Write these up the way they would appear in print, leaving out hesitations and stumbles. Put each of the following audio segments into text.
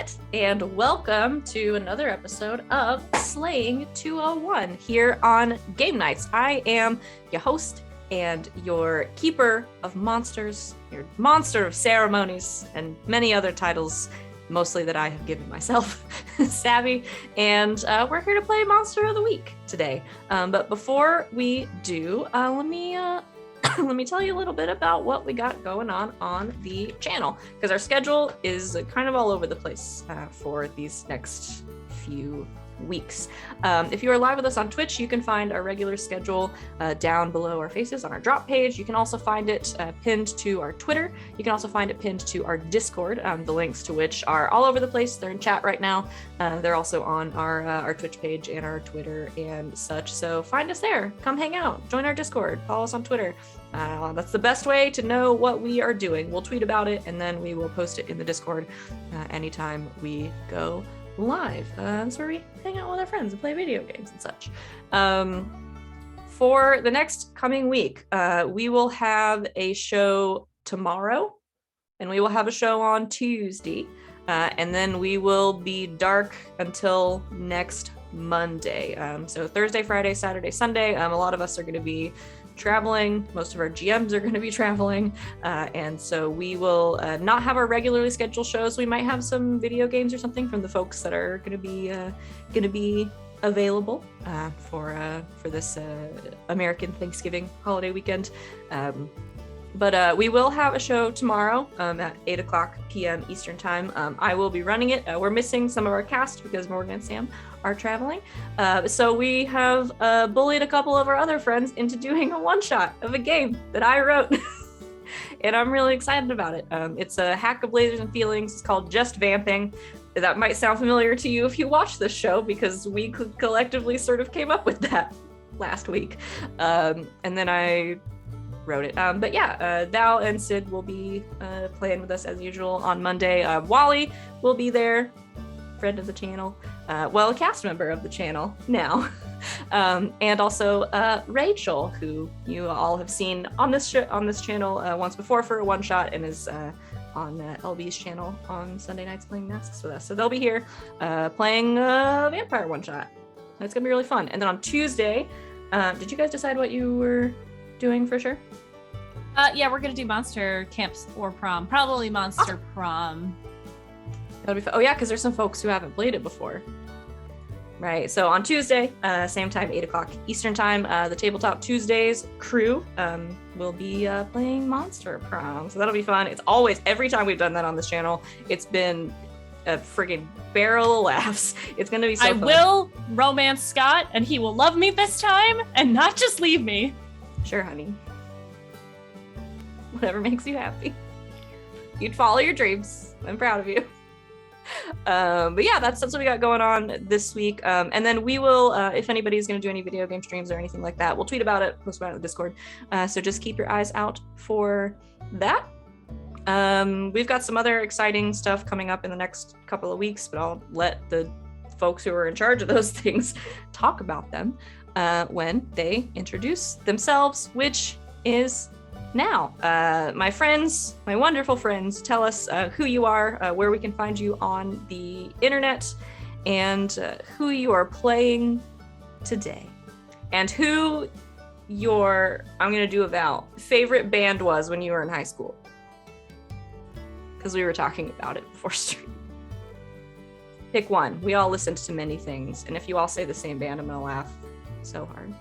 Internet, and welcome to another episode of Slaying 201 here on Game Nights. I am your host and your keeper of monsters, your monster of ceremonies, and many other titles, mostly that I have given myself, Savvy, and we're here to play Monster of the Week today. But before we do, let me tell you a little bit about what we got going on the channel, because our schedule is kind of all over the place for these next few weeks. If you are live with us on Twitch, you can find our regular schedule down below our faces on our drop page. You can also find it pinned to our Twitter. You can also find it pinned to our Discord, the links to which are all over the place. They're in chat right now. They're also on our Twitch page and our Twitter and such. So find us there. Come hang out. Join our Discord. Follow us on Twitter. That's the best way to know what we are doing. We'll tweet about it and then we will post it in the Discord anytime we go live. That's where we hang out with our friends and play video games and such. For the next coming week, we will have a show tomorrow, and we will have a show on Tuesday, and then we will be dark until next Monday. So Thursday, Friday, Saturday, Sunday, a lot of us are going to be traveling. Most of our GMs are going to be traveling, and so we will not have our regularly scheduled shows. We might have some video games or something from the folks that are going to be available for this American Thanksgiving holiday weekend. But we will have a show tomorrow at 8 o'clock p.m. Eastern Time. I will be running it. We're missing some of our cast because Morgan and Sam are traveling. So we have bullied a couple of our other friends into doing a one-shot of a game that I wrote. And I'm really excited about it. It's a hack of lasers and feelings. It's called Just Vamping. That might sound familiar to you if you watch this show, because we collectively sort of came up with that last week. And then I wrote it. But yeah, Val and Sid will be playing with us as usual on Monday. Wally will be there, friend of the channel, a cast member of the channel now. And also Rachel, who you all have seen on this channel once before for a one shot, and is on LB's channel on Sunday nights playing Masks with us. So they'll be here playing a vampire one shot. It's gonna be really fun. And then on Tuesday, did you guys decide what you were doing for sure? Yeah, we're gonna do monster camps or prom. Probably monster prom. That'll be fun. Oh yeah, because there's some folks who haven't played it before. Right, so on Tuesday, same time, 8 o'clock Eastern Time, the Tabletop Tuesdays crew will be playing Monster Prom. So that'll be fun. It's always, every time we've done that on this channel, it's been a friggin' barrel of laughs. It's gonna be so fun. I will romance Scott, and he will love me this time, and not just leave me. Sure, honey. Whatever makes you happy. You'd follow your dreams. I'm proud of you. But yeah, that's what we got going on this week. And then we will, if anybody's going to do any video game streams or anything like that, we'll tweet about it, post about it in the Discord. So just keep your eyes out for that. We've got some other exciting stuff coming up in the next couple of weeks, but I'll let the folks who are in charge of those things talk about them when they introduce themselves, which is now. My friends, my wonderful friends, tell us who you are, where we can find you on the internet, and who you are playing today, and who your, I'm gonna do a Val, favorite band was when you were in high school, because we were talking about it before stream. Pick one. We all listened to many things, and if you all say the same band, I'm gonna laugh so hard.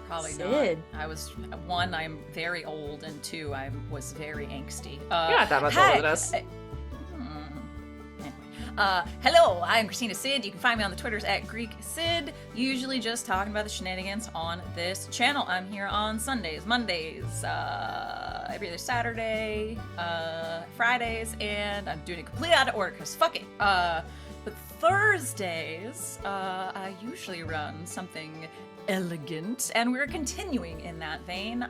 Probably Sid. not. I was, one, I'm very old, and two, I was very angsty. You're not that much older than us. Hello, I'm Christina Sid. You can find me on the Twitters at Greek Sid, usually just talking about the shenanigans on this channel. I'm here on Sundays, Mondays, every other Saturday, Fridays, and I'm doing it completely out of order because fuck it. But Thursdays, I usually run something elegant, and we're continuing in that vein.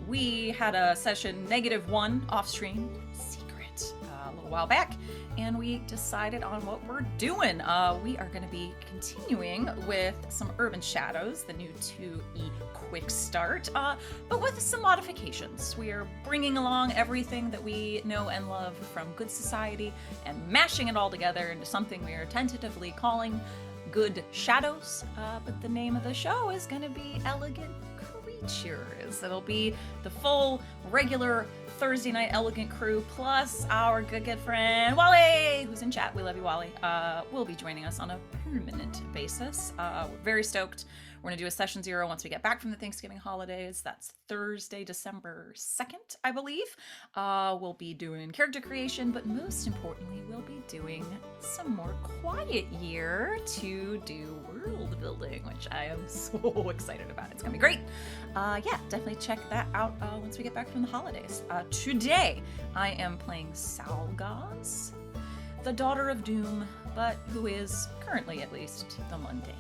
We had a session -1 off stream, secret, a little while back, and we decided on what we're doing. We are going to be continuing with some Urban Shadows, the new 2E quick start, but with some modifications. We are bringing along everything that we know and love from Good Society and mashing it all together into something we are tentatively calling Good Shadows, but the name of the show is going to be Elegant Creatures. It'll be the full regular Thursday night Elegant crew plus our good friend Wally, who's in chat. We love you, Wally. Will be joining us on a permanent basis. We're very stoked. We're going to do a session 0 once we get back from the Thanksgiving holidays. That's Thursday, December 2nd, I believe. We'll be doing character creation, but most importantly, we'll be doing some more quiet year to do world building, which I am so excited about. It's going to be great. Yeah, definitely check that out once we get back from the holidays. Today, I am playing Sal'goz, the Daughter of Doom, but who is, currently at least, the Mundane.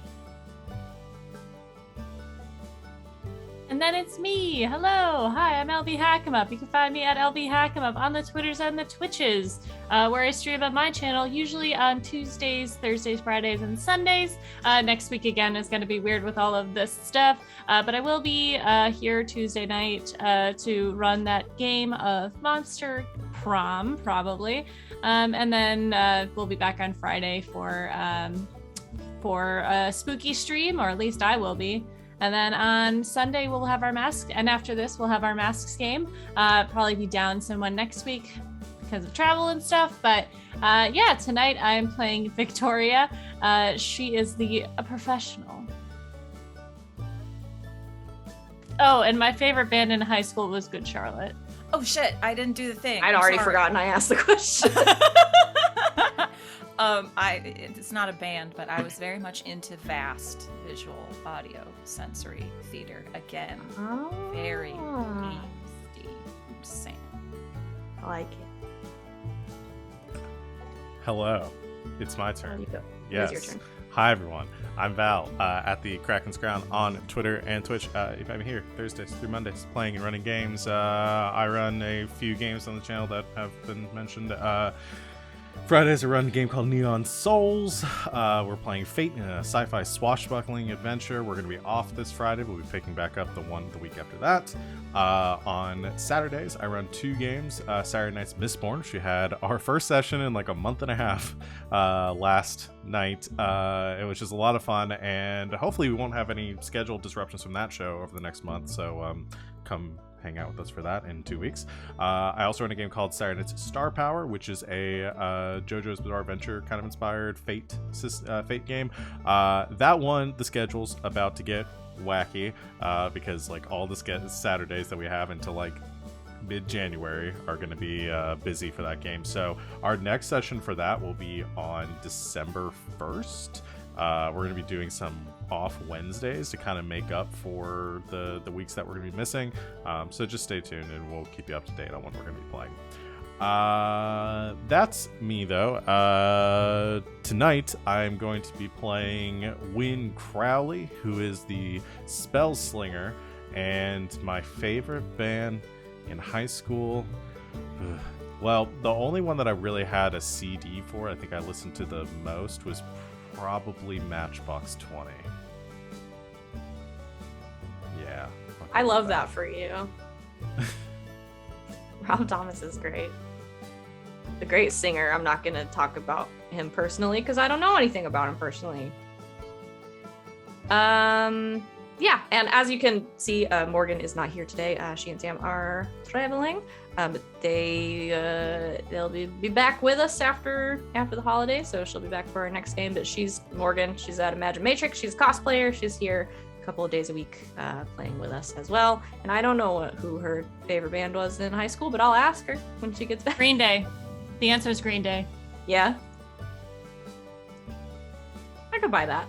And then it's me. Hello. Hi, I'm LB Hackemup. You can find me at LB Hackemup on the Twitters and the Twitches, where I stream on my channel, usually on Tuesdays, Thursdays, Fridays, and Sundays. Next week, again, is going to be weird with all of this stuff, but I will be here Tuesday night to run that game of Monster Prom, probably. And then we'll be back on Friday for a spooky stream, or at least I will be. And then on Sunday, we'll have our masks. And after this, we'll have our masks game. Probably be down someone next week because of travel and stuff. But yeah, tonight I'm playing Victoria. She is a professional. Oh, and my favorite band in high school was Good Charlotte. Oh shit, I didn't do the thing. I'd already forgotten I asked the question. It's not a band, but I was very much into vast visual, audio, sensory theater. Again, very nasty. I'm just saying. I like it. Hello, it's my turn. Yes. Yes. Your turn. Hi everyone. I'm Val at the Kraken's Crown on Twitter and Twitch. If I'm here Thursdays through Mondays playing and running games. I run a few games on the channel that have been mentioned. Fridays I run a game called Neon Souls. We're playing Fate in a sci-fi swashbuckling adventure. We're going to be off this Friday. We'll be picking back up the week after that. On Saturdays, I run 2 games. Saturday night's Mistborn. She had our first session in like a month and a half last night. It was just a lot of fun, and hopefully we won't have any scheduled disruptions from that show over the next month. So come hang out with us for that in 2 weeks. I also run a game called Saturday Night's Star Power, which is a JoJo's Bizarre Adventure kind of inspired Fate game. That one, the schedule's about to get wacky because like all the Saturdays that we have until like mid-January are going to be busy for that game. So our next session for that will be on December 1st. We're going to be doing some off Wednesdays to kind of make up for the weeks that we're going to be missing. So just stay tuned and we'll keep you up to date on what we're going to be playing. That's me though. Tonight I'm going to be playing Wynn Crowley, who is the spell slinger and my favorite band in high school. Well, the only one that I really had a CD for, I think I listened to the most, was probably Matchbox 20. Yeah. I love that for you. Rob Thomas is great. A great singer. I'm not going to talk about him personally because I don't know anything about him personally. Yeah, and as you can see, Morgan is not here today. She and Sam are traveling, but they'll be back with us after the holiday. So she'll be back for our next game. But Morgan. She's at Imagine Matrix. She's a cosplayer. She's here a couple of days a week playing with us as well. And I don't know who her favorite band was in high school, but I'll ask her when she gets back. Green Day. The answer is Green Day. Yeah, I could buy that.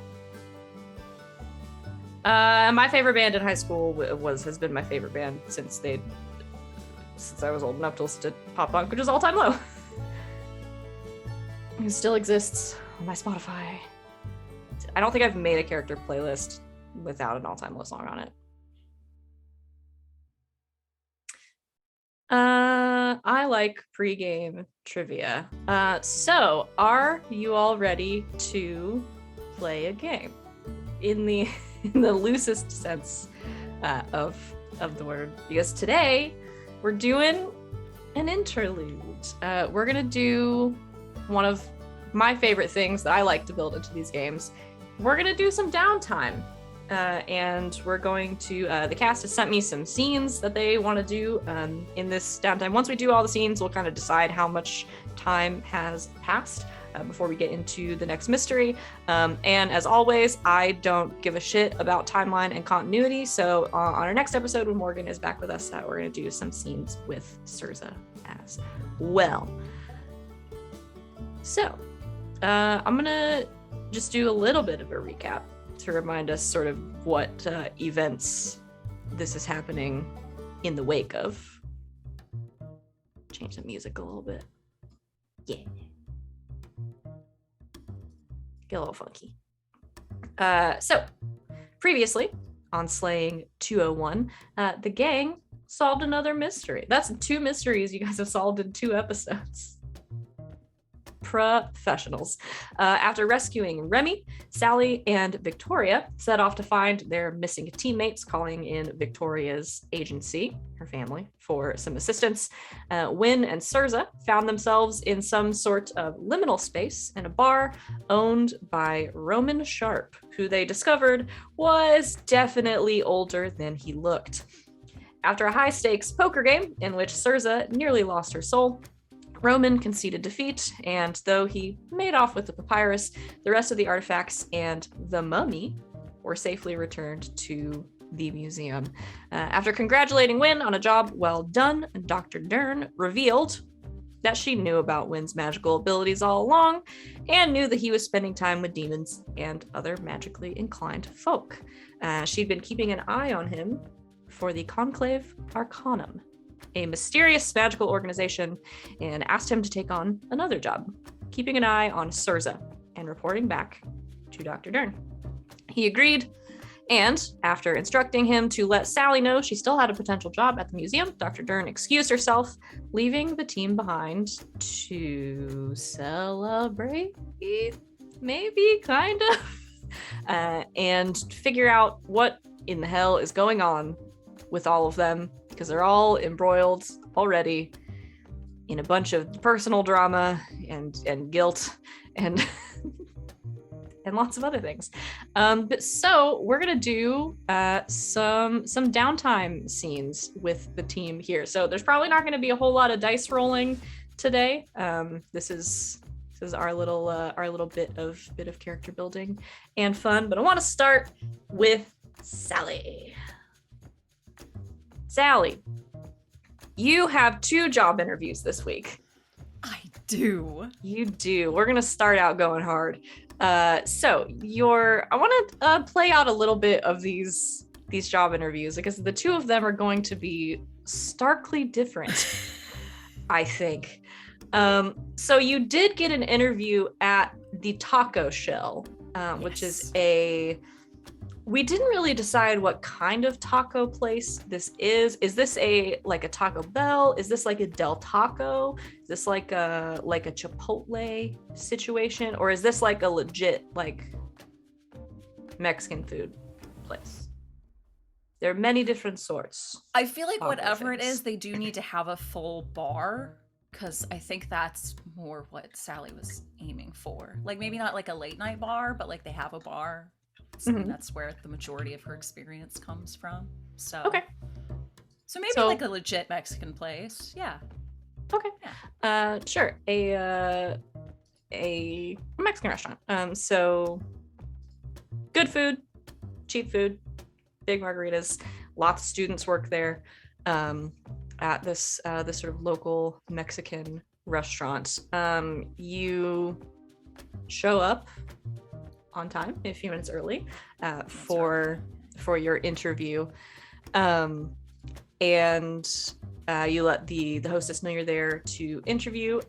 My favorite band in high school has been my favorite band since I was old enough to listen to pop punk, which is All Time Low. It still exists on my Spotify. I don't think I've made a character playlist without an All Time Low song on it. I like pregame trivia. So are you all ready to play a game? In the loosest sense of the word, because today we're doing an interlude. We're gonna do one of my favorite things that I like to build into these games. We're gonna do some downtime. And we're going to, the cast has sent me some scenes that they want to do in this downtime. Once we do all the scenes, we'll kind of decide how much time has passed before we get into the next mystery. And as always, I don't give a shit about timeline and continuity. So on our next episode, when Morgan is back with us, we're going to do some scenes with Sirza as well. So I'm going to just do a little bit of a recap to remind us sort of what events this is happening in the wake of. Change the music a little bit. Yeah. Get a little funky. So, previously on Slaying 201, the gang solved another mystery. That's 2 mysteries you guys have solved in 2 episodes. Professionals. After rescuing Remy, Sally and Victoria set off to find their missing teammates, calling in Victoria's agency, her family, for some assistance. Wynn and Sirza found themselves in some sort of liminal space in a bar owned by Roman Sharp, who they discovered was definitely older than he looked. After a high-stakes poker game in which Sirza nearly lost her soul, Roman conceded defeat, and though he made off with the papyrus, the rest of the artifacts and the mummy were safely returned to the museum. After congratulating Wynn on a job well done, Dr. Dern revealed that she knew about Wynn's magical abilities all along and knew that he was spending time with demons and other magically inclined folk. She'd been keeping an eye on him for the Conclave Arcanum, a mysterious magical organization, and asked him to take on another job, keeping an eye on Sirza and reporting back to Dr. Dern. He agreed, and after instructing him to let Sally know she still had a potential job at the museum, Dr. Dern excused herself, leaving the team behind to celebrate, maybe, kind of, and figure out what in the hell is going on with all of them, because they're all embroiled already in a bunch of personal drama and guilt and and lots of other things. But so we're gonna do some downtime scenes with the team here. So there's probably not gonna be a whole lot of dice rolling today. This is our little bit of character building and fun. But I want to start with Sally. Sally, you have 2 job interviews this week. I do. You do. We're gonna start out going hard. So I want to play out a little bit of these job interviews because the 2 of them are going to be starkly different, I think. So you did get an interview at the Taco Shell, which is we didn't really decide what kind of taco place this is. Is this like a Taco Bell? Is this like a Del Taco? Is this like a Chipotle situation? Or is this like a legit like Mexican food place? There are many different sorts. I feel like whatever it is, they do need to have a full bar, because I think that's more what Sally was aiming for. Like maybe not like a late night bar, but like they have a bar. That's where the majority of her experience comes from. So okay. So maybe like a legit Mexican place. Yeah. Okay. Yeah. Sure. A Mexican restaurant. So good food, cheap food, big margaritas. Lots of students work there. At this sort of local Mexican restaurant. You show up on time, a few minutes early, for your interview, and you let the hostess know you're there to interview,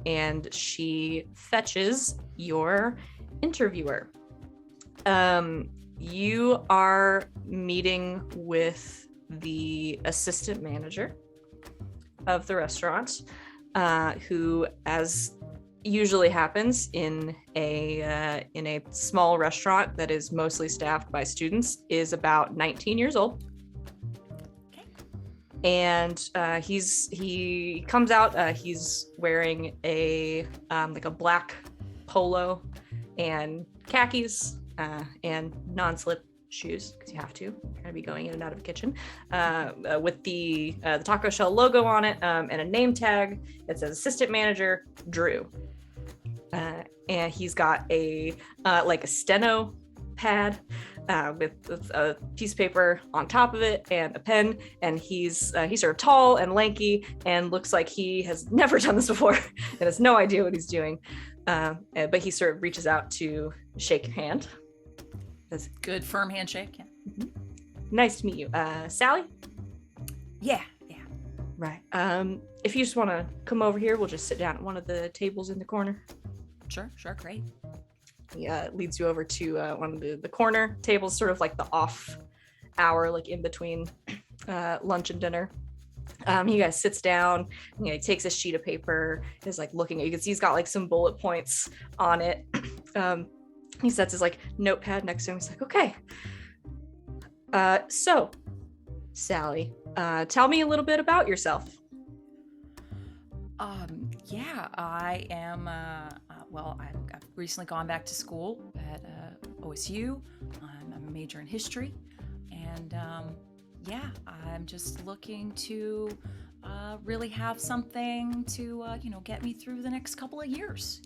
and she fetches your interviewer. You are meeting with the assistant manager, of the restaurant, who, as usually happens in a small restaurant that is mostly staffed by students, is about 19 years old. And he comes out. He's wearing a like a black polo and khakis and non-slip shoes, because you have to. You're gonna be going in and out of the kitchen with the taco shell logo on it, and a name tag that says Assistant Manager Drew. And he's got a like a steno pad with a piece of paper on top of it and a pen, and he's sort of tall and lanky and looks like he has never done this before and has no idea what he's doing, but he sort of reaches out to shake your hand. Says, Good firm handshake. Yeah. Nice to meet you. Sally? Yeah. Right. If you just want to come over here, we'll just sit down at one of the tables in the corner. Sure, great. He leads you over to one of the corner tables, sort of like the off hour, like in between lunch and dinner. He guys sits down, he takes a sheet of paper, is like looking at you, because he's got like some bullet points on it. He sets his like notepad next to him. He's like, okay. So, Sally, tell me a little bit about yourself. Yeah, I am, I've recently gone back to school at OSU. I'm a major in history, and I'm just looking to really have something to, get me through the next couple of years,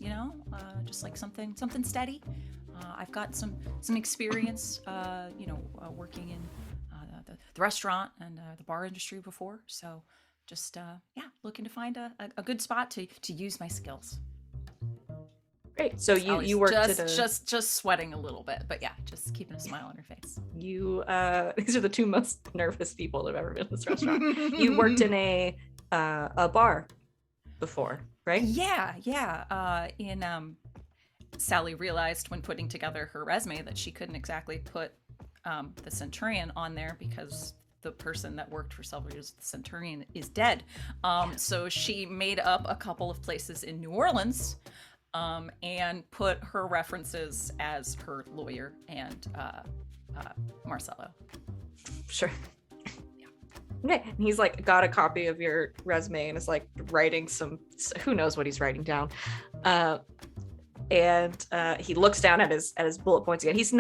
just like something steady. I've got some experience, working in the restaurant and the bar industry before, so just looking to find a good spot to use my skills. Great. So you worked just sweating a little bit, but yeah, just keeping a smile on her face. You these are the two most nervous people that have ever been in this restaurant. You worked in a bar before, right? Yeah. Sally realized when putting together her resume that she couldn't exactly put the Centurion on there because the person that worked for several years, the Centurion, is dead. So she made up a couple of places in New Orleans and put her references as her lawyer and Marcelo. Sure. Okay. And he's like got a copy of your resume and is like writing who knows what he's writing down. And he looks down at his bullet points again. He's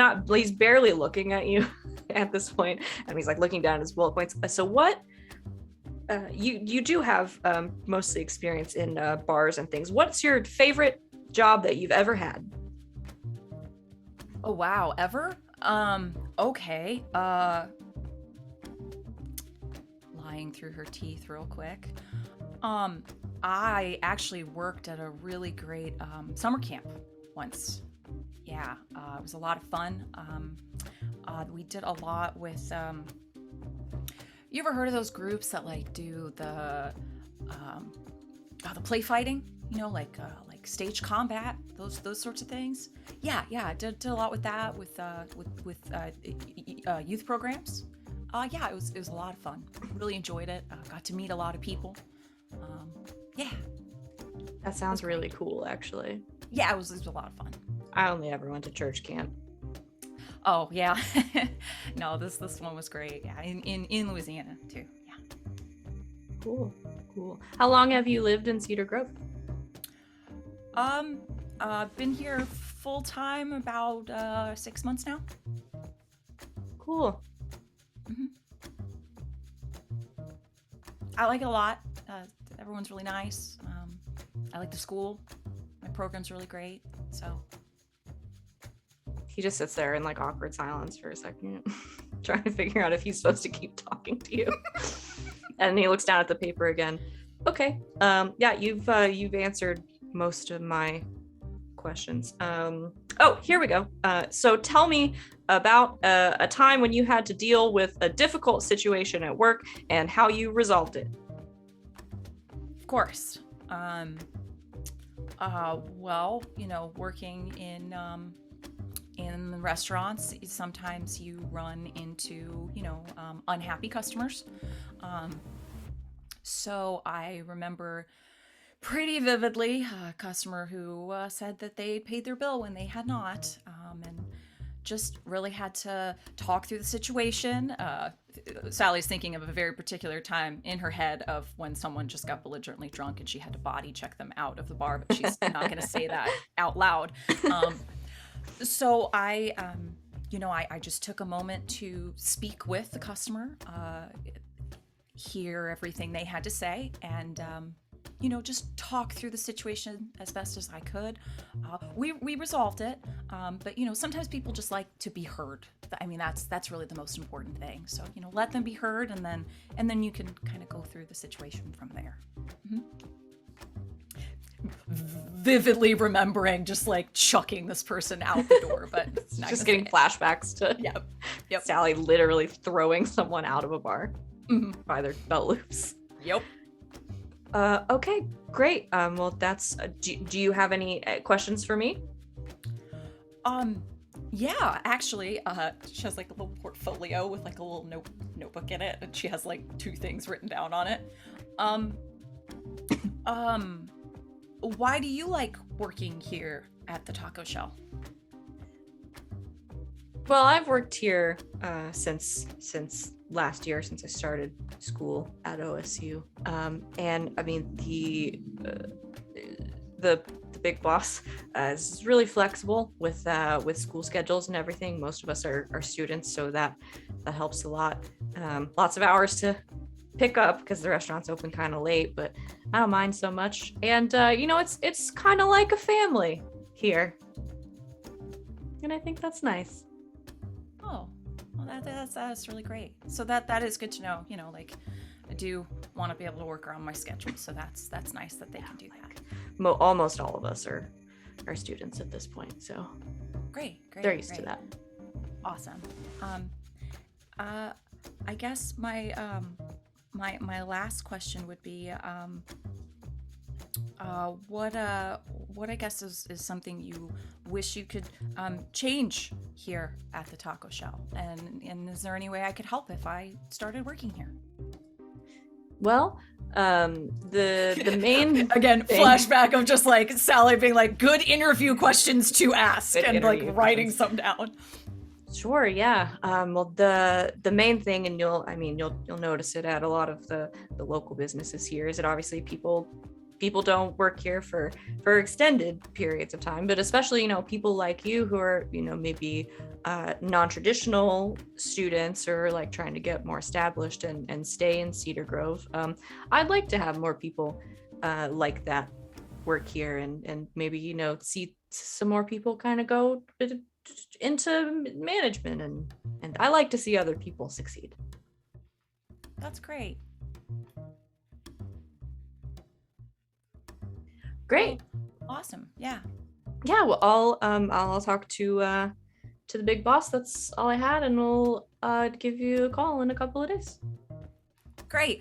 barely looking at you at this point, and he's like looking down at his bullet points. So what you do have mostly experience in bars and things. What's your favorite job that you've ever had? Oh wow, ever? Okay. Lying through her teeth real quick. I actually worked at a really great summer camp once. Yeah, it was a lot of fun. We did a lot with, you ever heard of those groups that like do the play fighting, like stage combat, those sorts of things? Yeah, I did a lot with that, with youth programs. Yeah, it was a lot of fun. Really enjoyed it. Got to meet a lot of people. Yeah. That sounds really cool, actually. Yeah, it was a lot of fun. I only ever went to church camp. Oh, yeah. No, this one was great. Yeah, in Louisiana, too. Yeah. Cool. How long have you lived in Cedar Grove? Been here full-time about 6 months now. Cool. Mm-hmm. I like it a lot. Everyone's really nice. I like the school. My program's really great. So he just sits there in like awkward silence for a second, trying to figure out if he's supposed to keep talking to you. And he looks down at the paper again. Okay. Yeah, you've answered most of my questions. Oh, here we go. So tell me about a time when you had to deal with a difficult situation at work and how you resolved it. Of course. Well, working in restaurants, sometimes you run into, unhappy customers. So I remember pretty vividly a customer who said that they paid their bill when they had not, and just really had to talk through the situation. Sally's thinking of a very particular time in her head of when someone just got belligerently drunk and she had to body check them out of the bar, but she's not going to say that out loud. So I just took a moment to speak with the customer, hear everything they had to say, and just talk through the situation as best as I could. We resolved it, but sometimes people just like to be heard. I mean, that's really the most important thing. So let them be heard, and then you can kind of go through the situation from there. Mm-hmm. Vividly remembering just like chucking this person out the door, but just getting flashbacks to yep. Sally literally throwing someone out of a bar by their belt loops. Yep. Okay, great. Well, that's. Do you have any questions for me? Yeah, actually, she has like a little portfolio with like a little notebook in it, and she has like 2 things written down on it. Why do you like working here at the taco shell? Well, I've worked here since last year, since I started school at OSU, and I mean the big boss is really flexible with school schedules and everything. Most of us are students, so that helps a lot. Lots of hours to pick up because the restaurant's open kind of late, but I don't mind so much. And it's kind of like a family here, and I think that's nice. Oh, well, that's really great. So that is good to know. Like I do want to be able to work around my schedule, so that's nice that they can do that. Almost all of us are students at this point, so great. They're used to that. Awesome. I guess my last question would be what I guess is something you wish you could change here at the taco shell, and is there any way I could help if I started working here? Well, the main again thing... flashback of just like Sally being like, good interview questions to ask, good and like writing some down. Sure, yeah. Well, the main thing, and you'll notice it at a lot of the local businesses here, is that obviously people don't work here for extended periods of time, but especially people like you who are maybe non-traditional students or like trying to get more established and stay in Cedar Grove. I'd like to have more people like that work here, and maybe see some more people kind of go into management, and I like to see other people succeed. That's great. Great. Awesome. Yeah. Well, I'll talk to the big boss. That's all I had, and we'll give you a call in a couple of days. Great.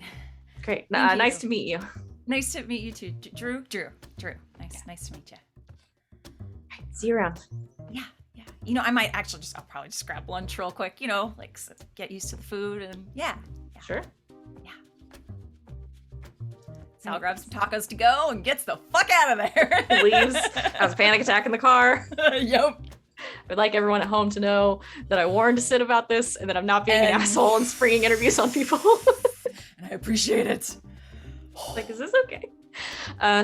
Nice to meet you. Nice to meet you too, Drew. Nice to meet you. All right, see you around. Yeah. I might actually I'll probably just grab lunch real quick, like get used to the food, and yeah. Sure. Yeah. Sal grabs some tacos to go and gets the fuck out of there. Leaves. Has a panic attack in the car. Yep. I'd like everyone at home to know that I warned Sid about this, and that I'm not being an asshole and springing interviews on people. And I appreciate it. Like, is this okay?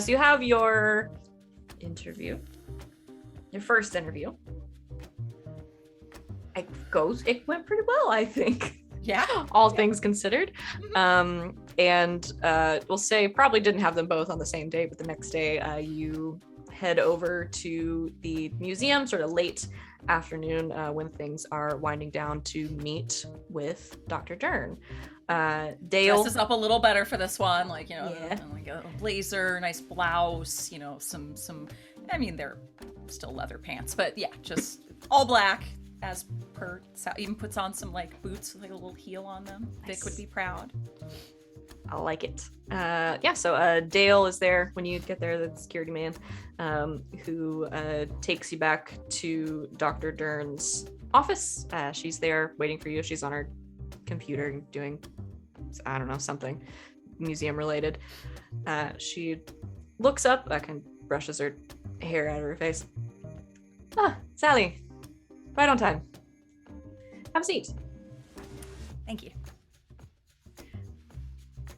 So you have your interview. Your first interview. It went pretty well, I think. Yeah. All things considered. And we'll say probably didn't have them both on the same day, but the next day you head over to the museum sort of late afternoon when things are winding down to meet with Dr. Dern. Dale dresses up a little better for this one, like Yeah. like a blazer, nice blouse, some they're still leather pants, but yeah, just all black as per. Even puts on some like boots with like a little heel on them. Nice. Vic would be proud. I like it. So Dale is there when you get there, the security man, who takes you back to Dr. Dern's office. She's there waiting for you. She's on her computer doing, I don't know, something. museum related. She looks up, and brushes her hair out of her face. Ah, Sally, right on time. Have a seat. Thank you.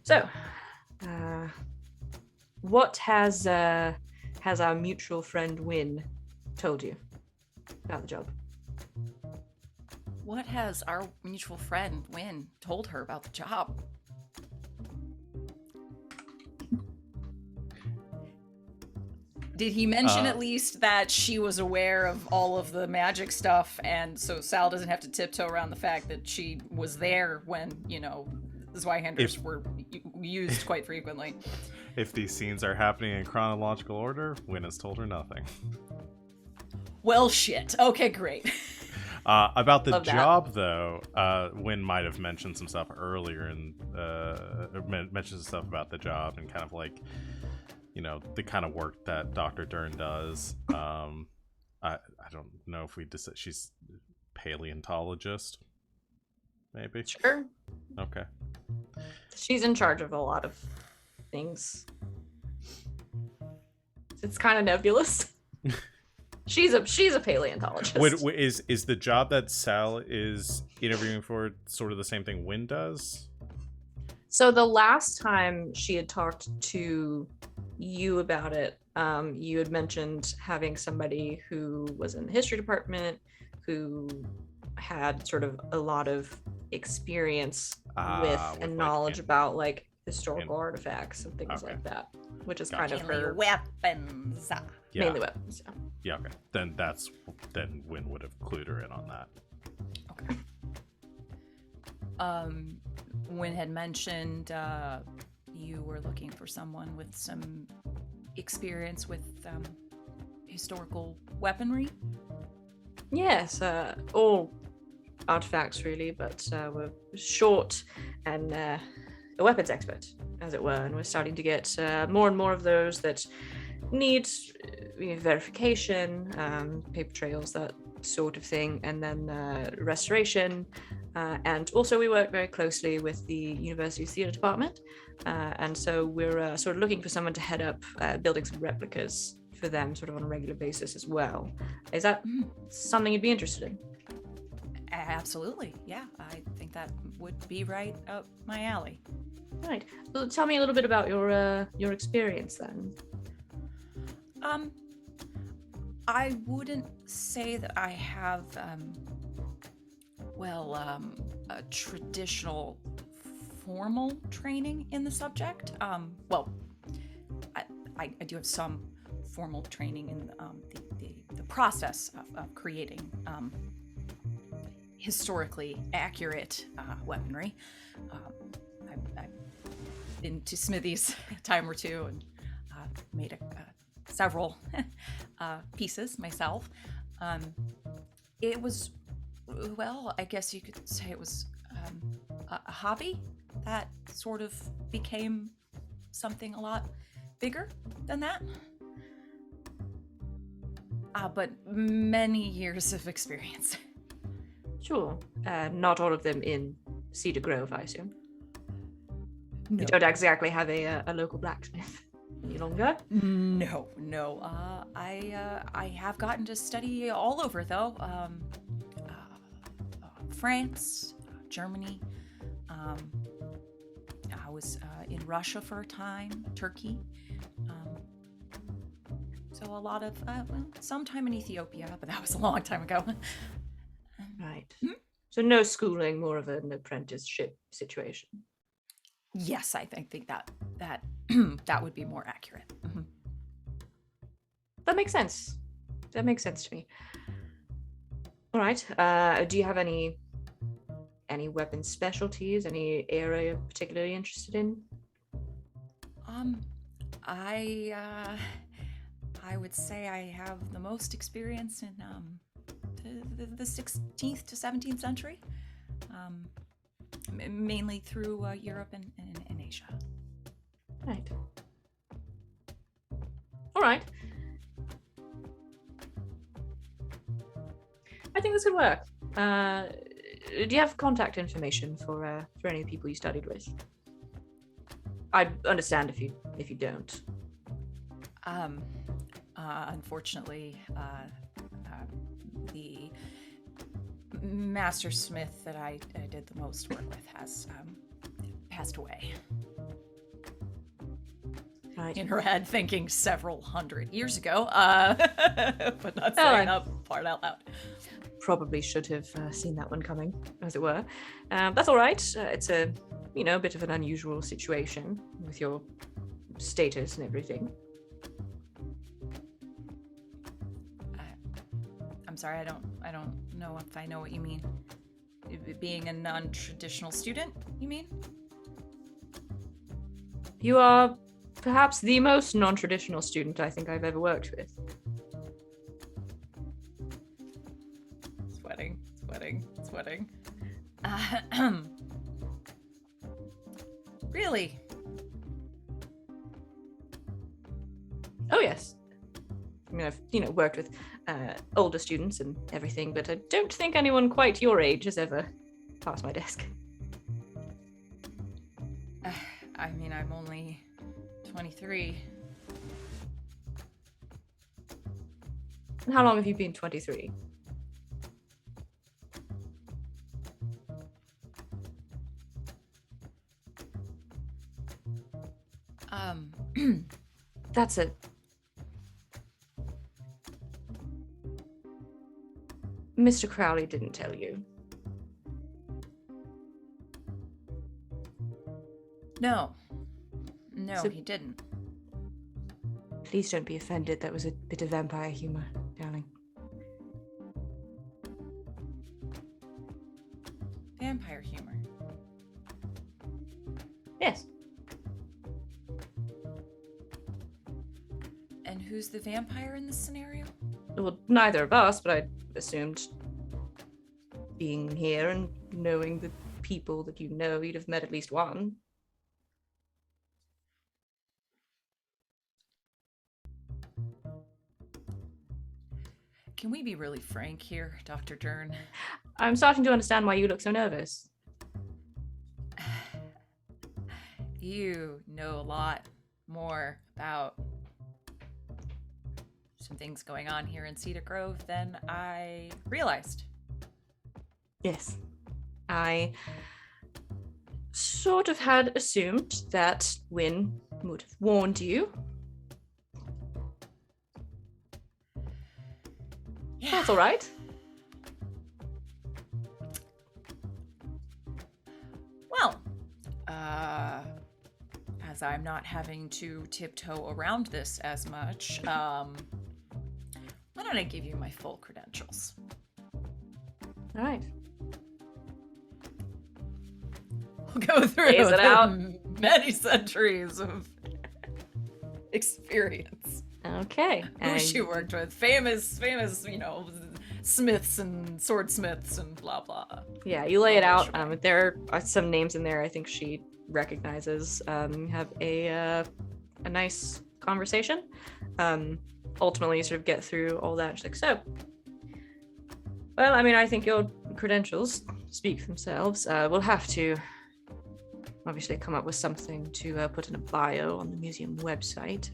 So, what has our mutual friend Wynn told you about the job? What has our mutual friend Wynn told her about the job? Did he mention at least that she was aware of all of the magic stuff, and so Sal doesn't have to tiptoe around the fact that she was there when, the Zweihanders were used quite frequently? If these scenes are happening in chronological order, Wynn has told her nothing. Well, shit. Okay, great. About the Love that. job, though, Wynn might have mentioned some stuff earlier and mentioned some stuff about the job and kind of like, the kind of work that Dr. Dern does. I don't know if we decide she's paleontologist, maybe. Sure. Okay. She's in charge of a lot of things. It's kind of nebulous. She's a paleontologist. Is the job that Sal is interviewing for sort of the same thing Wynn does? So the last time she had talked to you about it, you had mentioned having somebody who was in the history department who had sort of a lot of experience with and knowledge about like historical artifacts and things like that, which is kind of her weapons. Yeah. Mainly weapons. Yeah, okay. Then Wynn would have clued her in on that. Okay. Wynn had mentioned you were looking for someone with some experience with historical weaponry. Yes, all artifacts really, but we're short and a weapons expert, as it were, and we're starting to get more and more of those that need verification, paper trails, that sort of thing, and then restoration. And also we work very closely with the university's theater department, and so we're sort of looking for someone to head up building some replicas for them sort of on a regular basis as well. Is that something you'd be interested in? Absolutely, yeah. I think that would be right up my alley. Right. Well, tell me a little bit about your experience then. I wouldn't say that I have, a traditional formal training in the subject. Well, I do have some formal training in the process of creating historically accurate weaponry. I've been to smithies a time or two and made several pieces myself. It was, well, I guess you could say it was a hobby that sort of became something a lot bigger than that. But many years of experience. Sure. Not all of them in Cedar Grove, I assume. No. You don't exactly have a local blacksmith any longer? No. I have gotten to study all over, though. France, Germany. I was in Russia for a time, Turkey. So a lot of, sometime in Ethiopia, but that was a long time ago. Right. So no schooling, more of an apprenticeship situation. Yes, I think that that would be more accurate. Mm-hmm. That makes sense. That makes sense to me. All right. Do you have any weapon specialties? Any area you're particularly interested in? I would say I have the most experience in the 16th to 17th century, mainly through Europe and Asia. Right. All right. I think this could work. Do you have contact information for any of the people you studied with? I understand if you don't. Unfortunately, the master smith that I did the most work with has passed away. Right. In her head, thinking several hundred years ago, but not saying that part out loud. Probably should have seen that one coming, as it were. That's all right. It's a bit of an unusual situation with your status and everything. I'm sorry, I don't know if I know what you mean. Being a non-traditional student, you mean? You are perhaps the most non-traditional student I think I've ever worked with. Sweating. Really? Oh yes. I mean, I've worked with older students and everything, but I don't think anyone quite your age has ever passed my desk. I mean, I'm only 23. And how long have you been 23? That's it. Mr. Crowley didn't tell you. No, So- he didn't. Please don't be offended. That was a bit of vampire humor, darling. Vampire humor. Yes. And who's the vampire in this scenario? Well, neither of us, but I assumed being here and knowing the people that you know, you'd have met at least one. Can we be really frank here, Dr. Dern? I'm starting to understand why you look so nervous. You know a lot more about some things going on here in Cedar Grove than I realized. Yes. I sort of had assumed that Wynn would have warned you. Yeah. That's all right. Well, as I'm not having to tiptoe around this as much, why don't I give you my full credentials? All right. We'll go through Phase it out. many centuries of experience. Okay. Who she worked with, famous, smiths and swordsmiths and blah blah. Yeah, you lay it Oh, out. sure. There are some names in there I think she recognizes. Have a nice conversation. Ultimately, sort of get through all that. She's like, so, well, I mean, I think your credentials speak for themselves. We'll have to obviously come up with something to put in a bio on the museum website.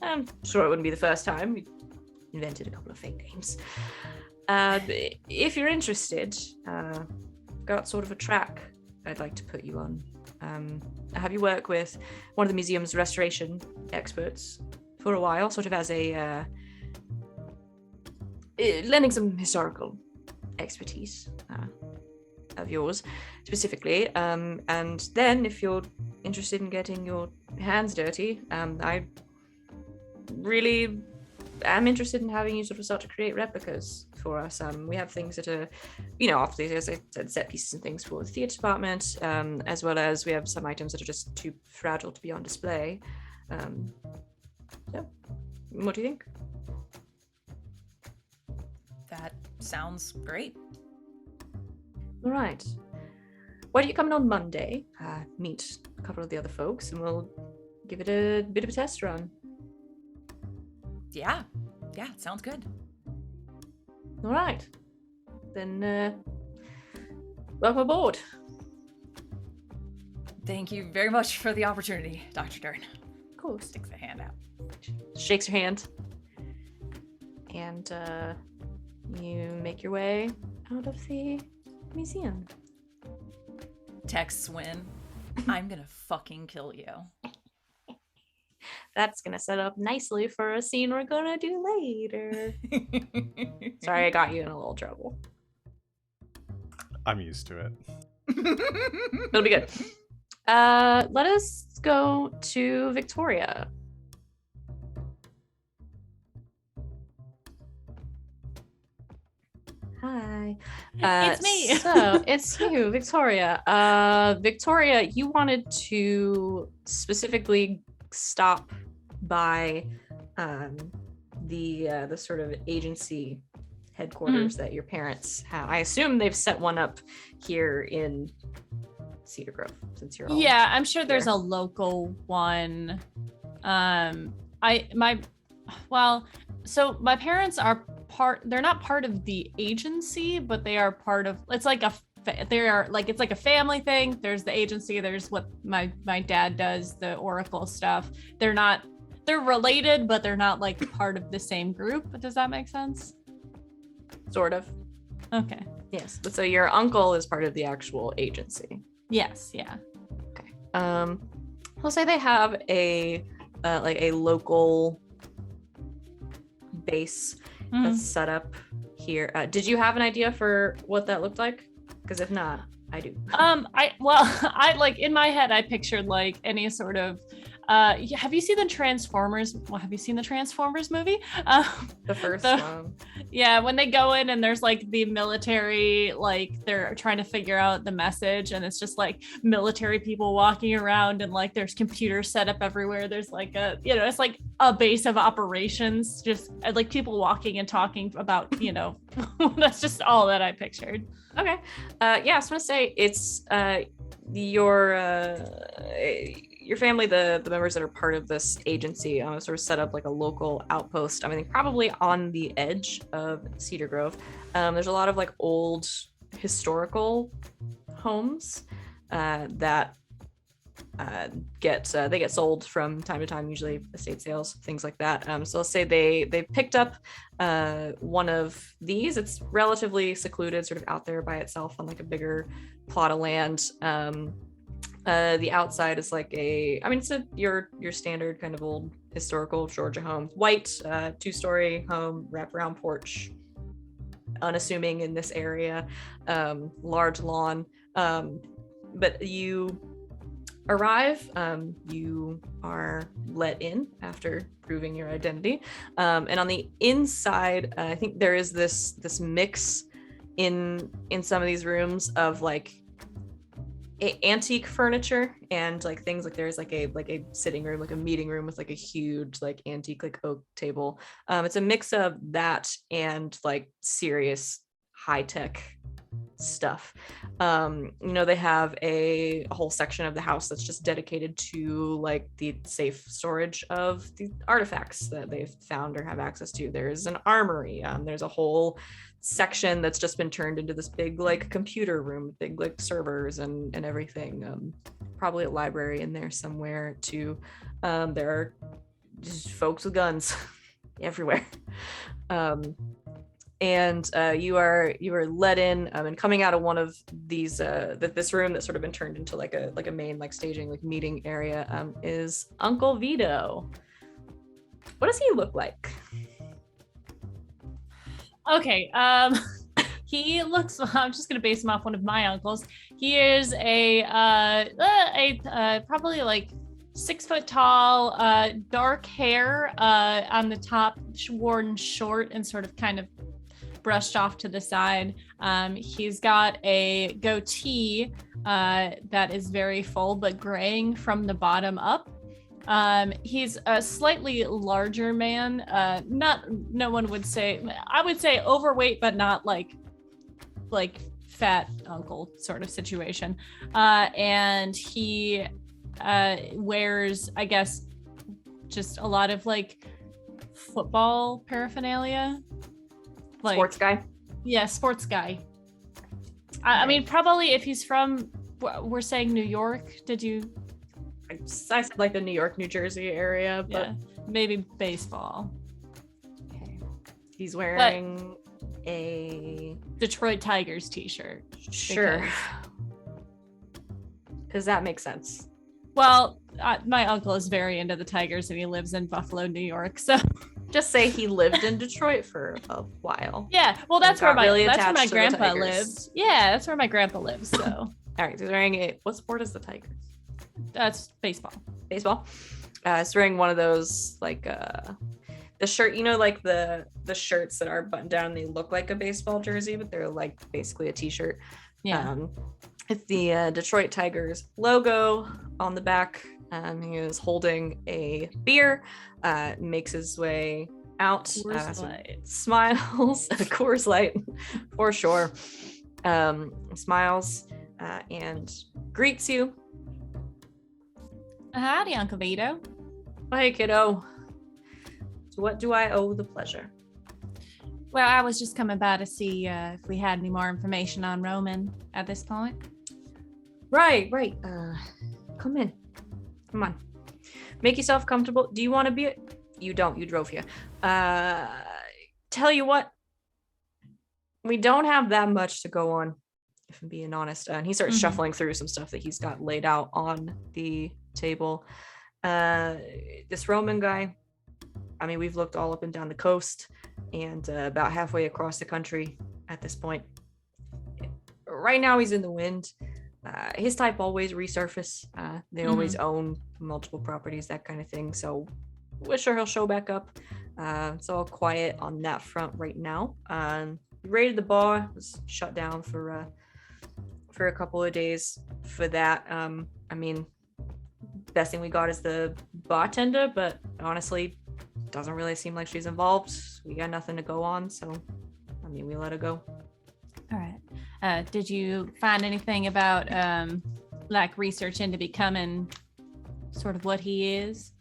I'm sure it wouldn't be the first time. We invented a couple of fake names. If you're interested, I've got sort of a track I'd like to put you on. Have you work with one of the museum's restoration experts for a while, sort of as a lending some historical expertise of yours specifically. And then if you're interested in getting your hands dirty, I really am interested in having you sort of start to create replicas for us. We have things that are, obviously, as I said, set pieces and things for the theatre department, as well as we have some items that are just too fragile to be on display. So, what do you think? That sounds great. All right. Why don't you come in on Monday, meet a couple of the other folks, and we'll give it a bit of a test run. Yeah, sounds good. All right. Then, welcome aboard. Thank you very much for the opportunity, Dr. Dern. Cool. Sticks a hand out. Shakes your hand. And you make your way out of the museum. Texts Wynn, I'm gonna fucking kill you. That's gonna set up nicely for a scene we're gonna do later. Sorry, I got you in a little trouble. I'm used to it. It'll be good. Let us go to Victoria. Hi. It's me. So it's you, Victoria. Victoria, you wanted to specifically stop by the sort of agency headquarters that your parents have. I assume they've set one up here in Cedar Grove, since you're all I'm sure there's here. a local one. So my parents are they're not part of the agency, but they are part of, it's like it's like a family thing. There's the agency, there's what my dad does, the Oracle stuff. They're related, but they're not like part of the same group. Does that make sense? Sort of. Okay. Yes. But so your uncle is part of the actual agency. Yes. Yeah. Okay. I'll say they have a like a local base that's set up here. Did you have an idea for what that looked like? Because if not, I do. I like in my head I pictured like any sort of have you seen the Transformers? Well, have you seen the Transformers movie? The first one. Yeah, when they go in and there's like the military, like they're trying to figure out the message, and it's just like military people walking around, and like there's computers set up everywhere. There's like it's like a base of operations, just like people walking and talking about, that's just all that I pictured. Okay. I was gonna say it's your family, the members that are part of this agency, sort of set up like a local outpost. I mean, probably on the edge of Cedar Grove. There's a lot of like old historical homes that get sold from time to time, usually estate sales, things like that. So I'll say they picked up one of these. It's relatively secluded, sort of out there by itself on like a bigger plot of land. The outside is like it's your standard kind of old historical Georgia home. White, 2-story home, wraparound porch, unassuming in this area, large lawn. But you arrive, you are let in after proving your identity. And on the inside, I think there is this mix in some of these rooms of like antique furniture and like things like there's like a sitting room, like a meeting room with like a huge like antique like oak table. It's a mix of that and like serious high-tech stuff. They have a whole section of the house that's just dedicated to like the safe storage of the artifacts that they've found or have access to. There's an armory. There's a whole section that's just been turned into this big like computer room, big like servers and everything. Probably a library in there somewhere too. There are just folks with guns everywhere. And you are let in, and coming out of one of these this room that's sort of been turned into like a main like staging like meeting area is Uncle Vito. What does he look like? Okay, he looks, I'm just gonna base him off one of my uncles. He is a probably like 6 foot tall, dark hair on the top, worn short and sort of kind of brushed off to the side. He's got a goatee that is very full but graying from the bottom up. He's a slightly larger man. No one would say, I would say overweight, but not like fat uncle sort of situation. And he wears, I guess, just a lot of like football paraphernalia. Like, Sports guy? Yeah, sports guy. I mean, probably if he's from we're saying New York. Did you? I said like the New York, New Jersey area, but Yeah, maybe baseball. okay. He's wearing a Detroit Tigers t-shirt. sure, because that makes sense. Well, my uncle is very into the Tigers and he lives in Buffalo, New York. So Just say he lived in Detroit for a while. yeah, well, that's where got really that's where attached my to the grandpa Tigers. lived. Yeah, that's where my grandpa lives. So All right, he's wearing a what sport is the Tigers? that's baseball. Baseball. He's wearing one of those like the shirt, you know, like the shirts that are buttoned down. They look like a baseball jersey, but they're like basically a t-shirt. Yeah. It's the Detroit Tigers logo on the back. He is holding a beer, makes his way out, Coors Light. smiles, Coors Light for sure, smiles and greets you. Howdy, Uncle Vito. Hey, kiddo. To what do I owe the pleasure? Well, I was just coming by to see if we had any more information on Roman at this point. Right. Come in. Come on. Make yourself comfortable. Do you want to be? You don't. You drove here. Tell you what. We don't have that much to go on, if I'm being honest. And he starts shuffling through some stuff that he's got laid out on the table. This Roman guy. I mean, we've looked all up and down the coast and about halfway across the country at this point. Right now, he's in the wind. His type always resurface. They always own multiple properties, that kind of thing. So we're sure he'll show back up. It's all quiet on that front right now. We raided the bar. It was shut down for a couple of days for that. I mean, best thing we got is the bartender, but honestly, doesn't really seem like she's involved. We got nothing to go on, so I mean, we let her go. All right. Did you find anything about like research into becoming sort of what he is?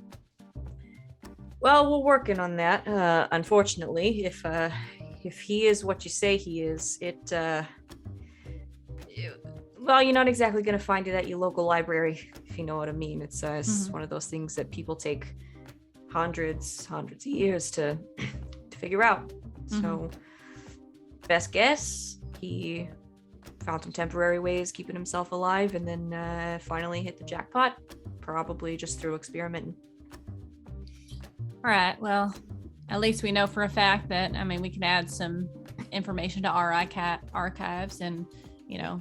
Well, we're working on that. Unfortunately, if he is what you say he is, well, you're not exactly going to find it at your local library, if you know what I mean. It's one of those things that people take hundreds of years to figure out. So, best guess, he found some temporary ways keeping himself alive, and then finally hit the jackpot, probably just through experimenting. All right. Well, at least we know for a fact that, I mean, we can add some information to our archives and, you know,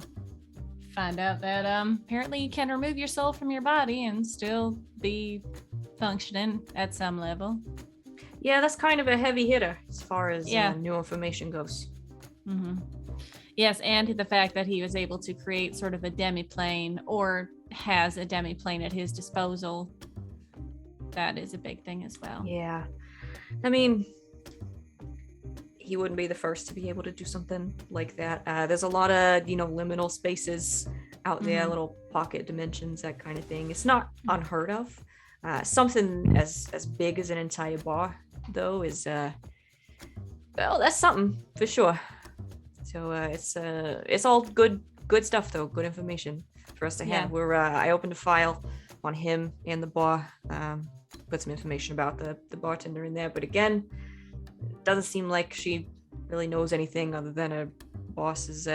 find out that apparently you can remove your soul from your body and still be functioning at some level. Yeah, that's kind of a heavy hitter as far as new information goes. Yes, and the fact that he was able to create sort of a demi-plane or has a demi-plane at his disposal. That is a big thing as well. Yeah. I mean, he wouldn't be the first to be able to do something like that. There's a lot of, liminal spaces out there, little pocket dimensions, that kind of thing. It's not unheard of. Something as big as an entire bar, though, is, well, that's something for sure. So it's all good stuff, though. Good information for us to have. I opened a file on him and the bar. Put some information about the bartender in there, but again, it doesn't seem like she really knows anything other than her boss is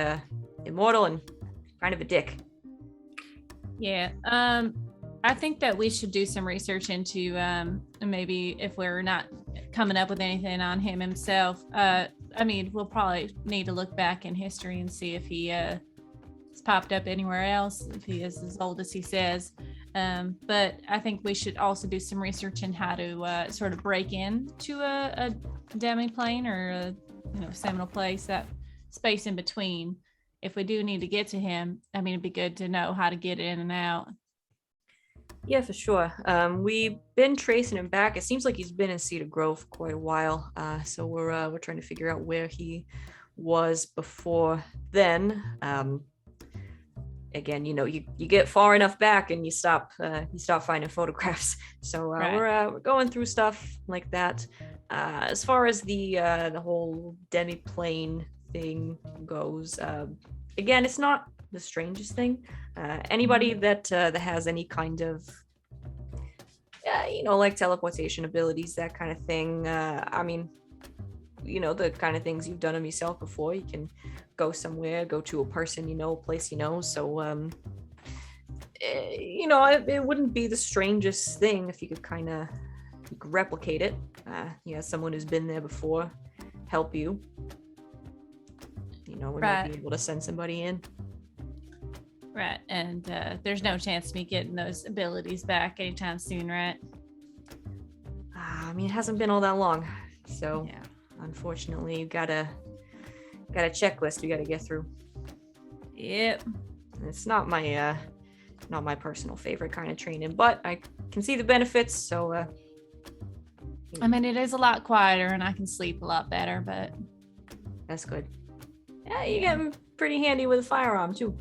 immortal and kind of a dick. Yeah. I think that we should do some research into maybe if we're not coming up with anything on him himself. I mean, we'll probably need to look back in history and see if he has popped up anywhere else, if he is as old as he says. But I think we should also do some research in how to sort of break into a demi-plane or a seminal place, that space in between. If we do need to get to him, I mean, it'd be good to know how to get in and out. Yeah, for sure. We've been tracing him back. It seems like he's been in Cedar Grove for quite a while. So we're trying to figure out where he was before then. Again, you get far enough back and you stop finding photographs. So we're going through stuff like that. As far as the whole demi-plane thing goes, again, it's not the strangest thing. Anybody that has any kind of like teleportation abilities, that kind of thing. I mean, the kind of things you've done them yourself before. You can go somewhere, go to a person, a place, so it wouldn't be the strangest thing if you could replicate it. Someone who's been there before help you. We might be able to send somebody in. Right, and there's no chance of me getting those abilities back anytime soon, right? I mean, it hasn't been all that long, so Yeah. unfortunately, you got a checklist you got to get through. Yep. It's not my personal favorite kind of training, but I can see the benefits. So, I mean, it is a lot quieter, and I can sleep a lot better, but that's good. Yeah, you're getting pretty handy with a firearm too.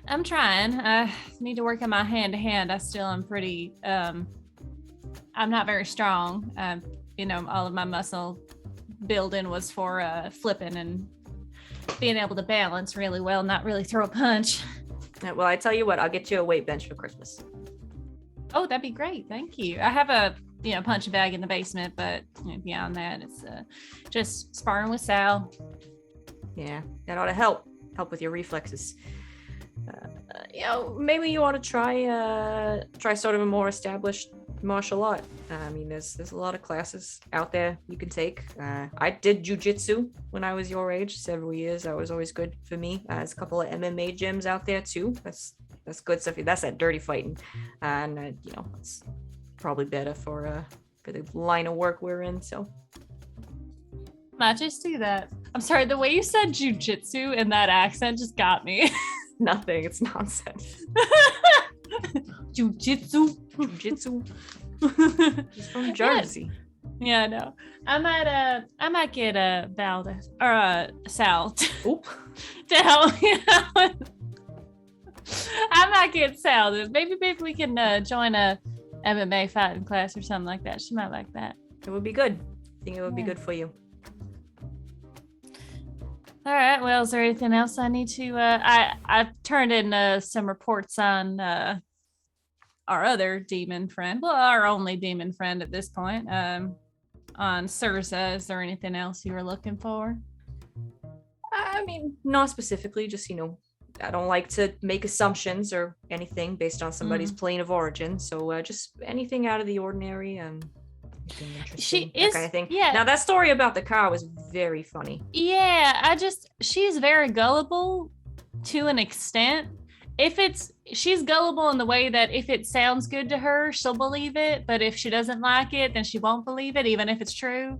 I'm trying. I need to work on my hand-to-hand. I still am pretty, I'm not very strong. All of my muscle building was for flipping and being able to balance really well, not really throw a punch. Well, I tell you what, I'll get you a weight bench for Christmas. Oh, that'd be great. Thank you. I have a, punching bag in the basement, but beyond that, it's just sparring with Sal. Yeah, that ought to help with your reflexes. Maybe you ought to try sort of a more established martial art. I mean, there's a lot of classes out there you can take. I did jujitsu when I was your age, several years. That was always good for me. There's a couple of MMA gyms out there too. That's good stuff. That's that dirty fighting, and it's probably better for the line of work we're in. So Might just do that. I'm sorry, the way you said jujitsu in that accent just got me. nothing. It's nonsense. Jujitsu. He's from Jersey. Yeah, I know. I might get Valdez or Sal Oop. to help me out. I might get Sal. Maybe we can join a MMA fighting class or something like that. She might like that. It would be good. I think it would be good for you. All right. Well, is there anything else I need to? I turned in some reports on our other demon friend. Well, our only demon friend at this point. On Sursa. Is there anything else you were looking for? I mean, not specifically. Just I don't like to make assumptions or anything based on somebody's plane of origin. So just anything out of the ordinary. She that is kind of thing. Yeah. Now that story about the car was very funny. Yeah, she's very gullible to an extent. She's gullible in the way that if it sounds good to her, she'll believe it. But if she doesn't like it, then she won't believe it, even if it's true.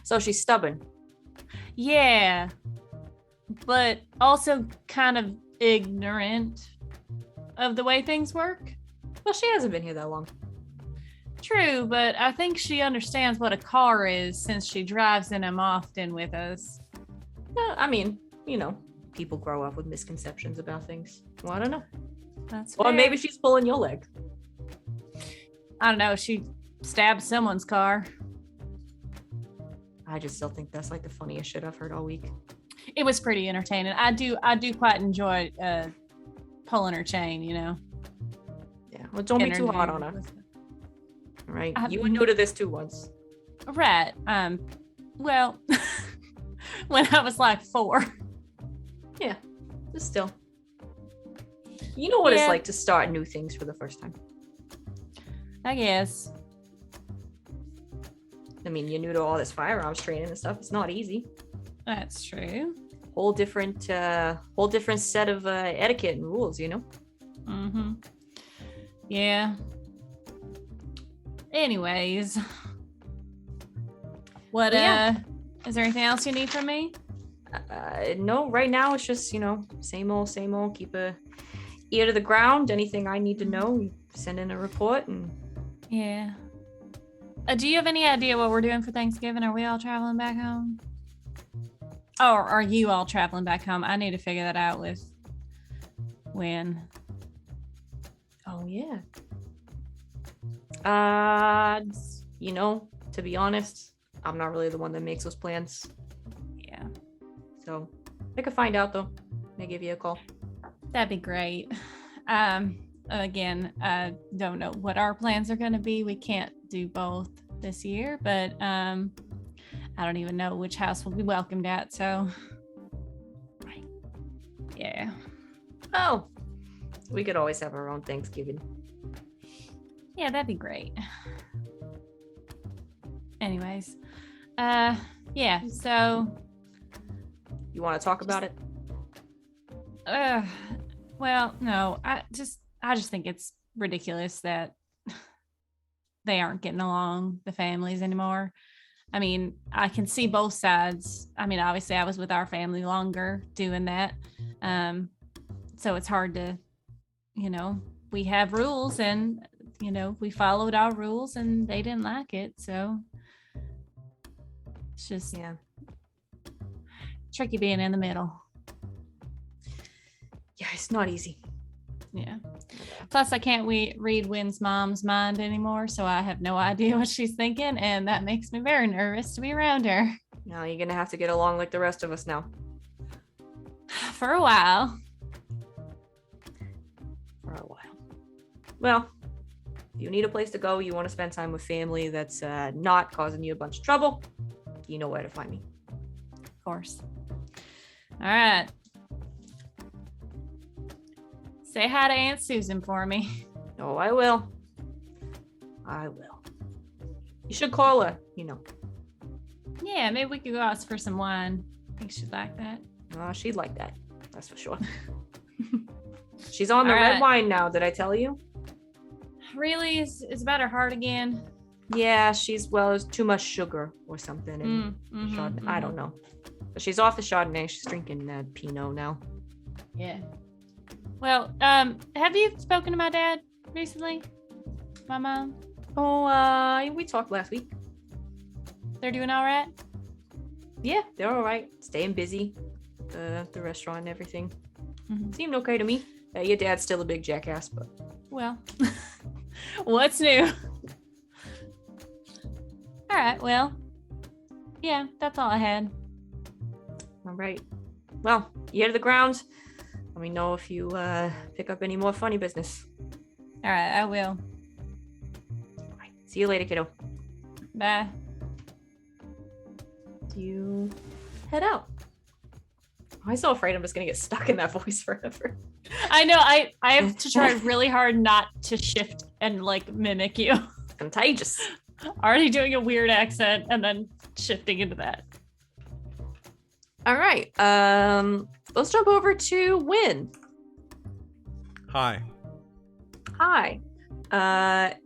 So she's stubborn. Yeah, but also kind of ignorant of the way things work. Well, she hasn't been here that long. True, but I think she understands what a car is since she drives in them often with us. I mean, people grow up with misconceptions about things. Well, I don't know. That's Or fair. maybe she's pulling your leg. I don't know. She stabbed someone's car. I just still think that's like the funniest shit I've heard all week. It was pretty entertaining. I do quite enjoy pulling her chain, Yeah. Well, don't be too hard on her. Right. You were new to this too once. Right. Well, when I was like 4. Yeah. Just still. You know what it's Yeah. like to start new things for the first time. I guess. I mean, you're new to all this firearms training and stuff. It's not easy. That's true. Whole different set of etiquette and rules, Mm-hmm. Yeah. Anyways. What, is there anything else you need from me? No, right now it's just, same old. Keep a ear to the ground. Anything I need to know, you send in a report and... Yeah. Do you have any idea what we're doing for Thanksgiving? Are we all traveling back home? Or are you all traveling back home? I need to figure that out with Wynn. Oh, yeah. To be honest, I'm not really the one that makes those plans. Yeah. So I could find out though. May I give you a call? That'd be great. Again, I don't know what our plans are going to be. We can't do both this year, but I don't even know which house we'll be welcomed at. So, yeah. Oh, we could always have our own Thanksgiving. Yeah, that'd be great. Anyways, yeah. So, You want to talk about it? well, no. I just think it's ridiculous that they aren't getting along, the families anymore. I mean, I can see both sides. I mean, obviously I was with our family longer doing that. So it's hard to, we have rules and, we followed our rules and they didn't like it. So it's just tricky being in the middle. Yeah, it's not easy. Yeah. Plus, I can't read Wynn's mom's mind anymore, so I have no idea what she's thinking, and that makes me very nervous to be around her. Now you're gonna have to get along like the rest of us now. For a while. Well, if you need a place to go, you want to spend time with family that's not causing you a bunch of trouble, you know where to find me. Of course. All right. Say hi to Aunt Susan for me. Oh, I will. You should call her, Yeah, maybe we could go out for some wine. I think she'd like that. Oh, she'd like that. That's for sure. She's on the All red right. wine now. Did I tell you? Really? Is about her heart again? Yeah, there's too much sugar or something. And Chardonnay. I don't know. But she's off the Chardonnay. She's drinking Pinot now. Yeah. Well, have you spoken to my dad recently? My mom? Oh, we talked last week. They're doing all right? Yeah, they're all right. Staying busy. The restaurant and everything. Mhm. Seemed okay to me. Your dad's still a big jackass, but... Well, what's new? All right, well, yeah, that's all I had. All right. Well, you head to the ground. Let me know if you pick up any more funny business. All right, I will. All right. See you later, kiddo. Bye. You head out. I'm so afraid I'm just gonna get stuck in that voice forever. I know, I have to try really hard not to shift and mimic you. It's contagious. Already doing a weird accent and then shifting into that. All right. Let's jump over to Wynn. Hi. Hi.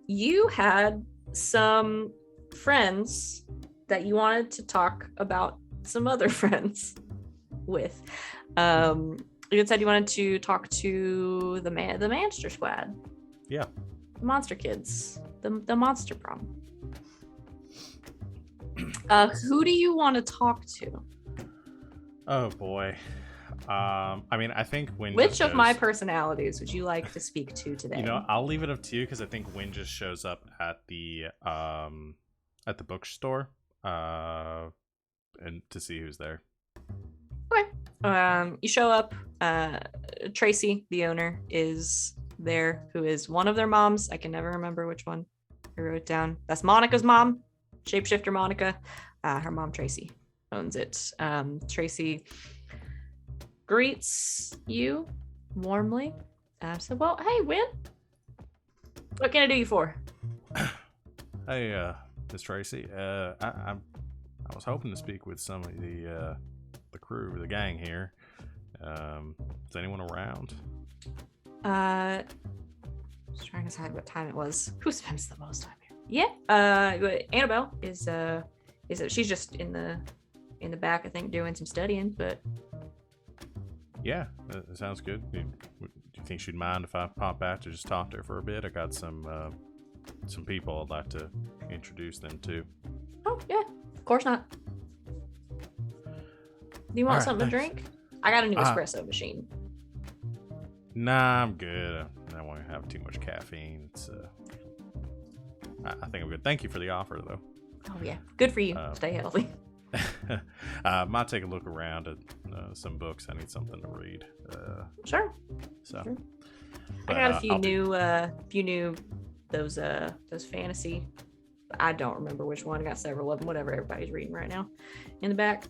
You had some friends that you wanted to talk about some other friends with. You said you wanted to talk to the Manster Squad. Yeah. The Monster Kids. The Monster Prom. Who do you want to talk to? Oh boy. I think Wynn. Which of my personalities would you like to speak to today? I'll leave it up to you because I think Wynn just shows up at the bookstore, and to see who's there. Okay. You show up. Tracy, the owner, is there, who is one of their moms. I can never remember which one. I wrote it down. That's Monica's mom, Shapeshifter Monica. Her mom, Tracy, owns it. Tracy greets you warmly. So, well, hey, Wynn. What can I do you for? Hey, Miss Tracy. I was hoping to speak with some of the crew, the gang here. Is anyone around? Just trying to decide what time it was. Who spends the most time here? Yeah. Annabelle is she's just in the back, I think, doing some studying. But Yeah, that sounds good. Do you think she'd mind if I pop back to just talk to her for a bit? I got some people I'd like to introduce them to. oh yeah, of course not. Do you want All right, something thanks. to drink? I got a new espresso machine. Nah, I'm good. I don't want to have too much caffeine. It's I think I'm good. Thank you for the offer, though. Oh yeah, good for you. Uh, Stay healthy. Might take a look around at some books. I need something to read. Sure. So, Sure. but, I got a I'll few new those fantasy. I don't remember which one. I got several of them. Whatever everybody's reading right now, in the back.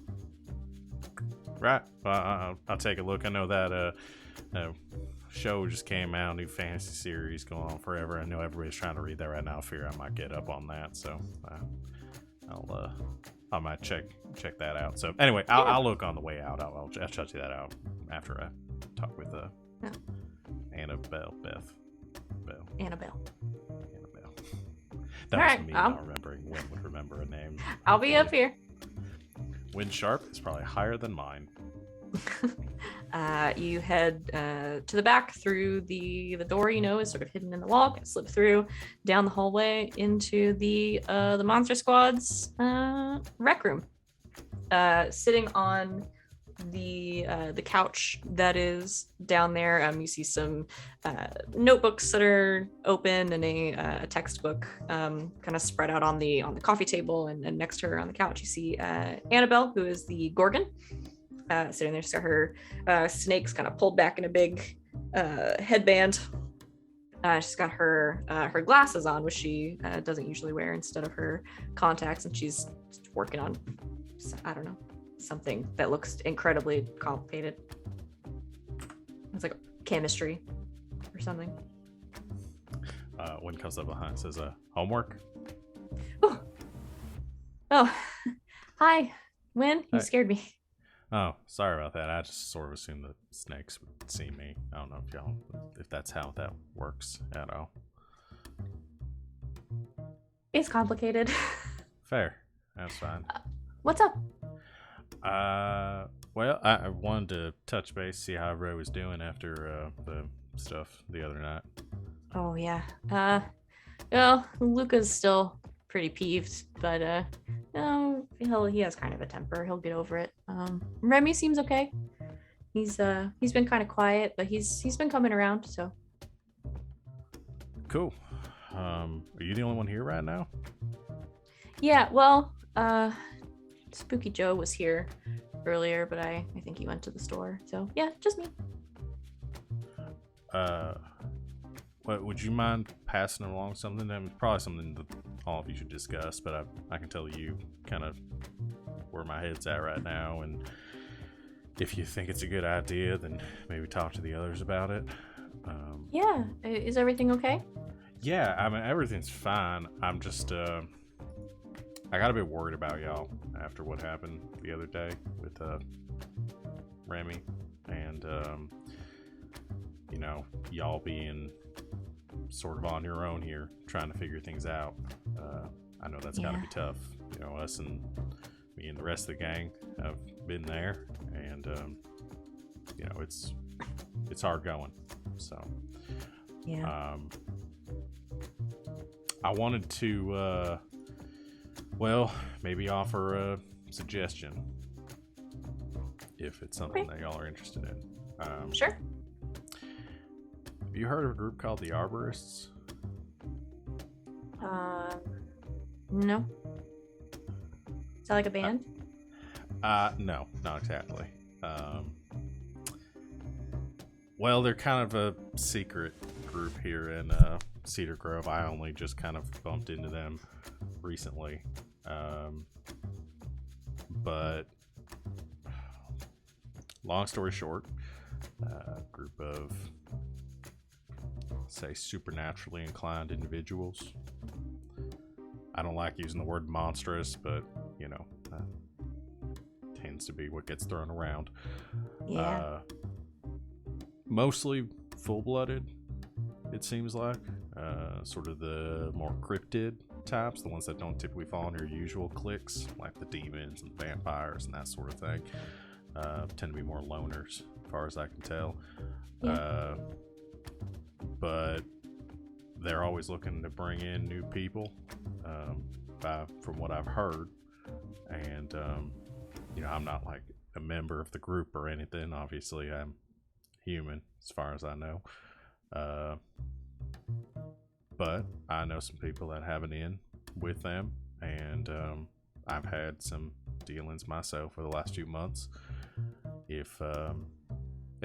Right. I'll take a look. I know that show just came out, new fantasy series going on forever. I know everybody's trying to read that right now. I figure I might get up on that, so I might check that out. So anyway, I'll look on the way out. I'll check that out after I talk with Annabelle. Annabelle. That All was right, me not remembering. Wynn would remember a name. I'll be up here. Wynn Sharp is probably higher than mine. You head to the back through the door, is sort of hidden in the wall. Slip through down the hallway into the Monster Squad's rec room. Sitting on the couch that is down there, you see some notebooks that are open and a textbook kind of spread out on the coffee table, and next to her on the couch you see Annabelle, who is the Gorgon. Sitting there. She's got her snakes kind of pulled back in a big headband. She's got her glasses on, which she doesn't usually wear, instead of her contacts, and she's working on, I don't know, something that looks incredibly complicated. It's like chemistry or something. Wynn comes up behind and says, homework? Oh, hi, Wynn. You Hi. scared me. Oh, sorry about that. I just sort of assumed the snakes would see me. I don't know if that's how that works at all. It's complicated. Fair. That's fine. What's up? Well, I wanted to touch base, see how everybody was doing after the stuff the other night. Oh yeah. Well, Luca's still pretty peeved, but he has kind of a temper. He'll get over it. Remy seems okay. He's been kind of quiet, but he's been coming around, so. Cool. Are you the only one here right now? Yeah, well, Spooky Joe was here earlier, but I think he went to the store. So yeah, just me. What would you mind passing along something? I mean, probably something that all of you should discuss, but I can tell you kind of where my head's at right now, and if you think it's a good idea, then maybe talk to the others about it. Yeah, is everything okay? Yeah, I mean, everything's fine. I'm just, I got a bit worried about y'all after what happened the other day with Remy, and y'all being sort of on your own here, trying to figure things out. I know that's gotta be tough. Us and me and the rest of the gang have been there, and it's hard going. So Yeah. I wanted to maybe offer a suggestion if it's something that y'all are interested in. Sure. Have you heard of a group called the Arborists? No. Is that like a band? No, not exactly. Well, they're kind of a secret group here in Cedar Grove. I only just kind of bumped into them recently. But long story short, a group of, say, supernaturally inclined individuals. I don't like using the word monstrous, but tends to be what gets thrown around. Yeah. Mostly full-blooded, it seems like. Sort of the more cryptid types, the ones that don't typically fall in your usual cliques, like the demons and vampires and that sort of thing. Tend to be more loners, as far as I can tell. Yeah. But they're always looking to bring in new people, from what I've heard. And I'm not like a member of the group or anything. Obviously, I'm human, as far as I know. But I know some people that have an in with them, and I've had some dealings myself for the last few months. If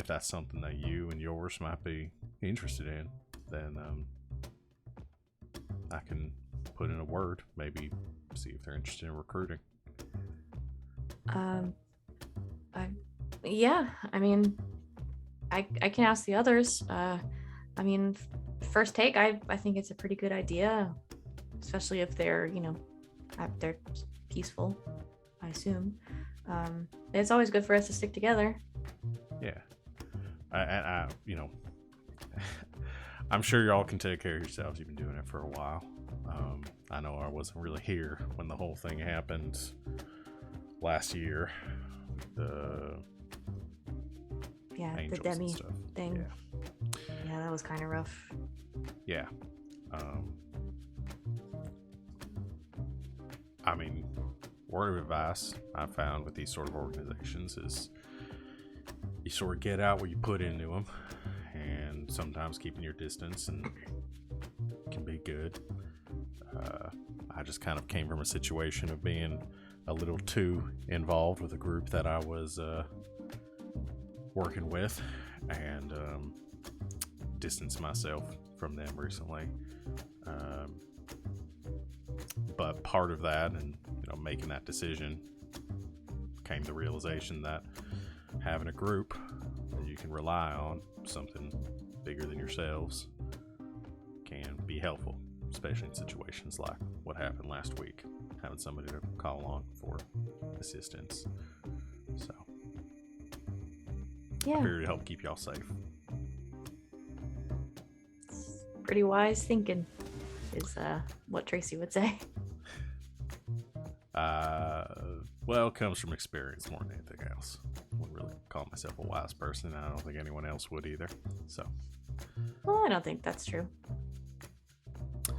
that's something that you and yours might be interested in, then I can put in a word, maybe see if they're interested in recruiting. Yeah, I mean, I can ask the others. I mean, first take, I think it's a pretty good idea, especially if they're, they're peaceful, I assume. It's always good for us to stick together. Yeah. I'm sure y'all can take care of yourselves. You've been doing it for a while. I know I wasn't really here when the whole thing happened last year. The angels the Demi and stuff. thing. Yeah, that was kind of rough. Yeah. I mean, word of advice I've found with these sort of organizations is you sort of get out what you put into them, and sometimes keeping your distance and can be good. I just kind of came from a situation of being a little too involved with a group that I was working with, and distanced myself from them recently. But part of that, and making that decision, came the realization that having a group that you can rely on, something bigger than yourselves, can be helpful, especially in situations like what happened last week, having somebody to call on for assistance. So I'm here to help keep y'all safe. Pretty wise thinking is what Tracy would say. Well, it comes from experience more than anything else. I wouldn't really call myself a wise person, and I don't think anyone else would either. So, Well, I don't think that's true. you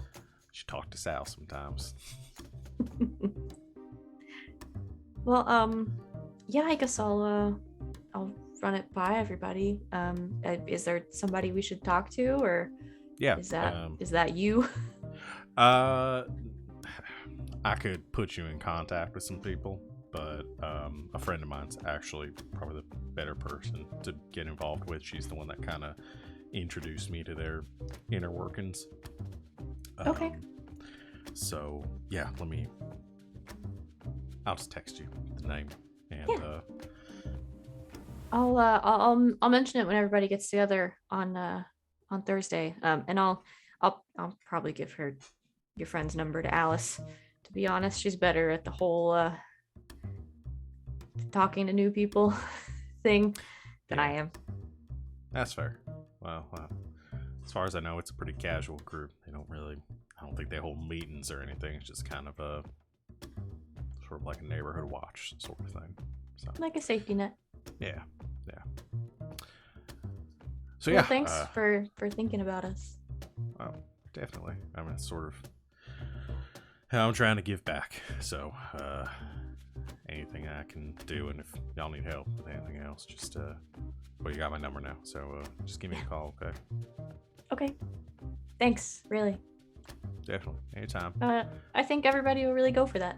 should talk to Sal sometimes. Well, yeah, I guess I'll run it by everybody. Is there somebody we should talk to, or Yeah. is that you? I could put you in contact with some people, but a friend of mine's actually probably the better person to get involved with. She's the one that kind of introduced me to their inner workings. Okay. So yeah, I'll just text you the name, and Yeah. I'll mention it when everybody gets together on Thursday. And I'll probably give your friend's number to Alice. To be honest, she's better at the whole talking to new people thing than I am. That's fair. Well, as far as I know, it's a pretty casual group. I don't think they hold meetings or anything. It's just kind of a sort of like a neighborhood watch sort of thing. So Like a safety net. yeah. So Well, yeah, thanks for thinking about us. well, definitely. I mean, it's sort of how I'm trying to give back. So anything I can do, and if y'all need help with anything else, just well, you got my number now, so just give me a call, okay? Okay. Thanks, really. Definitely, anytime. I think everybody will really go for that.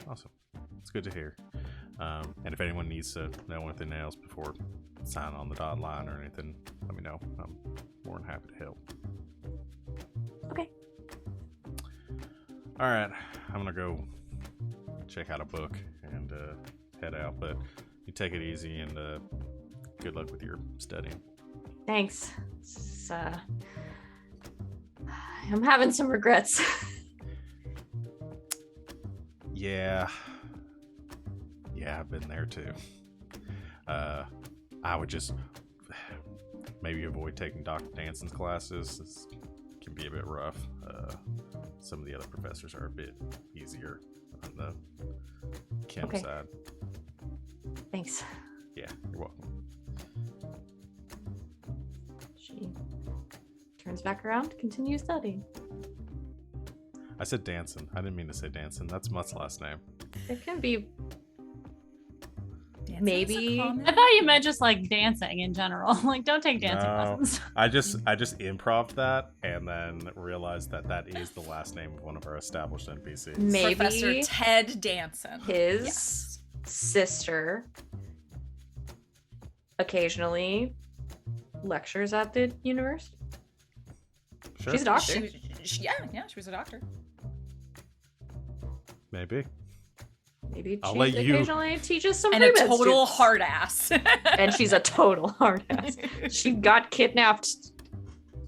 Awesome. It's good to hear. And if anyone needs to know anything else before signing on the dotted line or anything, let me know. I'm more than happy to help. Okay. All right, I'm gonna go check out a book and head out. But you take it easy, and good luck with your studying. Thanks. I'm having some regrets. Yeah, I've been there too. I would just maybe avoid taking Dr. Danson's classes. This can be a bit rough. Some of the other professors are a bit easier on the chem side. Thanks. Yeah, you're welcome. She turns back around, continues studying. I said Danson. I didn't mean to say Danson. That's Mutt's last name. It can be Maybe. I thought you meant just like dancing in general. Like, don't take dancing No. lessons. I just improv that and then realized that is the last name of one of our established NPCs. Maybe Professor Ted Danson. his Yes. sister occasionally lectures at the university. Sure. She's a doctor. She was a doctor. Maybe. Maybe I'll she let you- occasionally teaches some And a pre-med total students. hard ass. And she's a total hard ass. She got kidnapped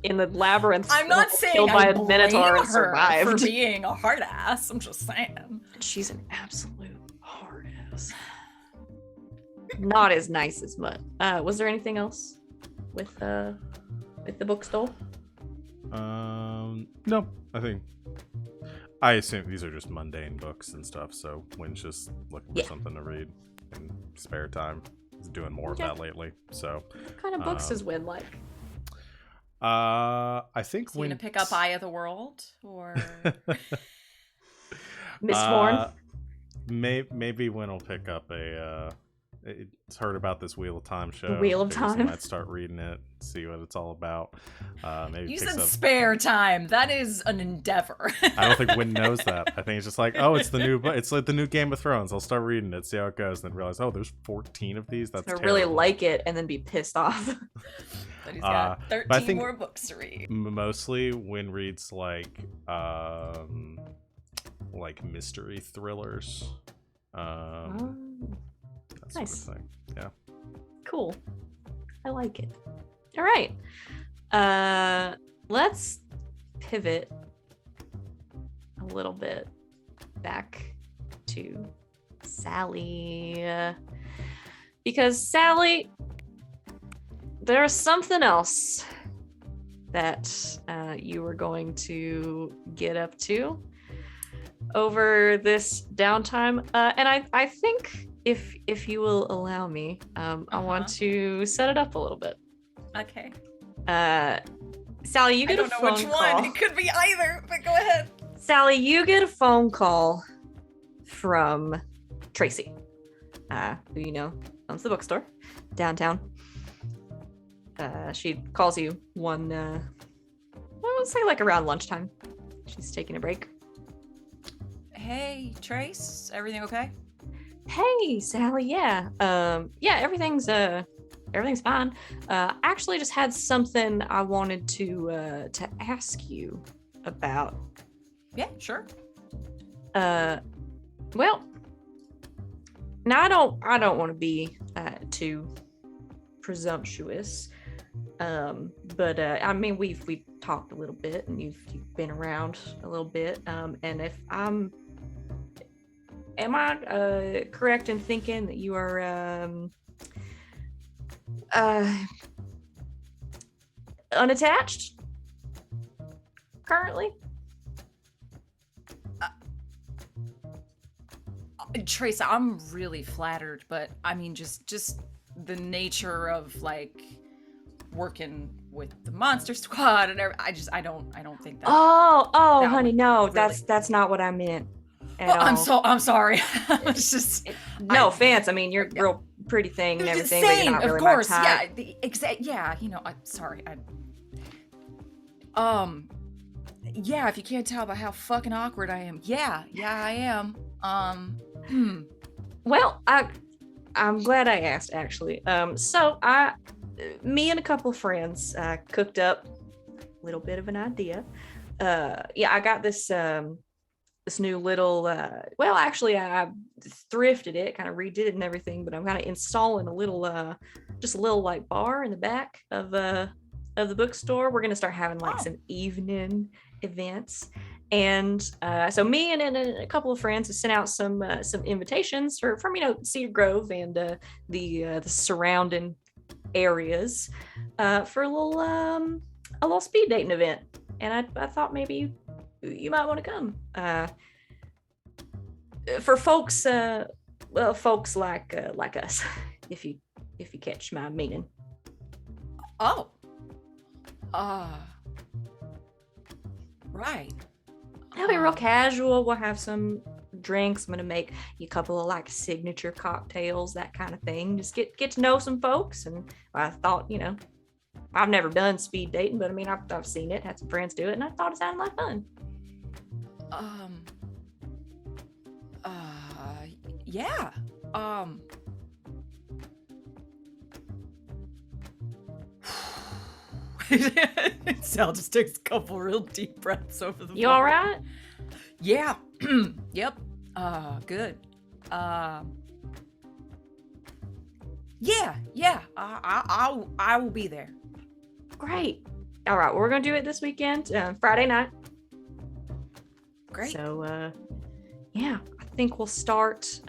in the labyrinth. I'm not saying killed by I a minotaur blame and her survived. for being a hard ass. I'm just saying. She's an absolute hard ass. Not as nice as Mutt. Was there anything else with the bookstore? No, I assume these are just mundane books and stuff, so Wynn's just looking for Yeah. something to read in spare time. He's doing more Okay. of that lately. So What kind of books does Wynn like? I think Is he gonna Wynn pick up Eye of the World or Mistborn? Maybe Wynn will pick up it's heard about this Wheel of Time show. Wheel of Figures he Time. might start reading it, see what it's all about. Maybe you picks said up. spare time? That is an endeavor. I don't think Wynn knows that. I think it's just like, oh, it's the new, it's like the new Game of Thrones. I'll start reading it, see how it goes, and then realize, oh, there's 14 of these. That's I really terrible. like it and then be pissed off. But he's got 13 think- more books to read. Mostly Wynn reads like mystery thrillers. Oh, That nice. sort of thing. Yeah. cool. I like it. All right. Let's pivot a little bit back to Sally. Because Sally, there's something else that you were going to get up to over this downtime. And I think if you will allow me, I want to set it up a little bit. Okay. Sally, you I get a don't know phone which call. one. It could be either, but go ahead. Sally, you get a phone call from Tracy, who you know owns the bookstore downtown. She calls you one, I would say like around lunchtime. She's taking a break. Hey, Trace, everything okay? Hey, Sally, yeah. Everything's fine. I actually just had something I wanted to ask you about. Yeah, sure. Well, now I don't want to be too presumptuous. But I mean we've talked a little bit and you've been around a little bit. And if am I correct in thinking that you are unattached currently? Trace, I'm really flattered, but I mean just the nature of like working with the Monster Squad and everything. I don't think that. Oh, that honey, would no, really- that's not what I meant at all. I'm sorry. It's just No offense. I mean, you're a real pretty thing and everything, but same, you're not really of course. my type. Yeah, the exact. Yeah, you know. I'm sorry. Yeah. If you can't tell by how fucking awkward I am, yeah, I am. Well, I'm glad I asked actually. So me and a couple of friends cooked up a little bit of an idea. I got this new little. Well, actually, I thrifted it, kind of redid it and everything, but I'm kind of installing a little, just a little like bar in the back of the bookstore. We're gonna start having like some evening events. And so me and a couple of friends have sent out some invitations from Cedar Grove and the surrounding areas for a little speed dating event. And I thought maybe you might want to come. For folks like us, if you catch my meaning. Oh. Right. It'll be real casual. We'll have some drinks. I'm gonna make you a couple of like signature cocktails, that kind of thing. Just get to know some folks. And I thought, I've never done speed dating, but I mean, I've seen it, had some friends do it, and I thought it sounded like fun. Yeah. Sal just takes a couple real deep breaths over the phone. You all right? Yeah. Yep. Good. Yeah. I will be there. Great. All right, we're gonna do it this weekend, Friday night. Great. So, yeah, I think we'll start.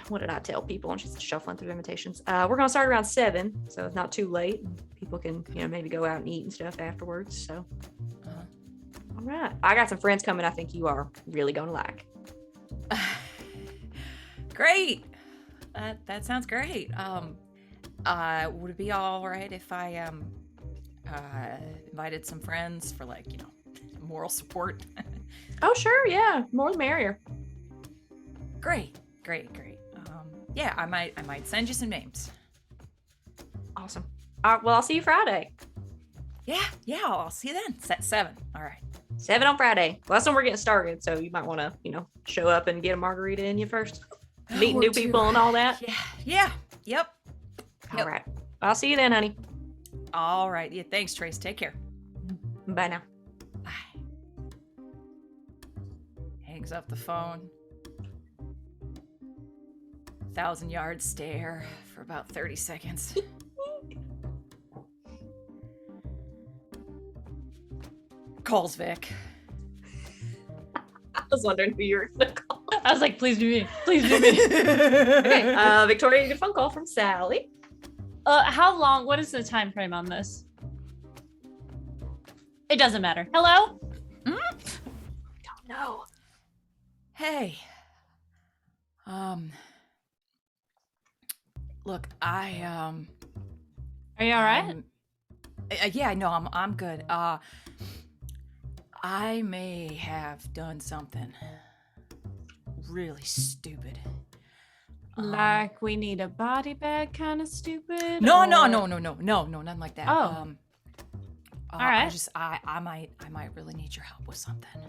What did I tell people? I'm just shuffling through invitations. We're gonna start around 7, so it's not too late. People can, maybe go out and eat and stuff afterwards. So, all right, I got some friends coming. I think you are really gonna like. Great. That sounds great. Would it be all right if I invited some friends for moral support? Oh, sure, yeah, more the merrier. Great. Yeah, I might send you some names. Awesome. Well, I'll see you Friday. Yeah, I'll see you then. 7. All right. 7 on Friday. Well, that's when we're getting started, so you might want to, show up and get a margarita in you first. Meet new people and all that. Yeah. Yep. All right. I'll see you then, honey. All right. Yeah, thanks, Trace. Take care. Bye now. Bye. Hangs up the phone. 1,000-yard stare for about 30 seconds. Calls Vic. I was wondering who you were going to call. I was like, please do me. Please do me. Okay, Victoria, you get a phone call from Sally. How long? What is the time frame on this? It doesn't matter. Hello? I don't know. Hey. Look, Are you all right? Yeah, no, I'm good. I may have done something really stupid. Like we need a body bag kind of stupid? No, or- nothing like that. Oh. All right. I might really need your help with something.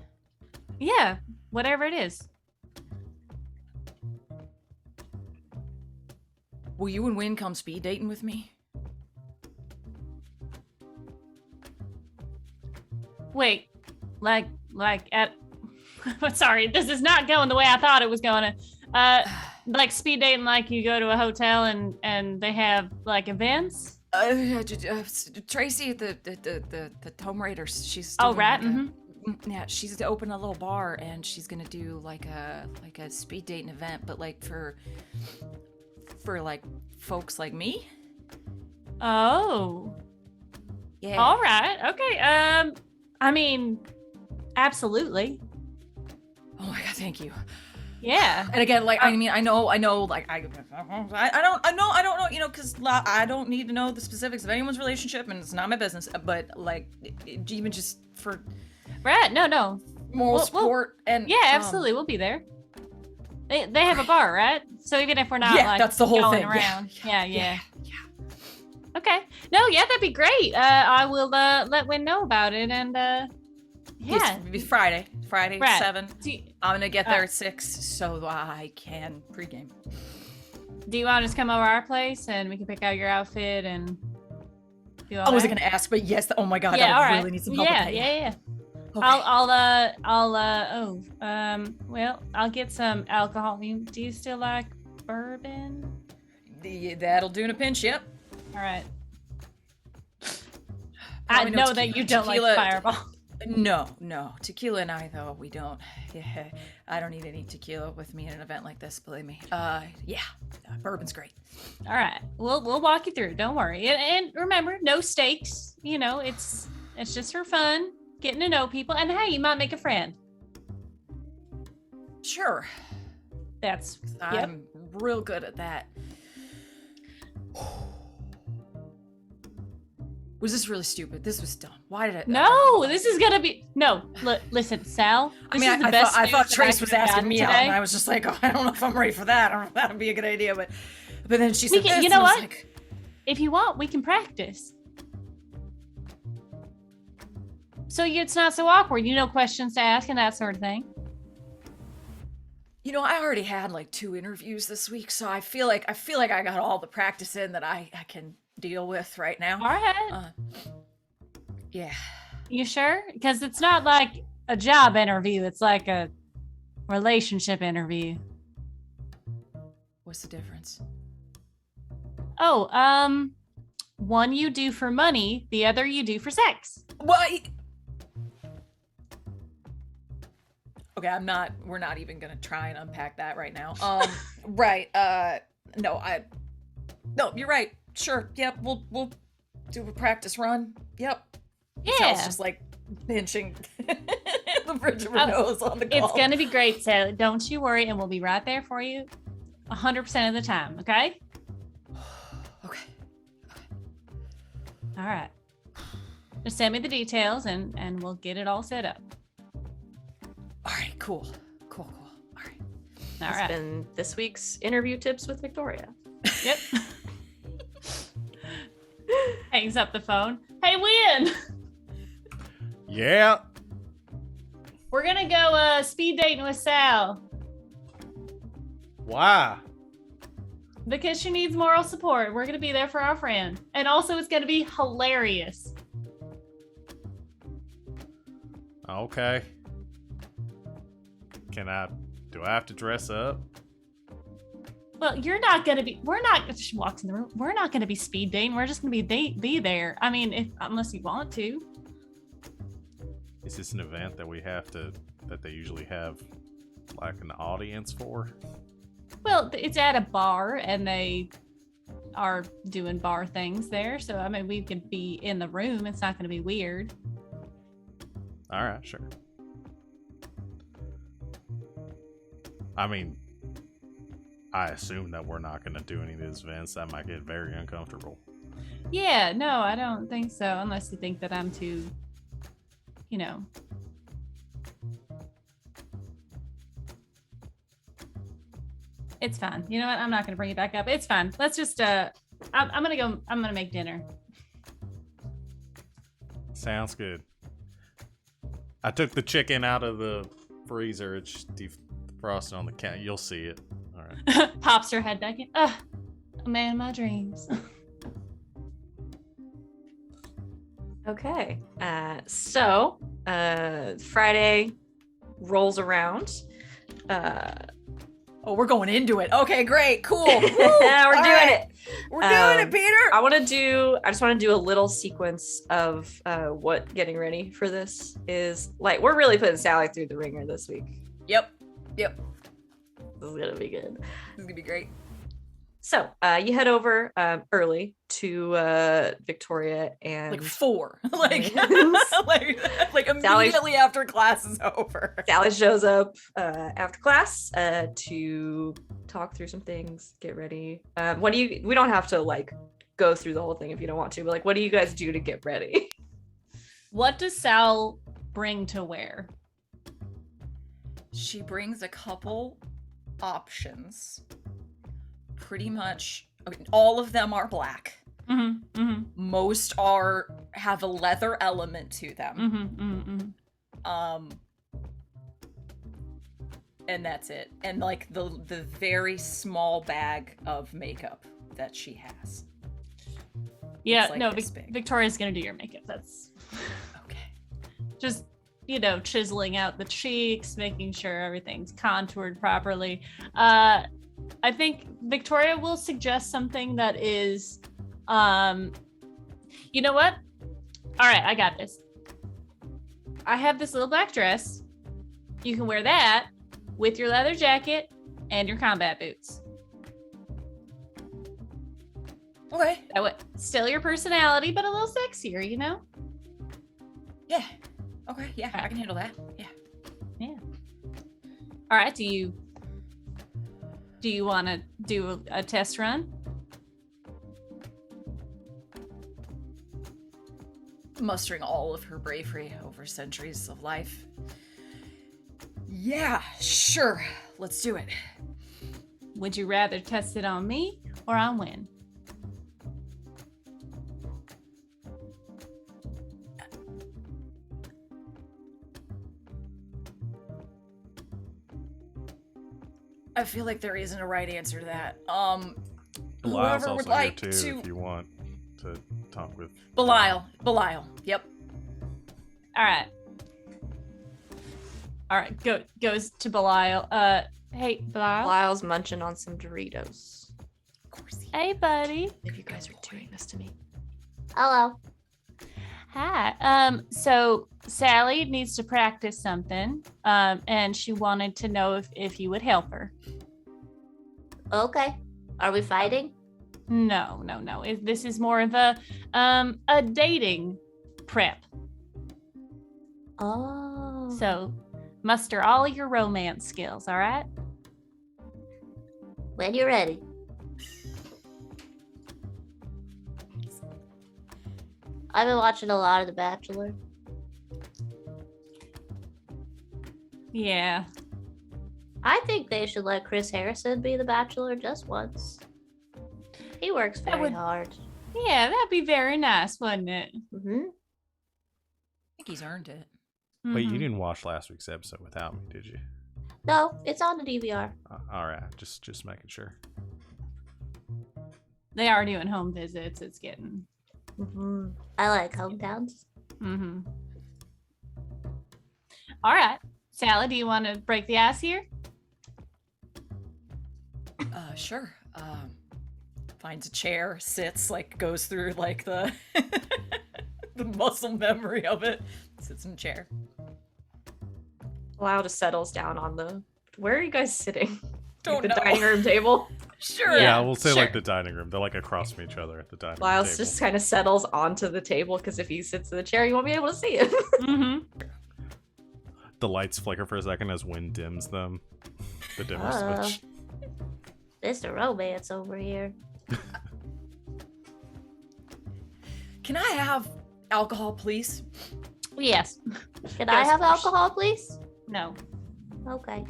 Yeah, whatever it is. Will you and Wynn come speed dating with me? Wait, like at sorry, this is not going the way I thought it was going to. Like speed dating, like you go to a hotel and they have like events. Tracy, the Tomb Raiders, she's Oh, doing right. Yeah, she's opened a little bar and she's gonna do like a speed dating event, but like for like folks like me. Oh. Yeah. All right. Okay. I mean, absolutely. Oh my god, thank you. Yeah. And again, like I know, like I don't know, because I don't need to know the specifics of anyone's relationship, and it's not my business. But like, even just for Right. No. moral support and Yeah, absolutely. We'll be there. They have a bar, right? So even if we're not Yeah, like that's the whole going thing. around. Yeah. Yeah. Okay. No, yeah, that'd be great. I will let Wynn know about it, and yeah. It's Friday, Right. 7. Do you, I'm gonna get there at 6 so I can pregame. do you want to just come over our place and we can pick out your outfit and do all I wasn't that? gonna ask, but yes. Oh my god, Yeah, all I right. really need some help. Yeah, with that. yeah. Okay. Well, I'll get some alcohol. Do you still like bourbon? That'll do in a pinch. Yep. All right. I Probably no know that you don't tequila. like Fireball. No. Tequila and I, though, we don't. Yeah, I don't need any tequila with me in an event like this, believe me. Bourbon's great. All right. We'll walk you through. Don't worry. And remember, no stakes. You know, it's just for fun, getting to know people, and hey, you might make a friend. Sure. That's I'm real good at that. Was this really stupid? This was dumb. Why did I? No, this is gonna be no. Listen, Sal. This is the best I thought news that Trace was asking me out, today. and I was just like, oh, I don't know if I'm ready for that. I don't know if that would be a good idea, but then she said, You know what? If you want, we can practice. So it's not so awkward. You know questions to ask and that sort of thing. You know, I already had like 2 interviews this week, so I feel like I got all the practice in that I can deal with right now. All right. Yeah. You sure? Because it's not like a job interview. It's like a relationship interview. What's the difference? Oh, one you do for money, the other you do for sex. What? Okay, we're not even gonna try and unpack that right now. Right, no, you're right. Sure, yep, we'll do a practice run. Yep. Yeah. Sal's just like pinching the bridge of her nose on the call. It's gonna be great, Sally. Don't you worry, and we'll be right there for you 100% of the time, okay? Okay. All right. Just send me the details and we'll get it all set up. All right, cool. All right. All It's right. been this week's interview tips with Victoria. Yep. Hangs up the phone. Hey, Wynn! Yeah. We're gonna go speed dating with Sal Why? because she needs moral support. We're gonna be there for our friend. And also it's gonna be hilarious. Okay. Do I have to dress up? Well, she walks in the room. We're not gonna be speed dating. We're just gonna be there. I mean, unless you want to. Is this an event that they usually have like an audience for? Well, it's at a bar and they are doing bar things there. So, I mean, we could be in the room. It's not going to be weird. All right, sure. I mean, I assume that we're not going to do any of these events. That might get very uncomfortable. Yeah, no, I don't think so. Unless you think that I'm too, It's fine. You know what? I'm not going to bring it back up. It's fine. Let's just, I'm going to make dinner. Sounds good. I took the chicken out of the freezer. It's defrosted on the counter. You'll see it. All right. Pops her head back in. A man of my dreams. Okay. So Friday rolls around. Oh, we're going into it. Okay, great, cool. We're doing it. We're doing it, Peter. I just want to do a little sequence of what getting ready for this is like. We're really putting Sally through the ringer this week. Yep. This is gonna be good. This is gonna be great. So you head over early to Victoria and Like 4. like immediately after class is over. Sally shows up after class to talk through some things, get ready. We don't have to like go through the whole thing if you don't want to, but like what do you guys do to get ready? What does Sal bring to wear? She brings a couple options. Pretty much all of them are black. Mm-hmm, mm-hmm. Most have a leather element to them. Mm-hmm, mm-hmm. And that's it. And like the very small bag of makeup that she has. Yeah, like no, this big. Victoria's gonna do your makeup. That's okay. Just chiseling out the cheeks, making sure everything's contoured properly. I think Victoria will suggest something that is, you know what? All right, I got this. I have this little black dress. You can wear that with your leather jacket and your combat boots. Okay. That would still your personality, but a little sexier, Yeah. Okay. Yeah, I can handle that. Yeah. Yeah. All right. Do you want to do a test run? mustering all of her bravery over centuries of life. Yeah, sure. Let's do it. Would you rather test it on me or on Wynn? I feel like there isn't a right answer to that. Belial's Whoever would also like here too, to. if you want to talk with Belial. Yep. All right. Goes to Belial. Hey, Belial. Lyle's munching on some Doritos. Of course. Hey, buddy. If you guys are doing this to me. Hello. Hi. So Sally needs to practice something. And she wanted to know if you would help her. Okay. Are we fighting? No. This is more of a dating prep. Oh. So muster all your romance skills, all right? When you're ready. I've been watching a lot of The Bachelor. Yeah. I think they should let Chris Harrison be The Bachelor just once. He works That very would- hard. Yeah, that'd be very nice, wouldn't it? Mm-hmm. I think he's earned it. Wait, you Mhm. didn't watch last week's episode without me, did you? No, it's on the DVR. All right, just making sure. They are doing home visits. It's getting. Mm-hmm. I like hometowns. Mm-hmm. All right, Sally, do you want to break the ice here? Sure. Finds a chair, sits, like goes through like the the muscle memory of it. Sits in a chair. Lyle just settles down on the. Where are you guys sitting? Don't the know. dining room table. Sure. Yeah, Yeah, we'll say sure. like the dining room. They're like across from each other at the dining room Lyle's table. just kind of settles onto the table because if he sits in the chair, you won't be able to see him. Mm-hmm. The lights flicker for a second as Wynn dims them. The dimmer switch. Mr. Romance over here. Can I have alcohol, please? Yes. Can I Yes, have of course. alcohol, please? No. Okay.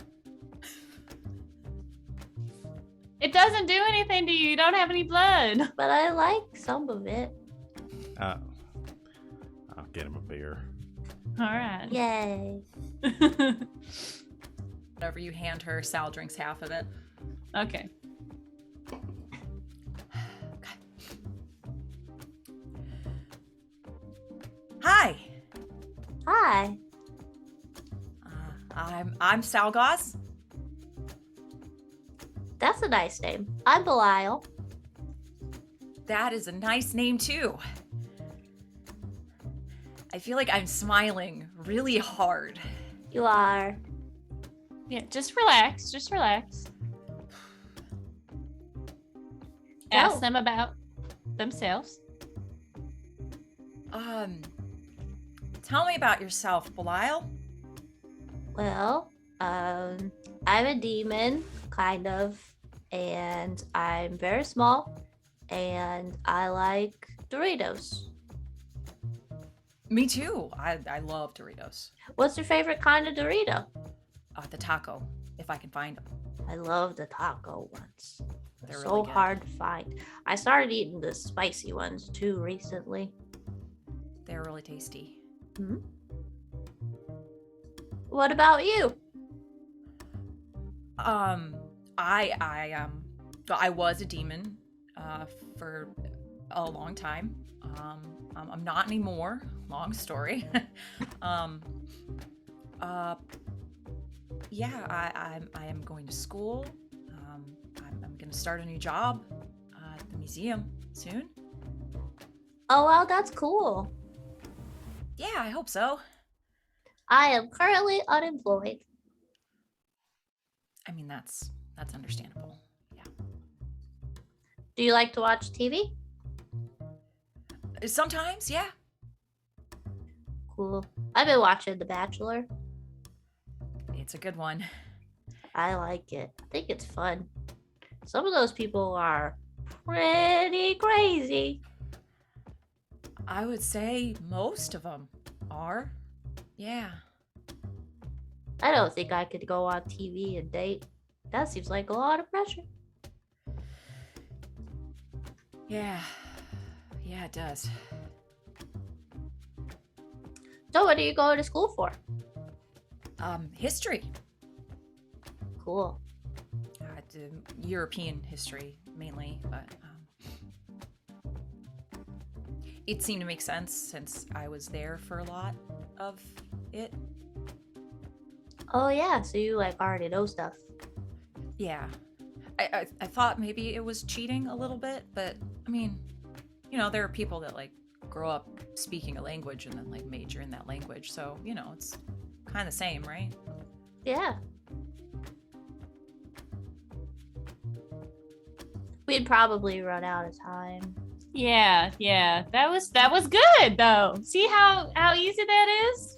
It doesn't do anything to you. You don't have any blood. But I like some of it. I'll get him a beer. All right. Yay. Whenever you hand her, Sal drinks half of it. Okay. Hi. Hi. I'm Sal'goz. That's a nice name. I'm Belial. That is a nice name too. I feel like I'm smiling really hard. You are. Yeah, just relax. Just relax. No. Ask them about themselves. Tell me about yourself, Belial. Well, I'm a demon, kind of, and I'm very small, and I like Doritos. Me too. I love Doritos. What's your favorite kind of Dorito? The taco, if I can find them. I love the taco ones. They're so really good. hard to find. I started eating the spicy ones too recently. They're really tasty. What about you? I was a demon for a long time. I'm not anymore. Long story. Yeah, I am going to school. I'm gonna start a new job at the museum soon. Oh, wow, that's cool. Yeah, I hope so. I am currently unemployed. I mean, that's understandable. Yeah. Do you like to watch TV? Sometimes, yeah. Cool. I've been watching The Bachelor. It's a good one. I like it. I think it's fun. Some of those people are pretty crazy. I would say most of them are. Yeah. I don't think I could go on TV and date. That seems like a lot of pressure. Yeah. Yeah, it does. So what are you going to school for? History. Cool. European history mainly, but it seemed to make sense since I was there for a lot of it. Oh yeah, so you like already know stuff. Yeah. I thought maybe it was cheating a little bit, but I mean, you know, there are people that like grow up speaking a language and then like major in that language, so you know, it's kind of the same, right? Yeah. We'd probably run out of time. Yeah. That was good though. See how easy that is?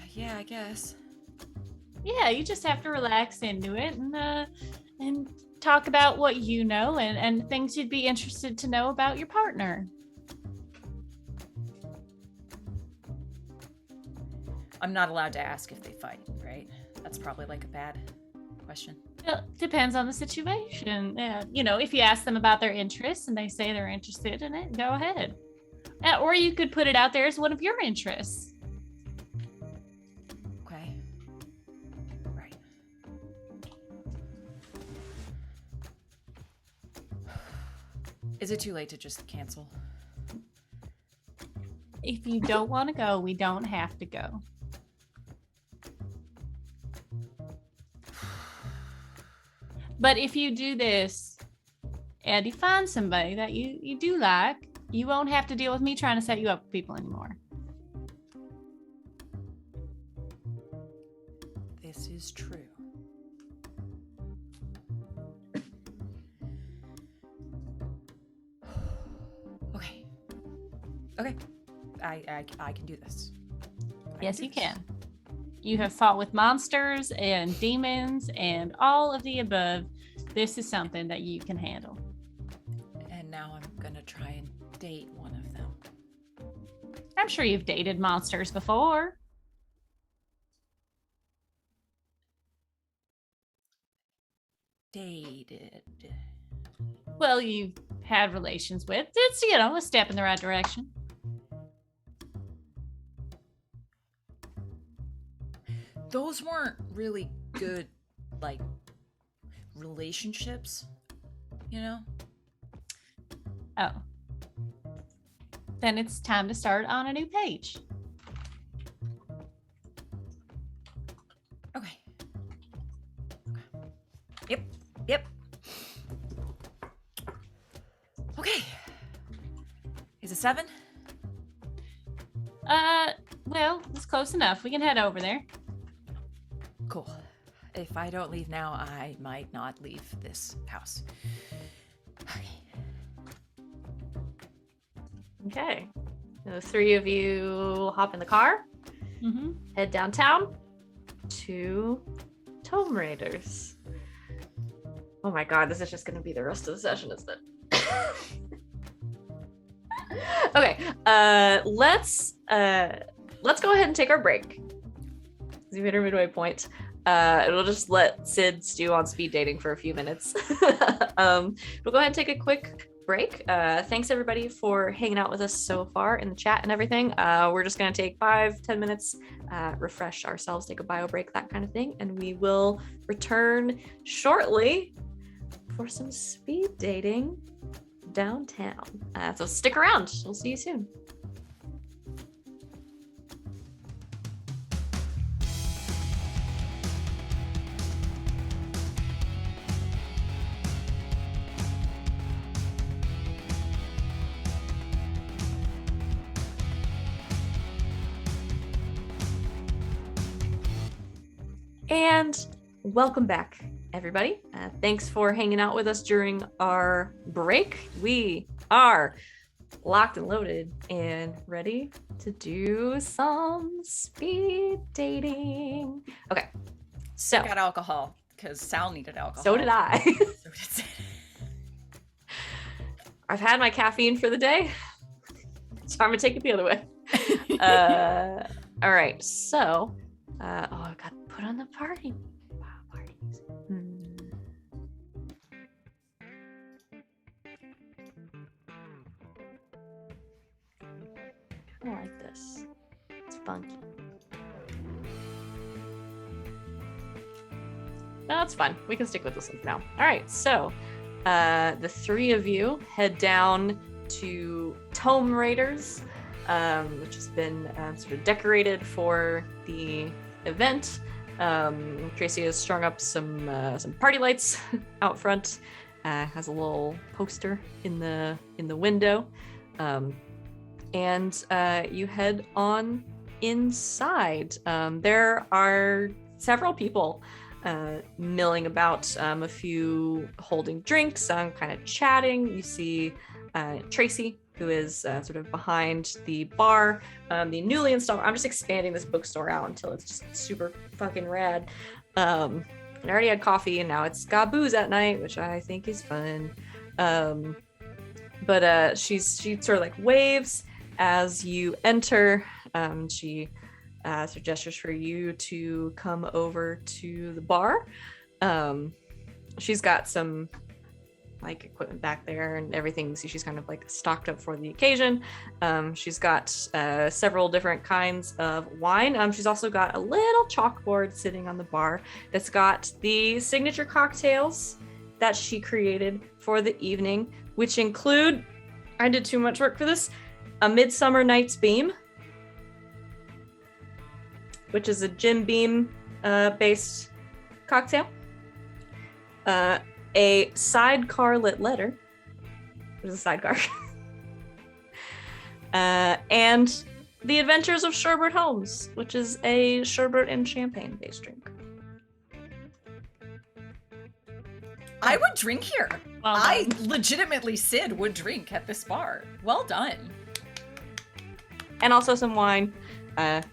Yeah, I guess. Yeah, you just have to relax into it and talk about what you know and things you'd be interested to know about your partner. I'm not allowed to ask if they fight, right? That's probably like a bad question. Well, depends on the situation. You know, if you ask them about their interests and they say they're interested in it, go ahead. Or you could put it out there as one of your interests. Okay. Right. Is it too late to just cancel? If you don't want to go, we don't have to go. But if you do this and you find somebody that you do like, you won't have to deal with me trying to set you up with people anymore. This is true. Okay. I can do this. Yes, you can. You have fought with monsters and demons and all of the above. This is something that you can handle. And now I'm gonna try and date one of them. I'm sure you've dated monsters before. Dated. Well, you've had relations with. It's, you know, a step in the right direction. Those weren't really good, like, relationships, you know? Oh. Then it's time to start on a new page. Okay. Yep. Okay. Is it 7? Well, it's close enough. We can head over there. Cool. If I don't leave now, I might not leave this house. Okay. The three of you hop in the car, Mm-hmm. head downtown to Tomb Raiders. Oh my god, this is just going to be the rest of the session, isn't it? Okay, let's go ahead and take our break. We've hit our midway point. We'll just let Sid stew on speed dating for a few minutes. We'll go ahead and take a quick break. Thanks everybody for hanging out with us so far in the chat and everything. We're just gonna take 5-10 minutes, refresh ourselves, take a bio break, that kind of thing, and we will return shortly for some speed dating downtown. So stick around. We'll see you soon. And welcome back, everybody. Thanks for hanging out with us during our break. We are locked and loaded and ready to do some speed dating. Okay, so I got alcohol because Sal needed alcohol. so did I. So did Sid. I've had my caffeine for the day. So I'm gonna take it the other way. All right, so I got to put on the party. Wow, parties. I like this. It's funky. No, that's fun. We can stick with this one for now. All right, so the three of you head down to Tome Raiders, which has been sort of decorated for the event. Tracy has strung up some party lights out front. Has a little poster in the window, and you head on inside. There are several people milling about, a few holding drinks, kind of chatting. You see Tracy, who is sort of behind the bar, the newly installed. I'm just expanding this bookstore out until it's just super fucking rad. I already had coffee, and now it's got booze at night, which I think is fun. But she sort of like waves as you enter. She gestures for you to come over to the bar. She's got some like equipment back there and everything, so she's kind of like stocked up for the occasion. She's got several different kinds of wine. She's also got a little chalkboard sitting on the bar that's got the signature cocktails that she created for the evening, which include, I did too much work for this, a Midsummer Night's Beam, which is a Jim Beam based cocktail. A sidecar lit letter, which is a sidecar. And the Adventures of Sherbert Holmes, which is a sherbet and champagne based drink. I would drink here. Well I done. legitimately, Sid, would drink at this bar. Well done. And also some wine, and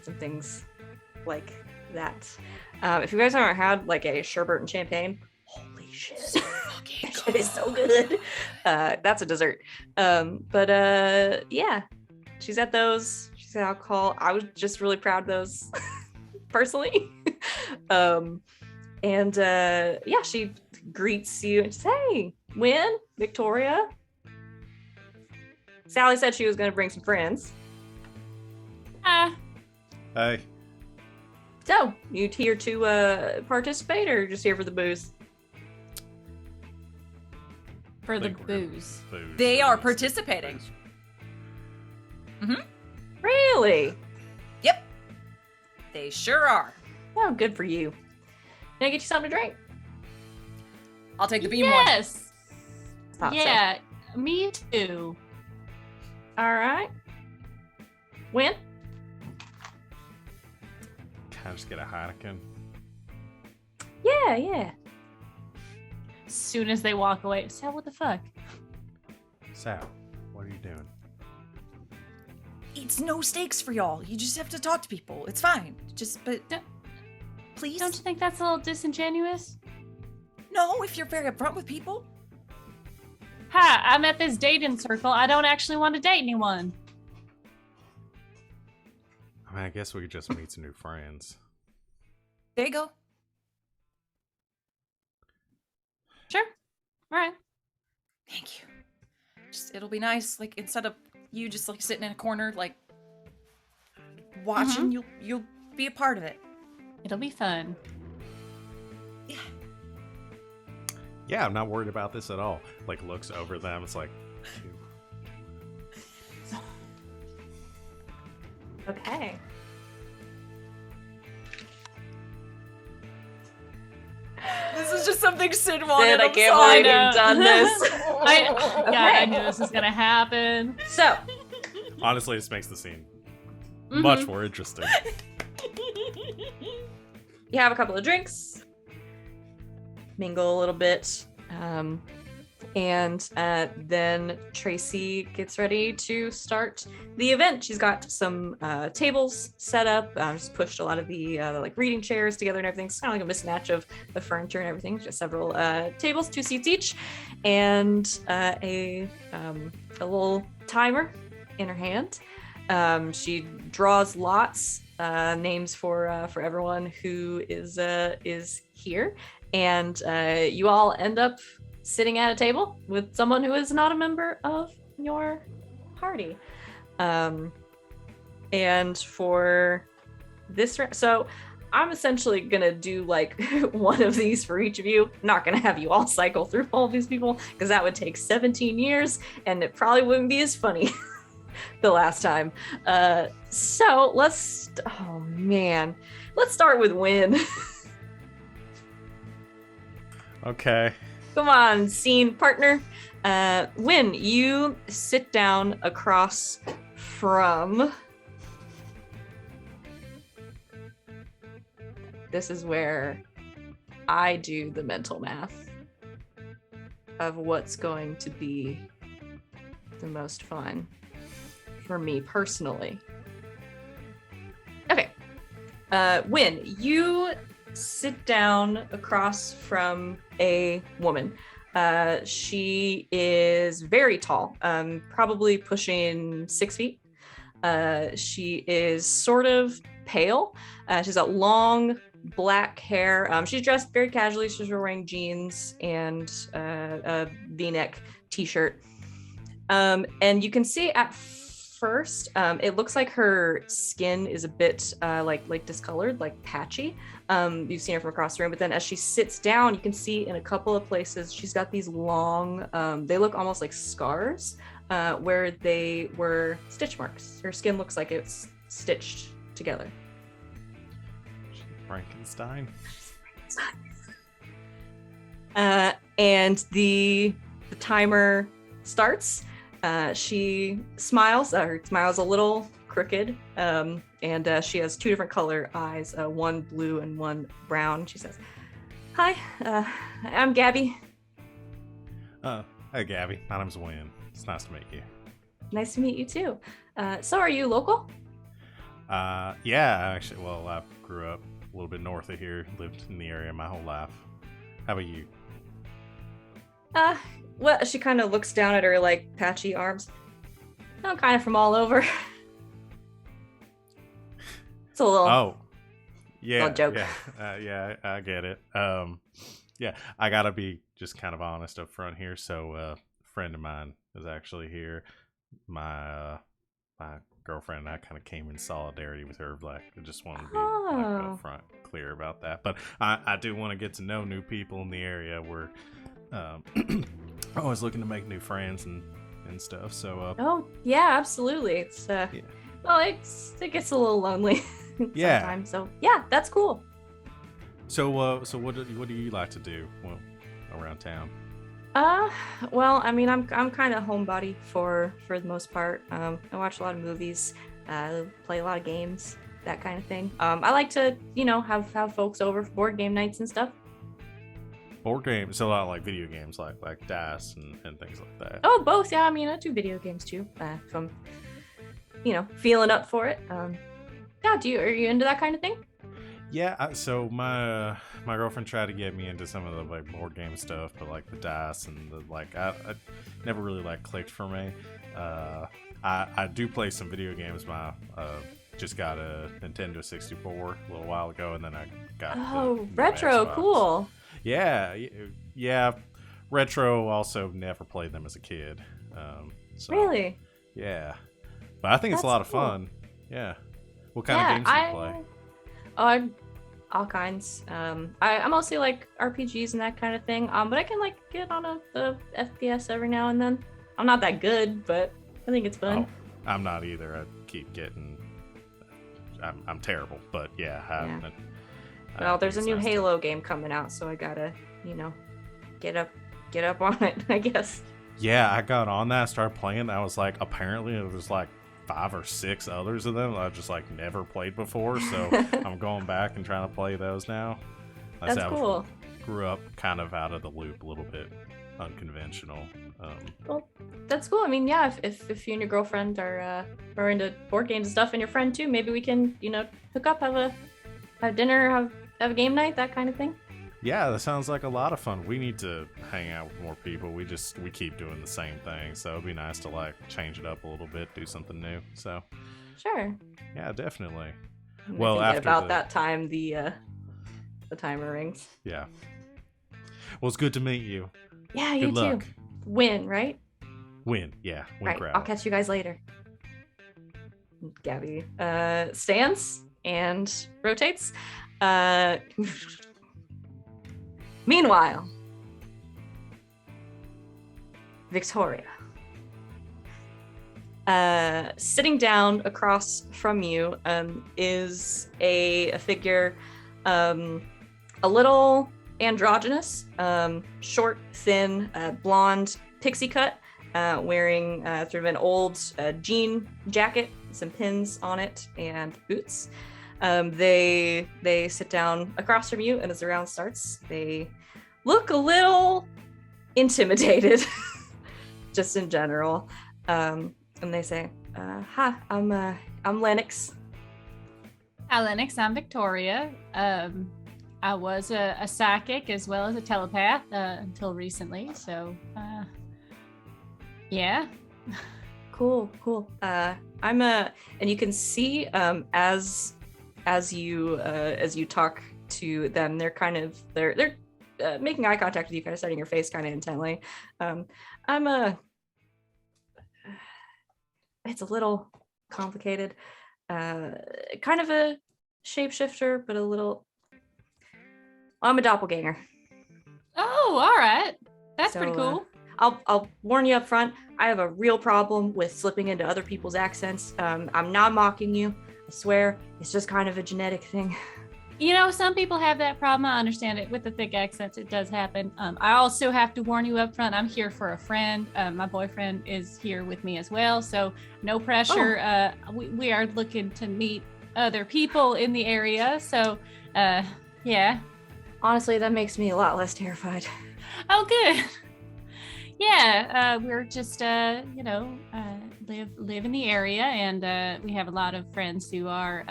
some things like that. If you guys haven't had like a sherbet and champagne, holy shit, that shit is so good. That's a dessert. But yeah, she's at those. She's at alcohol. I was just really proud of those, personally. And yeah, she greets you and says, "Hey, Wynn, Victoria. Sally said she was going to bring some friends. Hey. So, you here to participate, or just here for the booze?" For the Think we're- booze. They are participating. Really? Yep. They sure are. Oh, good for you. Can I get you something to drink? I'll take the beam one. Yes. Thought so. Yeah, me too. All right. Win? Can I just get a Heineken? Yeah. As soon as they walk away, Sal, what the fuck? Sal, what are you doing? It's no stakes for y'all. You just have to talk to people. It's fine. But please. Don't you think that's a little disingenuous? No, if you're very upfront with people. Hi, I'm at this dating circle. I don't actually want to date anyone. I mean, I guess we could just meet some new friends. There you go. Sure. All right. Thank you. It'll be nice, like, instead of you just like sitting in a corner, like watching, you'll be a part of it. It'll be fun. Yeah. Yeah, I'm not worried about this at all. Like, looks over them. It's like, phew. Okay. This is just something Sid wanted. Sid, I I'm can't sorry. believe you've done this. I knew this was gonna happen. So, Honestly, this makes the scene Mhm. much more interesting. you have a couple of drinks, mingle a little bit, and then Tracy gets ready to start the event. She's got some tables set up. She's pushed a lot of the like reading chairs together and everything. It's kind of like a mismatch of the furniture and everything. Just several tables, 2 seats each, and a little timer in her hand. She draws lots, names for everyone who is here, and you all end up sitting at a table with someone who is not a member of your party. And for this, so I'm essentially gonna do like one of these for each of you. Not gonna have you all cycle through all these people because that would take 17 years and it probably wouldn't be as funny the last time. So let's start with Wynn. Okay. Come on, scene partner. Wynn, you sit down across from. This is where I do the mental math of what's going to be the most fun for me personally. Okay. Wynn, you sit down across from a woman. She is very tall, probably pushing 6 feet. She is sort of pale. She's got long black hair. She's dressed very casually. She's wearing jeans and a V-neck t-shirt. And you can see at first, it looks like her skin is a bit like discolored, like patchy. You've seen her from across the room, but then as she sits down, you can see in a couple of places she's got these long, they look almost like scars, where they were stitch marks. Her skin looks like it's stitched together. Frankenstein. And the timer starts. She smiles. Her smile's a little crooked, and she has two different color eyes, one blue and one brown. She says, "Hi, I'm Gabby." Hey, Gabby. My name's Wynn. It's nice to meet you. Nice to meet you too. So, are you local? Yeah, actually. Well, I grew up a little bit north of here. Lived in the area my whole life. How about you? Well, she kind of looks down at her like patchy arms. I'm kind of from all over. It's a little. Oh, yeah, little joke. Yeah, I get it. Yeah, I gotta be just kind of honest up front here. So, a friend of mine is actually here. My girlfriend and I kind of came in solidarity with her. Like, I just want to be like, up front, clear about that. But I do want to get to know new people in the area. We're always looking to make new friends and stuff. So oh yeah, absolutely. It's well, it gets a little lonely Yeah. sometimes. So yeah, that's cool. So what do you like to do around town? Well, I mean, I'm kind of homebody for the most part. I watch a lot of movies, play a lot of games, that kind of thing. I like to, have folks over for board game nights and stuff. Board games, so a lot of like video games, like dice and things like that. Oh, both. Yeah, I mean, I do video games too. If I'm, feeling up for it. Yeah. Are you into that kind of thing? Yeah. So my girlfriend tried to get me into some of the like board game stuff, but like the dice and the I never really clicked for me. I do play some video games. Just got a Nintendo 64 a little while ago, and then I got the retro, Xbox. cool. Yeah. Retro. Also, never played them as a kid. So, Really? Yeah, but I think it's a lot of fun. Yeah. What kind of games do you play? Oh, all kinds. I mostly like RPGs and that kind of thing. But I can get on the FPS every now and then. I'm not that good, but I think it's fun. Oh, I'm not either. I keep getting. I'm terrible, but yeah. Well, there's a new Halo game coming out, so I gotta, get up on it, I guess. Yeah, I got on that, started playing. I was like, apparently it was 5 or 6 others of them I've just never played before, so I'm going back and trying to play those now. That's cool. Grew up kind of out of the loop a little bit, unconventional. Well, that's cool. I mean, yeah, if you and your girlfriend are into board games and stuff, and your friend too, maybe we can, hook up, have dinner, have a game night, that kind of thing. Yeah, that sounds like a lot of fun. We need to hang out with more people. We keep doing the same thing, so it'd be nice to like change it up a little bit, do something new. So Sure. yeah, definitely. And I Well, think after about the- that time, the timer rings. Yeah. Well, it's good to meet you. Yeah, you Good luck. too. Win, right? Win, yeah, win Right. crowd. I'll catch you guys later. Gabby stands and rotates. Meanwhile, Victoria. Sitting down across from you is a figure a little androgynous, short, thin, blonde, pixie cut, wearing sort of an old jean jacket, some pins on it, and boots. They sit down across from you, and as the round starts, they look a little intimidated, just in general. And they say, "Hi, I'm Lennox." Hi, Lennox. I'm Victoria. I was a psychic as well as a telepath until recently. So, yeah. Cool. I'm and you can see as you talk to them, they're making eye contact with you, kind of studying your face kind of intently. It's a little complicated, kind of a shapeshifter, but I'm a doppelganger. Oh, all right. That's So, pretty cool. I'll warn you up front. I have a real problem with slipping into other people's accents. I'm not mocking you. I swear, it's just kind of a genetic thing. You know, some people have that problem. I understand it with the thick accents. It does happen. I also have to warn you up front. I'm here for a friend. My boyfriend is here with me as well. So no pressure. We are looking to meet other people in the area. So, yeah. Honestly, that makes me a lot less terrified. Oh, good. Yeah, we're just live in the area, and we have a lot of friends who are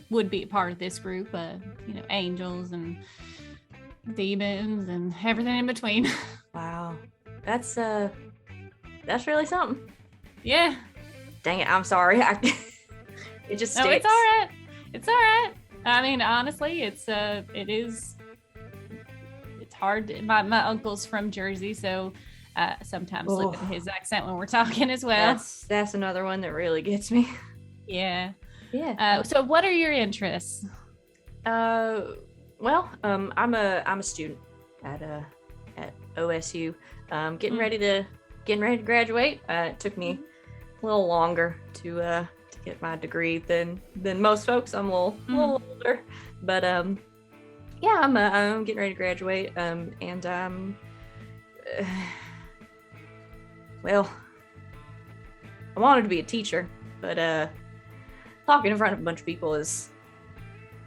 would be a part of this group. Angels and demons and everything in between. Wow, that's really something. Yeah. Dang it, I'm sorry. It just sticks. No, it's all right. It's all right. I mean, honestly, it's hard. My uncle's from Jersey, so sometimes slip into his accent when we're talking as well. That's another one that really gets me. Yeah. Yeah. So what are your interests? Well, I'm a student at OSU. Getting ready to graduate. It took me a little longer to get my degree than most folks. I'm a little older, but yeah, I'm getting ready to graduate. And well, I wanted to be a teacher, but talking in front of a bunch of people is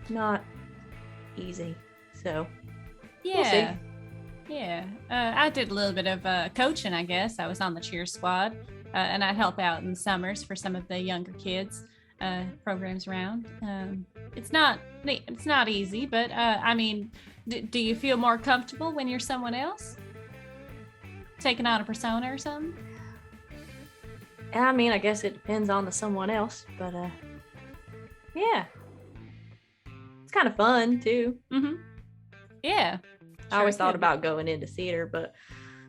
not easy. So Yeah. we'll see. Yeah. I did a little bit of coaching, I guess. I was on the cheer squad, and I help out in the summers for some of the younger kids programs around. It's not easy, but I mean, do you feel more comfortable when you're someone else? Taking on a persona or something? I mean, I guess it depends on the someone else, but yeah, it's kind of fun too. Mm-hmm. Yeah. I always Sure thought could. about going into theater, but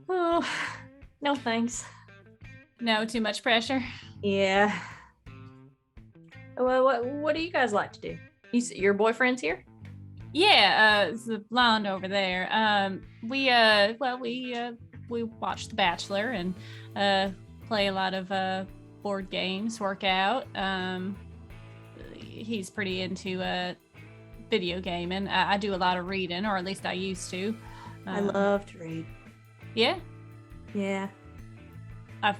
oh, no thanks. No, too much pressure. Yeah. Well, what do you guys like to do? Your boyfriend's here? Yeah, it's the blonde over there. We watch The Bachelor and play a lot of board games, work out. He's pretty into video gaming. I do a lot of reading, or at least I used to. I love to read. Yeah, Yeah. I've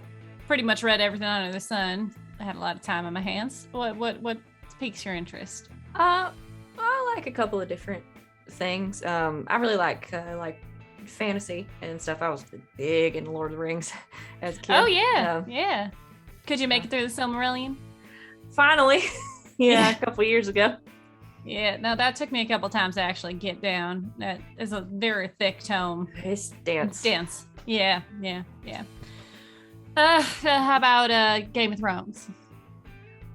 pretty much read everything under the sun. I had a lot of time on my hands. What piques your interest? I like a couple of different things. I really like fantasy and stuff. I was big into Lord of the Rings as a kid. Oh yeah, Um, yeah. Could you make it through the Silmarillion? Finally. Yeah, a couple years ago. Yeah, no, that took me a couple times to actually get down. That is a very thick tome. It's dense. Dense. Yeah. How about Game of Thrones?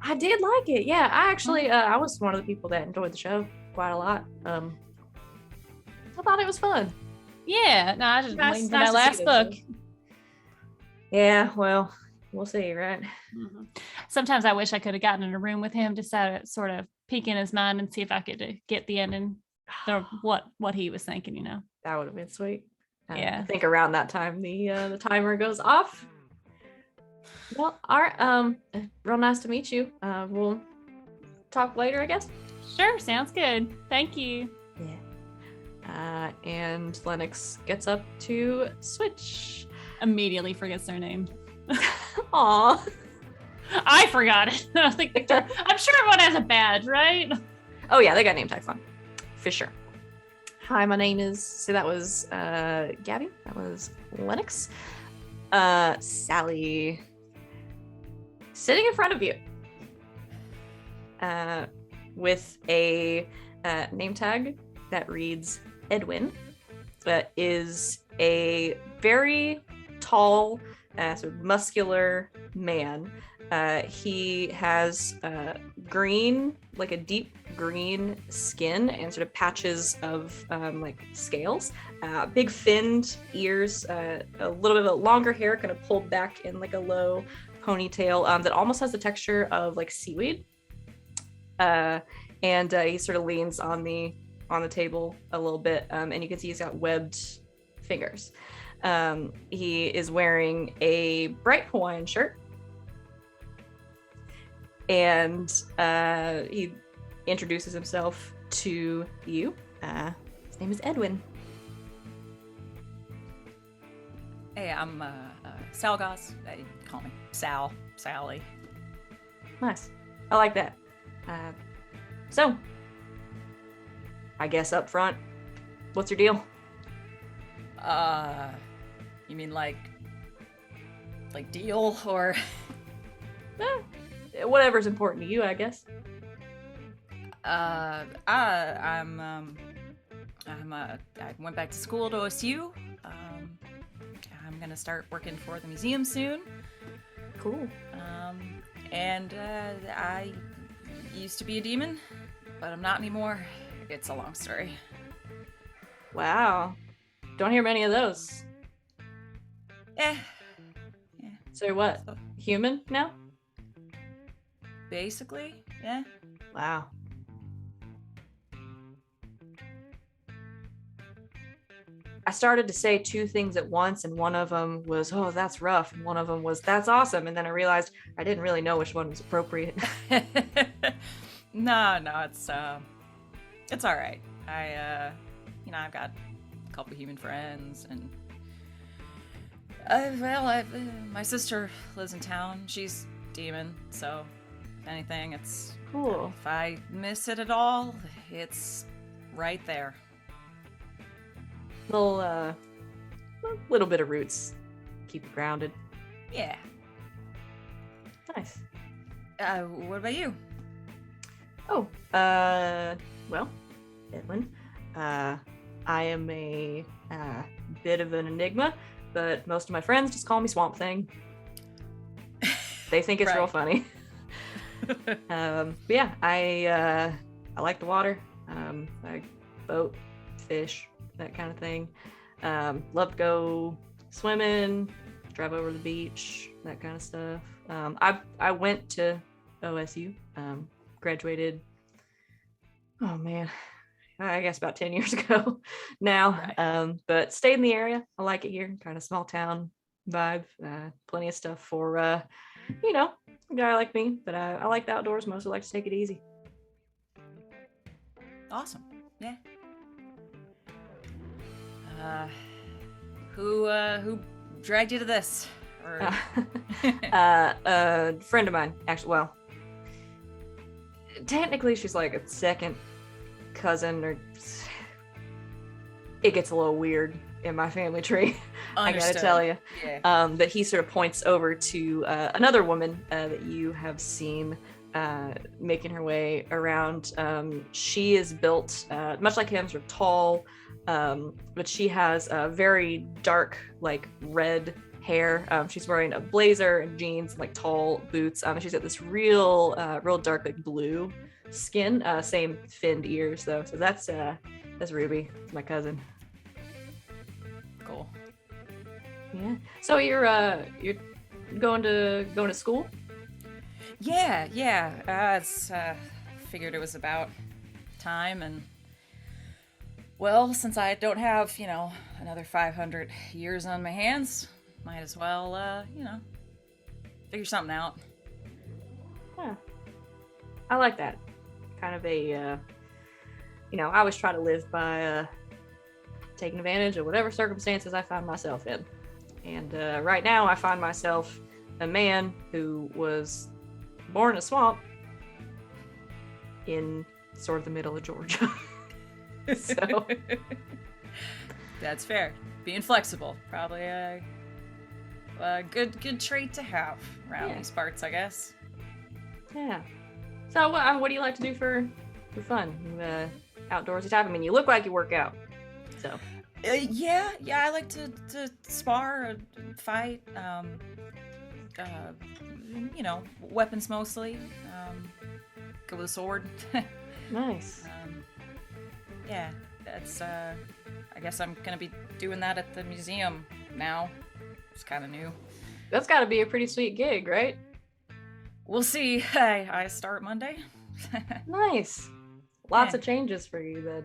I did like it. Yeah, I actually I was one of the people that enjoyed the show quite a lot. I thought it was fun. Yeah, no, I was just Nice- waiting for nice that to see last those, book. Yeah, well, we'll see, right? Mhm. Sometimes I wish I could have gotten in a room with him to sort of peek in his mind and see if I could get the ending, or what he was thinking. You know. That would have been sweet. Yeah. I think around that time the timer goes off. Well, all right. Real nice to meet you. We'll talk later, I guess. Sure, sounds good. Thank you. Yeah. And Lennox gets up to switch. Immediately forgets their name. Aw. I forgot it. I think I'm sure everyone has a badge, right? Oh yeah, they got name tags on. For sure. Hi, my name is. So that was Gabby. That was Lennox. Sally. Sitting in front of you. With a name tag that reads Edwin, but is a very tall, sort of muscular man. He has green, like a deep green skin and sort of patches of like scales, big finned ears, a little bit of a longer hair kind of pulled back in like a low ponytail that almost has the texture of like seaweed. And he sort of leans on the table a little bit, and you can see he's got webbed fingers. He is wearing a bright Hawaiian shirt, and he introduces himself to you. His name is Edwin. Hey, I'm Sal'goz. They call me Sal, Sally. Nice. I like that. So, I guess up front, what's your deal? You mean like deal or? Whatever's important to you, I guess. I went back to school to OSU. I'm gonna start working for the museum soon. Cool. And I used to be a demon, but I'm not anymore. It's a long story. Wow. Don't hear many of those. Yeah. So you're what? So- Human now? Basically, yeah. Wow. I started to say two things at once, and one of them was, "Oh, that's rough," and one of them was, "That's awesome." And then I realized I didn't really know which one was appropriate. No, it's all right. I've got a couple human friends, and my sister lives in town. She's demon, so if anything, it's Cool. if I miss it at all, it's right there. Little bit of roots, keep you grounded. Yeah. Nice. What about you? Oh, well, Edwin, I am a bit of an enigma, but most of my friends just call me Swamp Thing. They think it's real Right. funny. But yeah, I like the water. I boat, fish, that kind of thing. Love to go swimming, drive over to the beach, that kind of stuff. I went to OSU, graduated. Oh man, I guess about 10 years ago now. Right. But stayed in the area. I like it here, kind of small town vibe. Plenty of stuff for a guy like me. But I like the outdoors. Mostly like to take it easy. Awesome. Yeah. Who dragged you to this? Or A friend of mine, actually. Well, technically she's like a second cousin, or it gets a little weird in my family tree. I gotta tell you. Yeah. But he sort of points over to another woman that you have seen making her way around. She is built much like him, sort of tall, but she has a very dark, like red hair. She's wearing a blazer and jeans, and, like tall boots. She's got this real dark, like blue skin. Same finned ears though. So that's Ruby. It's my cousin. Cool. Yeah. So you're going to school? Yeah. It's figured it was about time, and well, since I don't have, another 500 years on my hands, might as well, figure something out. Yeah. I like that. Kind of a, I always try to live by taking advantage of whatever circumstances I find myself in. And right now I find myself a man who was born in a swamp in sort of the middle of Georgia. So that's fair. Being flexible, probably a good trait to have around these parts, I guess. Yeah. So what do you like to do for fun? Outdoorsy type? I mean, you look like you work out. So. Yeah. I like to spar and fight. Weapons mostly. Go with a sword. Nice. Yeah, that's, I guess I'm gonna be doing that at the museum now. It's kind of new. That's gotta be a pretty sweet gig, right? We'll see. I start Monday. Nice. Lots of changes for you then.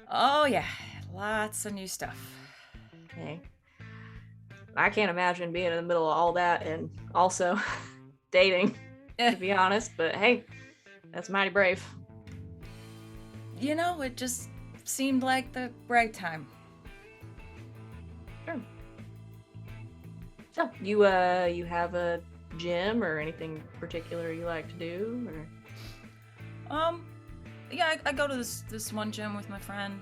Oh yeah, lots of new stuff. Okay. I can't imagine being in the middle of all that and also dating, to be honest, but hey, that's mighty brave. It just seemed like the right time. Sure. So, you have a gym or anything particular you like to do, or? Yeah, I go to this one gym with my friend,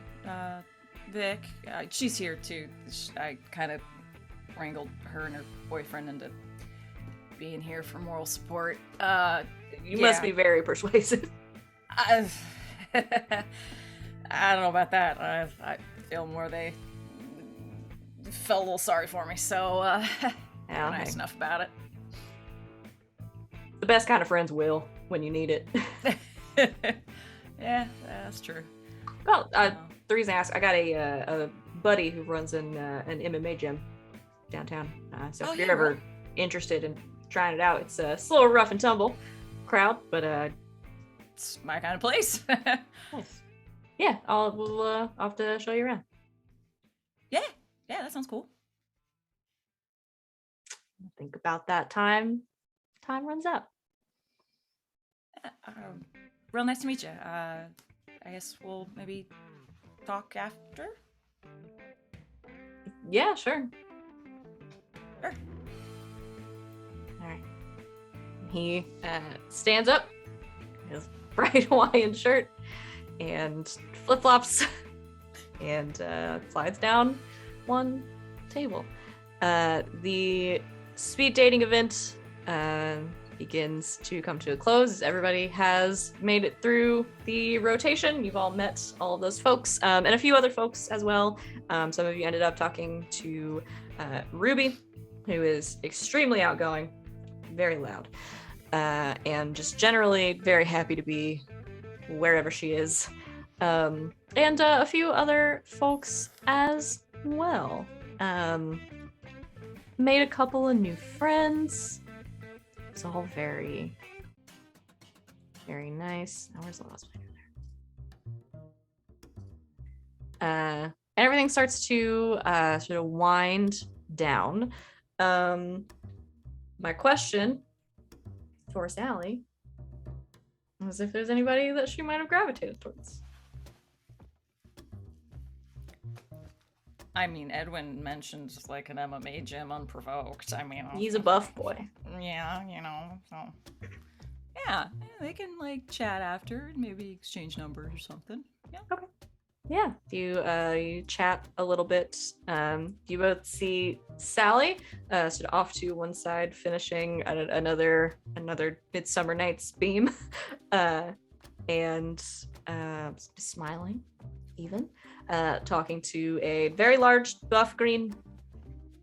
Vic. She's here too. I kind of wrangled her and her boyfriend into being here for moral support. You must be very persuasive. I don't know about that. I feel more they felt a little sorry for me, so nice enough about it. The best kind of friends will when you need it. Yeah, that's true. Well, the reason I asked, I got a buddy who runs an MMA gym downtown. So if you're ever interested in trying it out, it's a slow, rough and tumble crowd, but it's my kind of place. Nice. Yeah, I'll have to show you around. Yeah, that sounds cool. Think about that time. Time runs out. Real nice to meet you. I guess we'll maybe talk after? Yeah, sure. Sure. All right. He stands up, his bright Hawaiian shirt, and flip-flops, and slides down one table. The speed dating event begins to come to a close as everybody has made it through the rotation. You've all met all of those folks, and a few other folks as well. Some of you ended up talking to Ruby, who is extremely outgoing, very loud, and just generally very happy to be wherever she is. And a few other folks as well. Made a couple of new friends. It's all very, very nice. Now, where's the last one? And everything starts to sort of wind down. My question for Sally was if there's anybody that she might have gravitated towards. I mean, Edwin mentioned like an MMA gym unprovoked. I mean, He's a buff boy. Yeah, so. Yeah, they can like chat after and maybe exchange numbers or something. Yeah. Okay. Yeah, you chat a little bit. You both see Sally sort of off to one side, finishing another Midsummer Night's beam, and smiling, even talking to a very large, buff green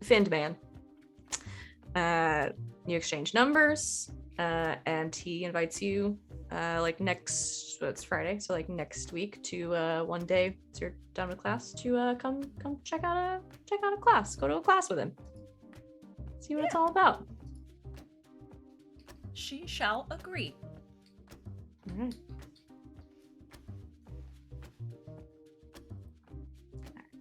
finned man. You exchange numbers, and he invites you it's Friday, so like next week to one day so you're done with class to come check out a class, go to a class with him, see what it's all about. She shall agree. All right.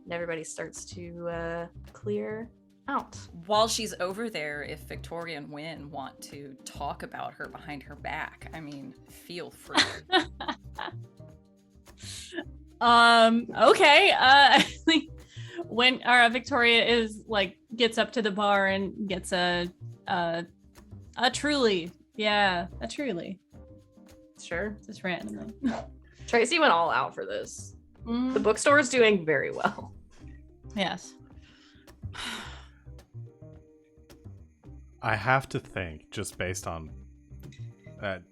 And everybody starts to clear out. While she's over there, if Victoria and Wynn want to talk about her behind her back, I mean, feel free. Okay. When Victoria is like gets up to the bar and gets a truly. Yeah, a truly. Sure. Just randomly. Tracy went all out for this. Mm, The bookstore is doing very well. yes. I have to think, just based on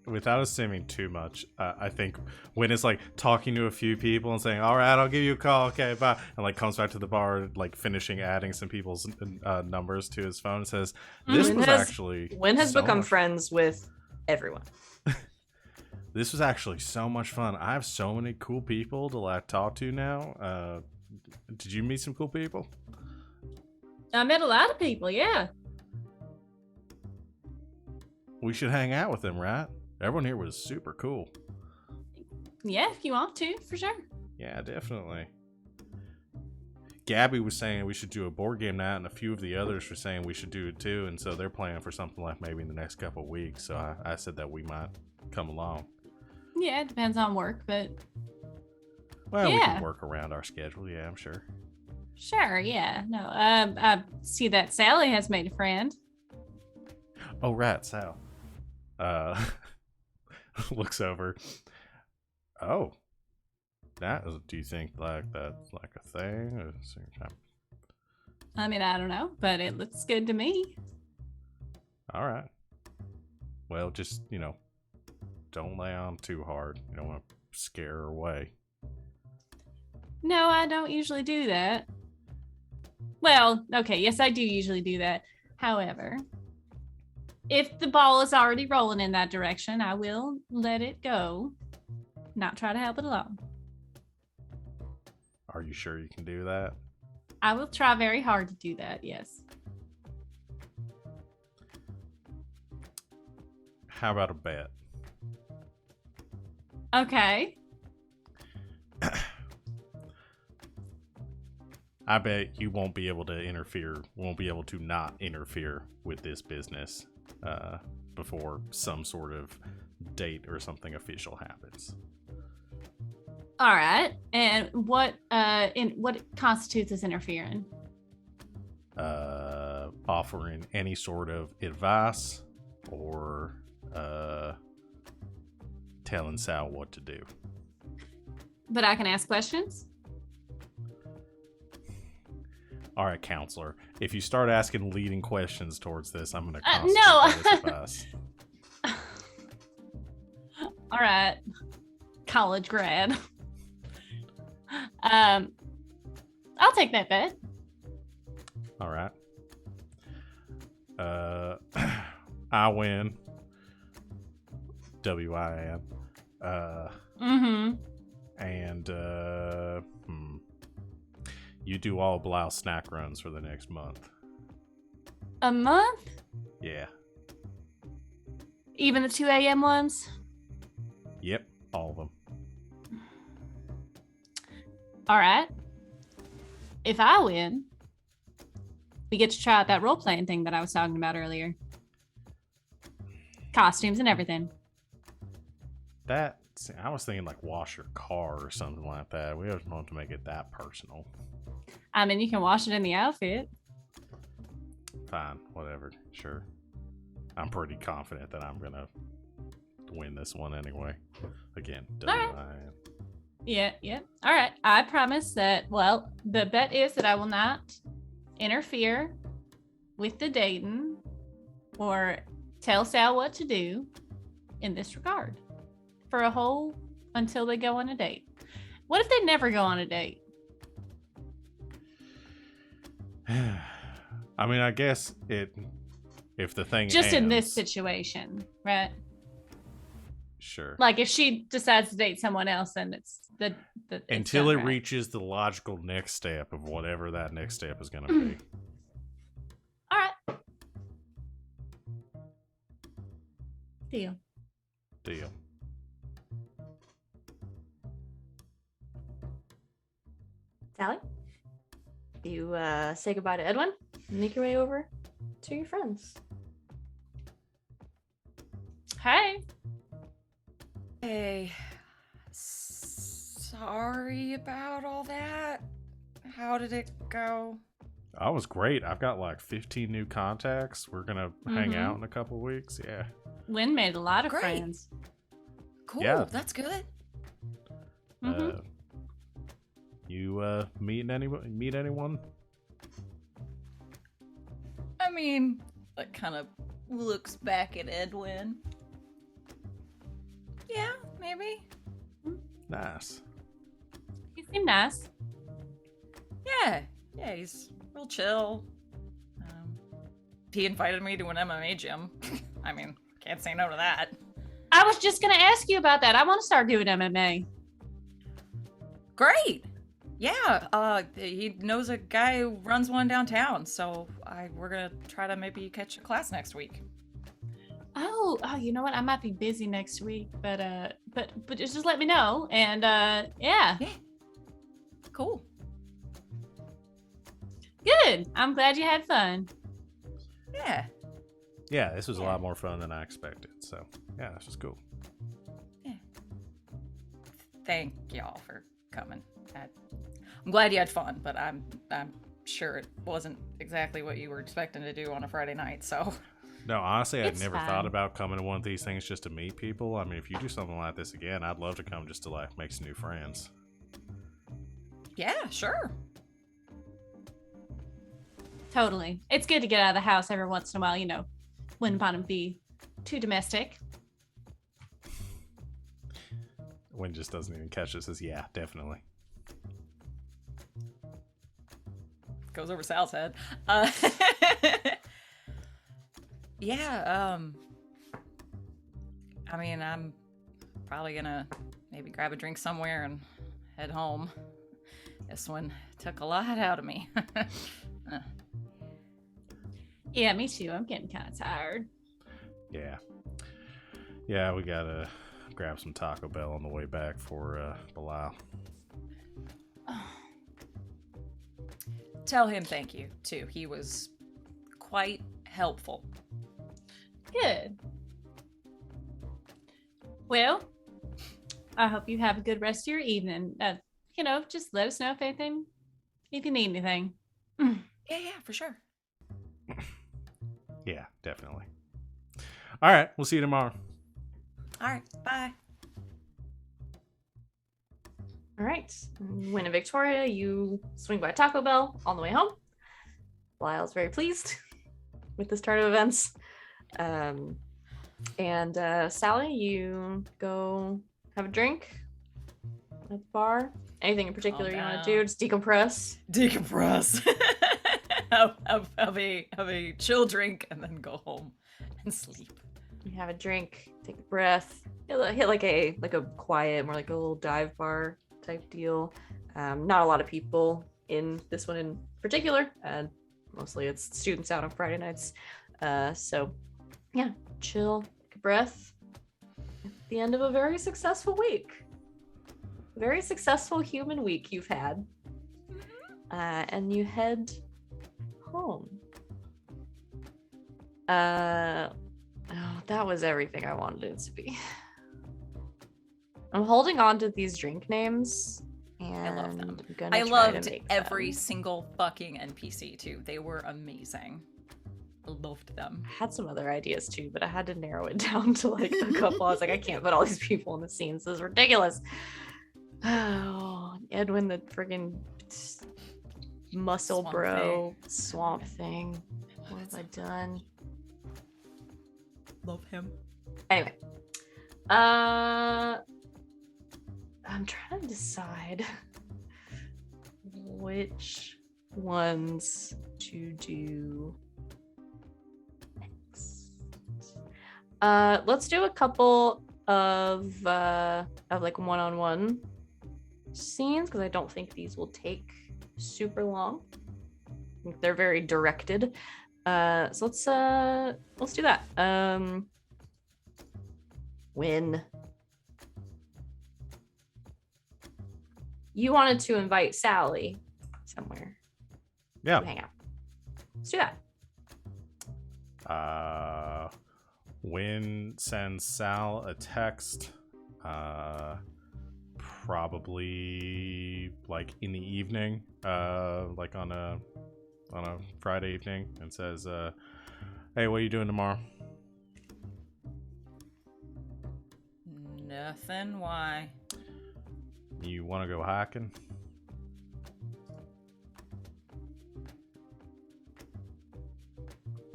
without assuming too much, I think Wynn is like talking to a few people and saying, all right, I'll give you a call, okay, bye, and like comes back to the bar, like finishing adding some people's numbers to his phone and says, this Wynn was has- actually Wynn has so become much- friends with everyone. This was actually so much fun. I have so many cool people to like talk to now. Did you meet some cool people? I met a lot of people, yeah. We should hang out with them, right? Everyone here was super cool. Yeah, if you want to, for sure. Yeah, definitely. Gabby was saying we should do a board game night, and a few of the others were saying we should do it too, and so they're planning for something like maybe in the next couple of weeks, so I said that we might come along. Yeah, it depends on work, but Well, we Yeah. can work around our schedule, yeah, I'm sure. sure, yeah. No, I see that Sally has made a friend. Oh, right, Sal. Looks over. Oh. Do you think like that's like a thing? Or is there- I mean, I don't know, but it looks good to me. All right. Well, just, don't lay on too hard. You don't want to scare her away. No, I don't usually do that. Well, okay, yes, I do usually do that. However, if the ball is already rolling in that direction, I will let it go, not try to help it along. Are you sure you can do that? I will try very hard to do that, yes. How about a bet? Okay. I bet you won't be able to not interfere with this business before some sort of date or something official happens. All right. And what constitutes as interfering? Offering any sort of advice or telling Sal what to do. But I can ask questions? All right, counselor. If you start asking leading questions towards this, I'm going to no. advice. All right. College grad. I'll take that bet. All right. I win. WIN. Mm-hmm. And you do all Blau snack runs for the next month. A month? Yeah. Even the 2 a.m. ones? Yep. All of them. All right. If I win, we get to try out that role-playing thing that I was talking about earlier. Costumes and everything. I was thinking like wash your car or something like that. We don't want to make it that personal. I mean, you can wash it in the outfit. Fine. Whatever. Sure. I'm pretty confident that I'm going to win this one anyway. Again, All right. WIN. Yeah. All right. I promise that, well, the bet is that I will not interfere with the dating or tell Sal what to do in this regard for a whole until they go on a date. What if they never go on a date? I mean, I guess if the thing Just in this ends, situation, right? sure. Like if she decides to date someone else, then it's Until it done, right? reaches the logical next step of whatever that next step is going to be. All right. Deal. Deal. Sally, you say goodbye to Edwin and make your way over to your friends. Hey. Hey, sorry about all that. How did it go? I was great. I've got like 15 new contacts. We're going to hang Mhm. out in a couple weeks. Yeah. Wynn made a lot of Great. friends. Cool, Yeah. that's good. Mhm. You meet anyone? I mean, like, kind of looks back at Edwin. Yeah, maybe. Nice. He seemed nice. Yeah, he's real chill. He invited me to an MMA gym. I mean, can't say no to that. I was just gonna ask you about that. I want to start doing MMA. Great. Yeah, he knows a guy who runs one downtown, so we're gonna try to maybe catch a class next week. Oh, you know what? I might be busy next week, but just let me know. And yeah, Cool. good. I'm glad you had fun. Yeah. Yeah, this was a lot more fun than I expected. So, yeah, this was cool. Thank y'all for coming. I'm glad you had fun, but I'm sure it wasn't exactly what you were expecting to do on a Friday night. So No, honestly, I'd It's never fine. thought about coming to one of these things just to meet people. I mean, if you do something like this again, I'd love to come just to like make some new friends. yeah, sure. Totally. It's good to get out of the house every once in a while, you know. Wouldn't want to be too domestic. Wynn just doesn't even catch it. Says, yeah, definitely. Goes over Sal's head. Yeah, I mean, I'm probably gonna maybe grab a drink somewhere and head home. This one took a lot out of me. Yeah, me too. I'm getting kind of tired. Yeah. Yeah, we gotta grab some Taco Bell on the way back for Belial. Tell him thank you, too. He was quite helpful. Good. Well, I hope you have a good rest of your evening. You know, just let us know if you need anything. Yeah, for sure. Yeah, definitely. All right, we'll see you tomorrow. All right, bye. All right. Wynn and Victoria, you swing by Taco Bell on the way home. Lyle's very pleased with this turn of events. And Sally, you go have a drink at the bar. Anything in particular you want to do? Just decompress. Decompress. have a chill drink and then go home and sleep. You have a drink, take a breath, hit like a quiet, more like a little dive bar type deal. Not a lot of people in this one in particular. Mostly it's students out on Friday nights. So yeah, chill, take a breath. At the end of a very successful week. Very successful human week you've had. And you head home. That was everything I wanted it to be. I'm holding on to these drink names, and I love them. I'm gonna I try loved to make every them. single fucking NPC too. They were amazing. Loved them. I had some other ideas too, but I had to narrow it down to like a couple. I was like, I can't put all these people in the scenes. This is ridiculous. Oh, Edwin, the friggin' muscle Swamp bro swamp thing. What have I done? Love him. Anyway, I'm trying to decide which ones to do next. Let's do a couple of like one-on-one scenes because I don't think these will take super long. I think they're very directed. So let's do that. Wynn. You wanted to invite Sally somewhere. Yeah. To hang out. Let's do that. Wynn sends Sal a text. Probably like in the evening, like on a Friday evening, and says, "Hey, what are you doing tomorrow?" Nothing. Why? You want to go hiking?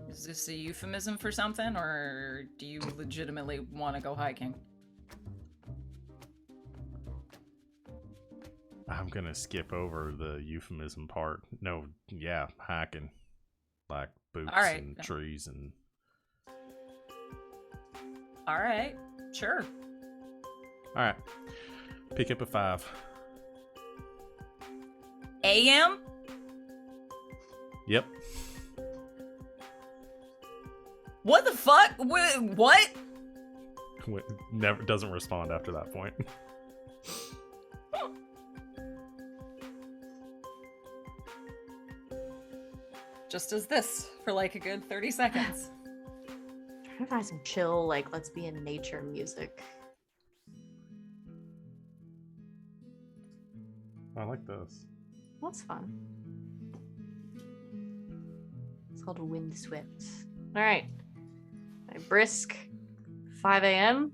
Is this a euphemism for something, or do you legitimately want to go hiking? I'm gonna skip over the euphemism part. No, yeah, hiking, like boots All right. and trees and. All right. Sure. All right, pick up at 5. AM? Yep. What the fuck? What? Never doesn't respond after that point. Just as this for like a good 30 seconds. Trying to find some chill, like let's be in nature music. I like this. That's fun. It's called Windswept. All right. A brisk 5 a.m.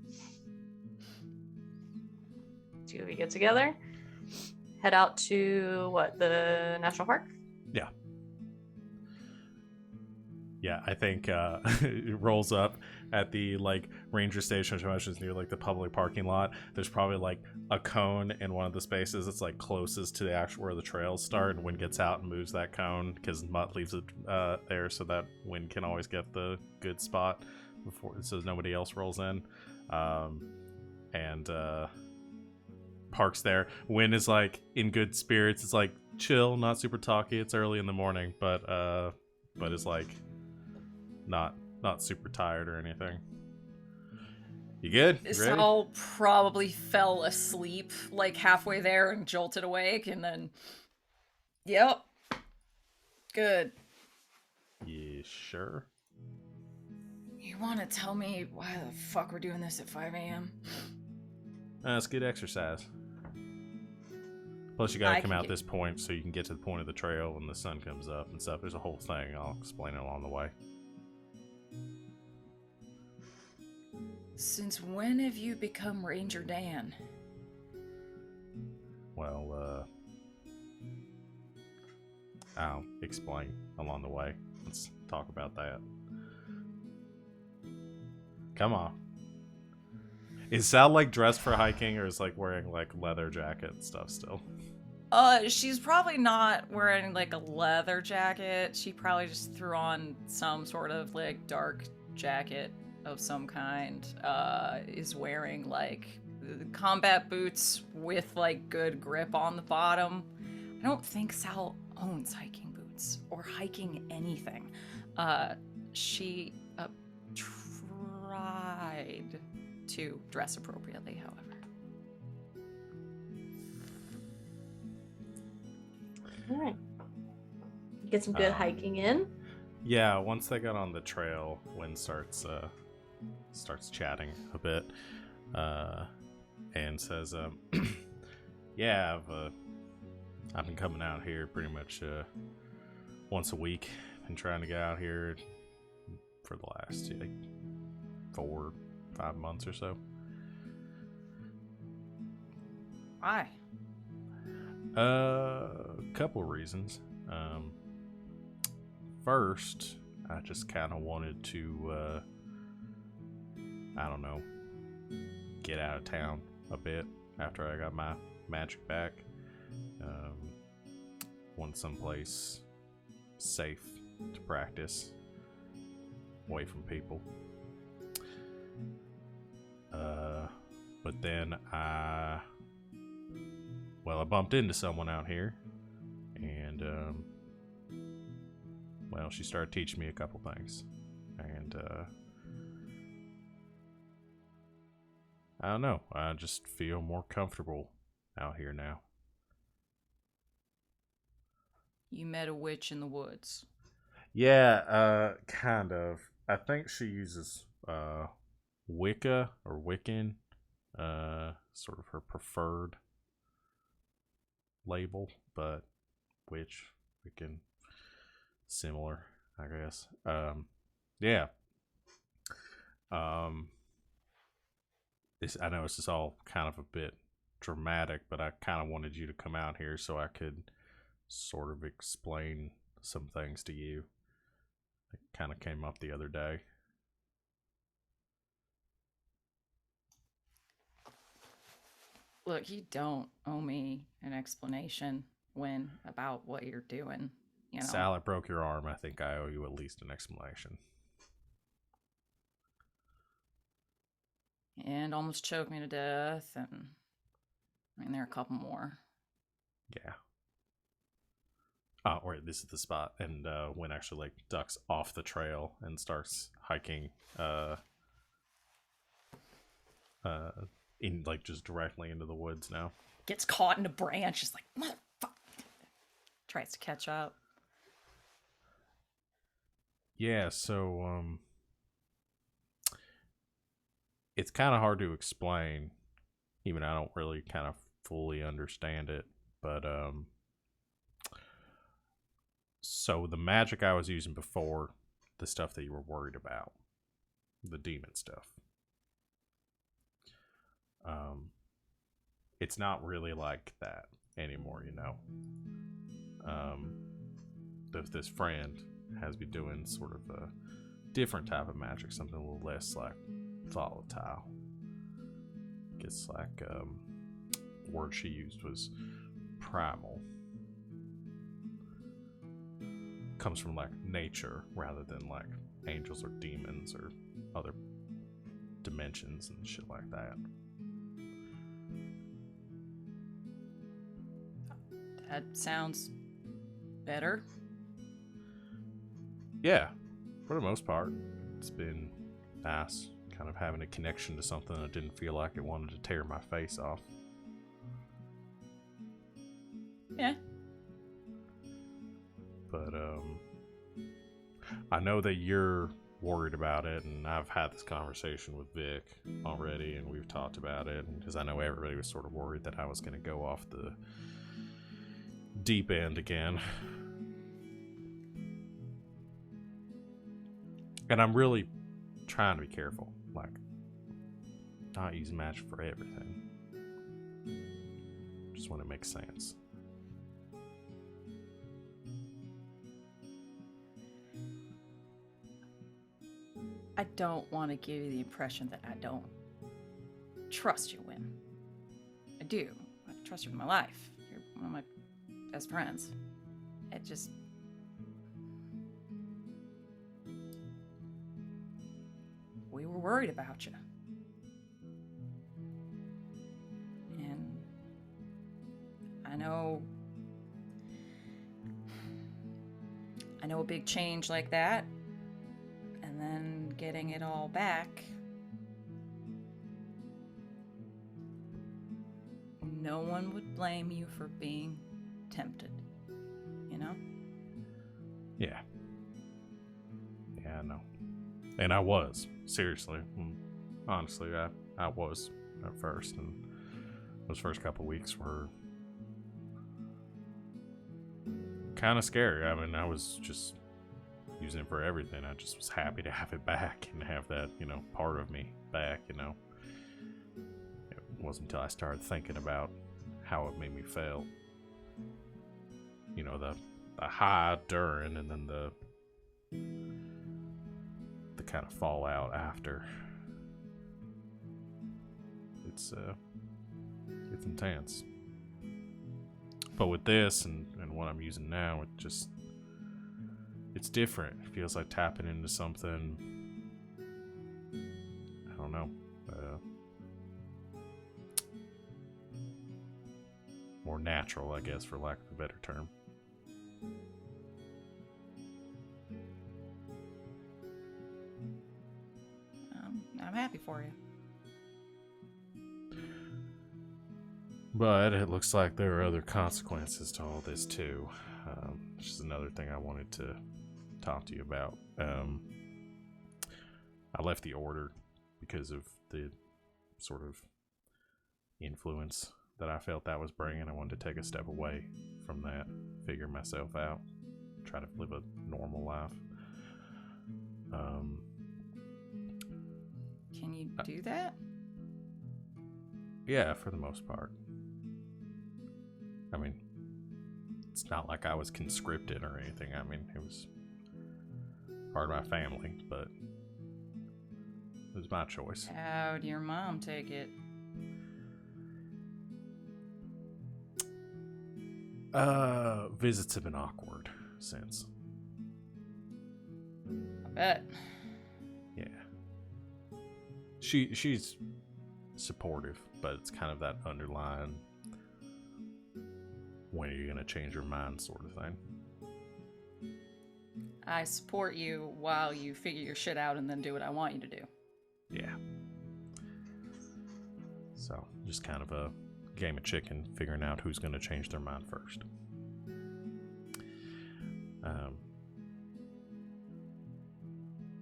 Two of you get together. Head out to what, the national park? Yeah. Yeah, I think it rolls up at the like ranger station, which I imagine is near like the public parking lot. There's probably like a cone in one of the spaces that's like closest to the actual where the trails start, and Wynn gets out and moves that cone because Mutt leaves it there so that Wynn can always get the good spot before, so nobody else rolls in. And parks there. Wynn is like in good spirits. It's like chill, not super talky. It's early in the morning, but is like not super tired or anything. You good? You ready? Sal probably fell asleep like halfway there and jolted awake, and then yep, good. Yeah, sure. You want to tell me why the fuck we're doing this at 5 a.m.? It's good exercise. Plus, you gotta I come can out get- this point so you can get to the point of the trail when the sun comes up and stuff. There's a whole thing. I'll explain it along the way. Since when have you become Ranger Dan? Well, I'll explain along the way. Let's talk about that. Come on. Is Sal like dressed for hiking, or is like wearing like leather jacket and stuff still? She's probably not wearing like a leather jacket. She probably just threw on some sort of like dark jacket of some kind. Is wearing like combat boots with like good grip on the bottom. I don't think Sal owns hiking boots or hiking anything. She tried to dress appropriately, however. All right. Get some good hiking in. Yeah, once they got on the trail, Wynn starts chatting a bit, and says, "Yeah, I've been coming out here pretty much once a week. Been trying to get out here for the last like 4-5 months or so. Why? Couple reasons. First, I just kind of wanted to, I don't know, get out of town a bit after I got my magic back. Want someplace safe to practice, away from people. But then I bumped into someone out here, and she started teaching me a couple things, and I don't know, I just feel more comfortable out here now. You met a witch in the woods. Yeah, kind of. I think she uses Wicca or Wiccan, sort of her preferred label, but witch, Wiccan, similar, I guess. Yeah. I know this is all kind of a bit dramatic, but I kind of wanted you to come out here so I could sort of explain some things to you. It kind of came up the other day. Look, you don't owe me an explanation, Wynn, about what you're doing. You know. Sal, I broke your arm. I think I owe you at least an explanation. And almost choked me to death, and I mean, there are a couple more. Yeah. Oh, wait, this is the spot. And Wynn actually like ducks off the trail and starts hiking in like just directly into the woods now. Gets caught in a branch, just like motherfucker. Tries to catch up. Yeah, so it's kind of hard to explain. Even I don't really kind of fully understand it, but so the magic I was using before, the stuff that you were worried about, the demon stuff, it's not really like that anymore, you know. This friend has been doing sort of a different type of magic, something a little less like volatile. It's like the word she used was primal. Comes from like nature rather than like angels or demons or other dimensions and shit like that. That sounds better. Yeah, for the most part, it's been nice, kind of having a connection to something that didn't feel like it wanted to tear my face off. Yeah. But I know that you're worried about it, and I've had this conversation with Vic already, and we've talked about it, because I know everybody was sort of worried that I was going to go off the deep end again. And I'm really trying to be careful, like not using magic for everything, just when it makes sense. I don't want to give you the impression that I don't trust you, Wynn. I do. I trust you with my life. You're one of my best friends. It just... We were worried about you. And I know a big change like that, and then getting it all back, no one would blame you for being tempted, you know? Yeah, I know. And I was, seriously. Honestly, I was at first, and those first couple weeks were kind of scary. I mean, I was just using it for everything. I just was happy to have it back and have that, part of me back, It wasn't until I started thinking about how it made me feel. You know, the high during, and then the kind of fallout after. It's intense. But with this and what I'm using now, it's different. It feels like tapping into something, I don't know, more natural, I guess, for lack of a better term. I'm happy for you. But it looks like there are other consequences to all this too, which is another thing I wanted to talk to you about. I left the order because of the sort of influence that I felt that was bringing. I wanted to take a step away from that, figure myself out, try to live a normal life. Can you do that? Yeah, for the most part. I mean, it's not like I was conscripted or anything. I mean, it was part of my family, but it was my choice. How'd your mom take it? Visits have been awkward since. I bet. Yeah. She's supportive, but it's kind of that underlying, when are you going to change your mind sort of thing. I support you while you figure your shit out and then do what I want you to do. Yeah. So, just kind of a game of chicken, figuring out who's going to change their mind first.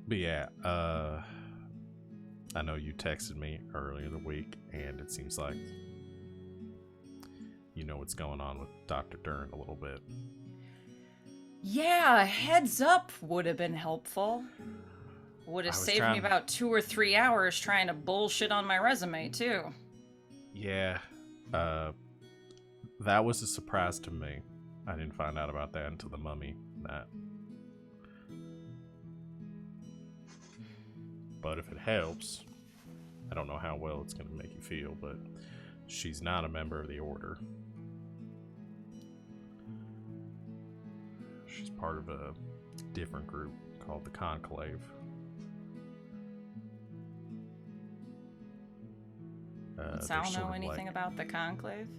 But yeah, I know you texted me earlier in the week, and it seems like you know what's going on with Dr. Dern a little bit. Yeah, a heads up would have been helpful. Would have I was saved me about 2 or 3 hours trying to bullshit on my resume, too. Yeah, that was a surprise to me. I didn't find out about that until the mummy night. But if it helps, I don't know how well it's going to make you feel, but she's not a member of the Order. She's part of a different group called the Conclave. Does Sal know anything about the Conclave?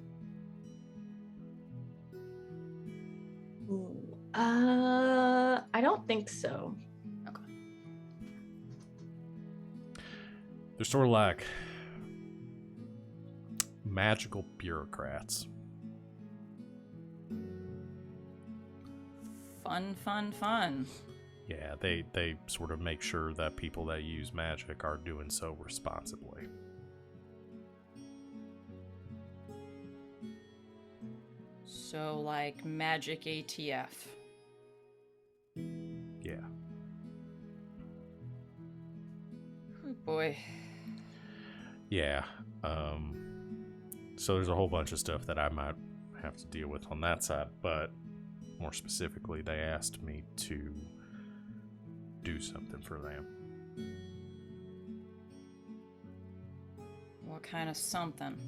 I don't think so. Okay. They're sort of like magical bureaucrats. Fun. Yeah, they sort of make sure that people that use magic are doing so responsibly. So, like, magic ATF. Yeah. Oh boy. Yeah. So there's a whole bunch of stuff that I might have to deal with on that side, but more specifically, they asked me to do something for them. What kind of something?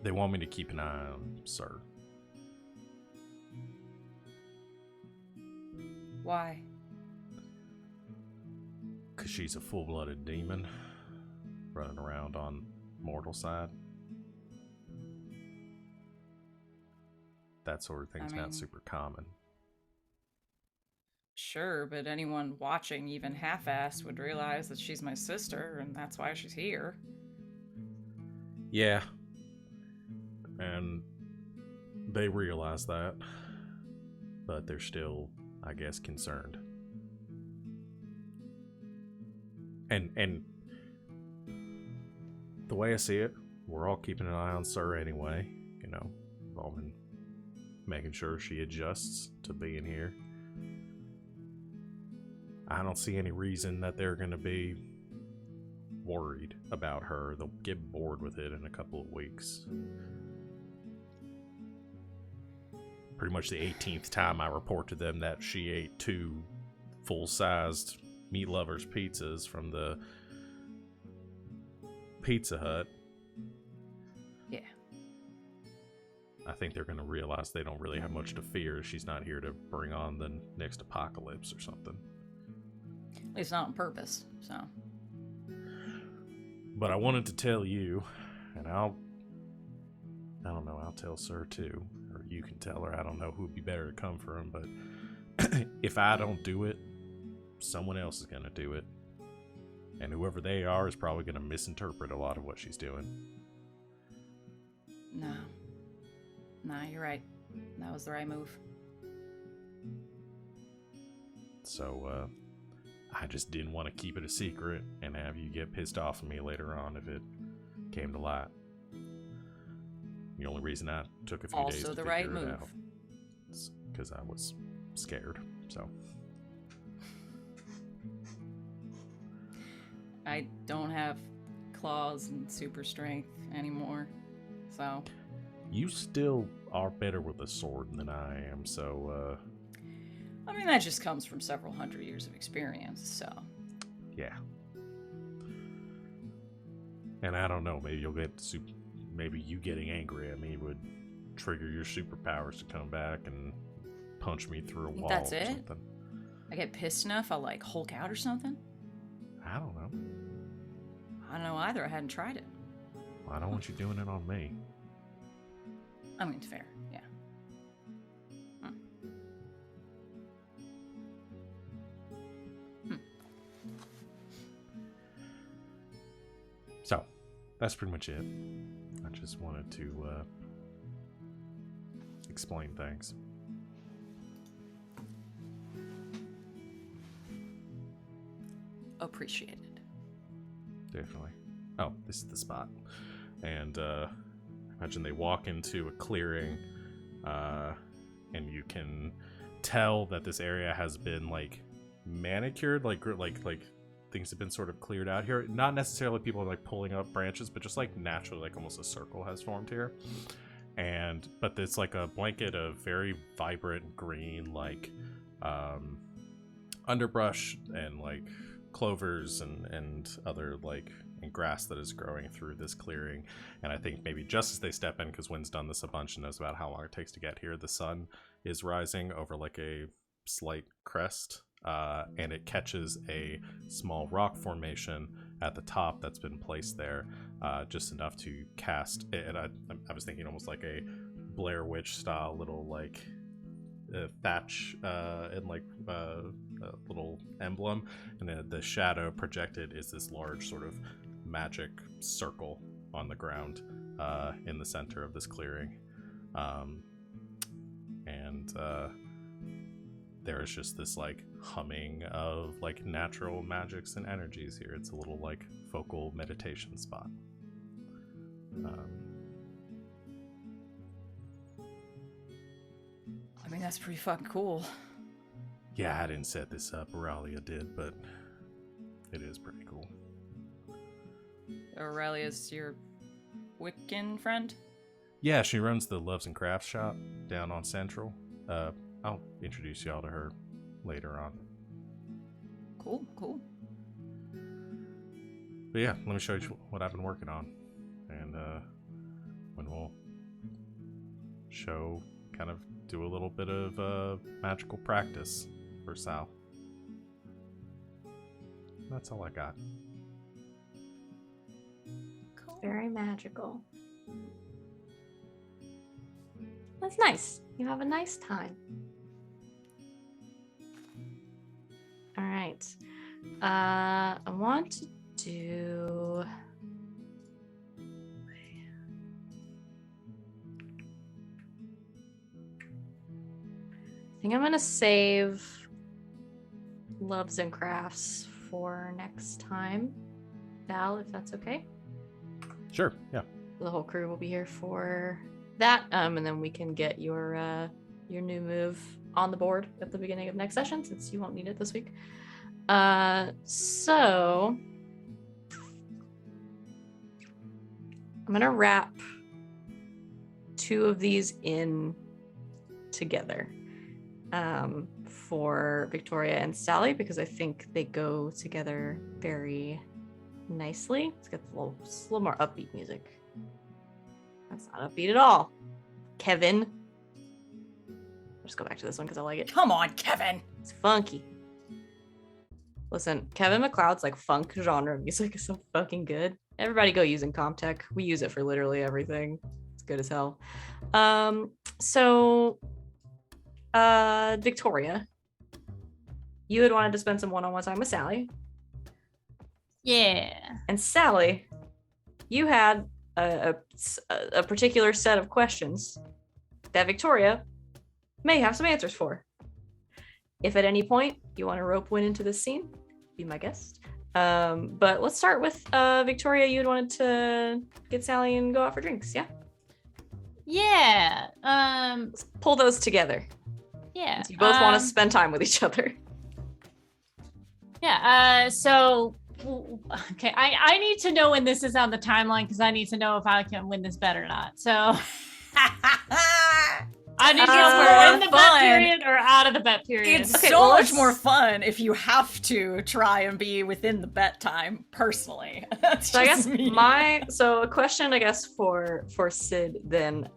They want me to keep an eye on Sir. Why? Because she's a full-blooded demon running around on mortal side. That sort of thing's not super common. Sure, but anyone watching, even half-assed, would realize that she's my sister, and that's why she's here. Yeah. And they realize that. But they're still, I guess, concerned. And the way I see it, we're all keeping an eye on Sir anyway. You know, we've all been making sure she adjusts to being here. I don't see any reason that they're going to be worried about her. They'll get bored with it in a couple of weeks. Pretty much the 18th time I report to them that she ate 2 full-sized Meat Lovers pizzas from the Pizza Hut. Yeah. I think they're going to realize they don't really have much to fear. She's not here to bring on the next apocalypse or something. At least not on purpose, so. But I wanted to tell you, and I don't know, I'll tell Sir too, or you can tell her. I don't know who would be better to come for him, but if I don't do it, someone else is going to do it. And whoever they are is probably going to misinterpret a lot of what she's doing. No. Nah, you're right. That was the right move. So, I just didn't want to keep it a secret and have you get pissed off at me later on if it came to light. The only reason I took a few days Also to the right figure it move. out is because I was scared, so. I don't have claws and super strength anymore, so. You still are better with a sword than I am, so, I mean, that just comes from several hundred years of experience, so. yeah. And I don't know, maybe you'll get maybe you getting angry at me would trigger your superpowers to come back and punch me through a Think wall that's or it? something. I get pissed enough, I'll like Hulk out or something? I don't know. I don't know either, I hadn't tried it. I don't want you doing it on me. I mean, it's fair, yeah. So, that's pretty much it. I just wanted to explain things. Appreciated. Definitely. Oh, this is the spot. And imagine they walk into a clearing, and you can tell that this area has been like manicured, like things have been sort of cleared out here. Not necessarily people like pulling up branches, but just like naturally, like almost a circle has formed here. But it's like a blanket of very vibrant green, like underbrush and like clovers and other like and grass that is growing through this clearing. And I think maybe just as they step in, because Wynn's done this a bunch and knows about how long it takes to get here, the sun is rising over like a slight crest, and it catches a small rock formation at the top that's been placed there, just enough to cast. And I was thinking almost like a Blair Witch style little like thatch and like a little emblem, and the shadow projected is this large sort of magic circle on the ground in the center of this clearing, and there is just this like humming of like natural magics and energies here. It's a little like focal meditation spot. I mean, that's pretty fucking cool. Yeah, I didn't set this up. Aurelia did, but it is pretty cool. Aurelia's your Wiccan friend? Yeah, she runs the Loves and Crafts shop down on Central. I'll introduce y'all to her later on. Cool, cool. But yeah, let me show you what I've been working on. And when we'll kind of do a little bit of magical practice for Sal. That's all I got. Cool. Very magical. That's nice. You have a nice time. All right. I want to do. I think I'm gonna save Loves and Crafts for next time. Val, if that's okay. Sure, yeah. The whole crew will be here for that, and then we can get your new move on the board at the beginning of next session, since you won't need it this week. So I'm gonna wrap 2 of these in together for Victoria and Sally because I think they go together very nicely. Let's get a little more upbeat music. That's not upbeat at all. Kevin. I'll just go back to this one because I like it. Come on, Kevin. It's funky. Listen, Kevin MacLeod's like funk genre music is so fucking good. Everybody go using Comtech. We use it for literally everything. It's good as hell. Victoria, you had wanted to spend some one-on-one time with Sally. Yeah. And Sally, you had a particular set of questions that Victoria may have some answers for. If at any point you want to rope Wynn into this scene, be my guest. But let's start with Victoria. You had wanted to get Sally and go out for drinks, yeah? Yeah. Let's pull those together. Yeah. You both want to spend time with each other. Yeah. So, okay. I need to know when this is on the timeline because I need to know if I can win this bet or not. So. I need to know if we're in the bet period or out of the bet period. It's so much more fun if you have to try and be within the bet time, personally. That's so I guess me. a question I guess for Sid then,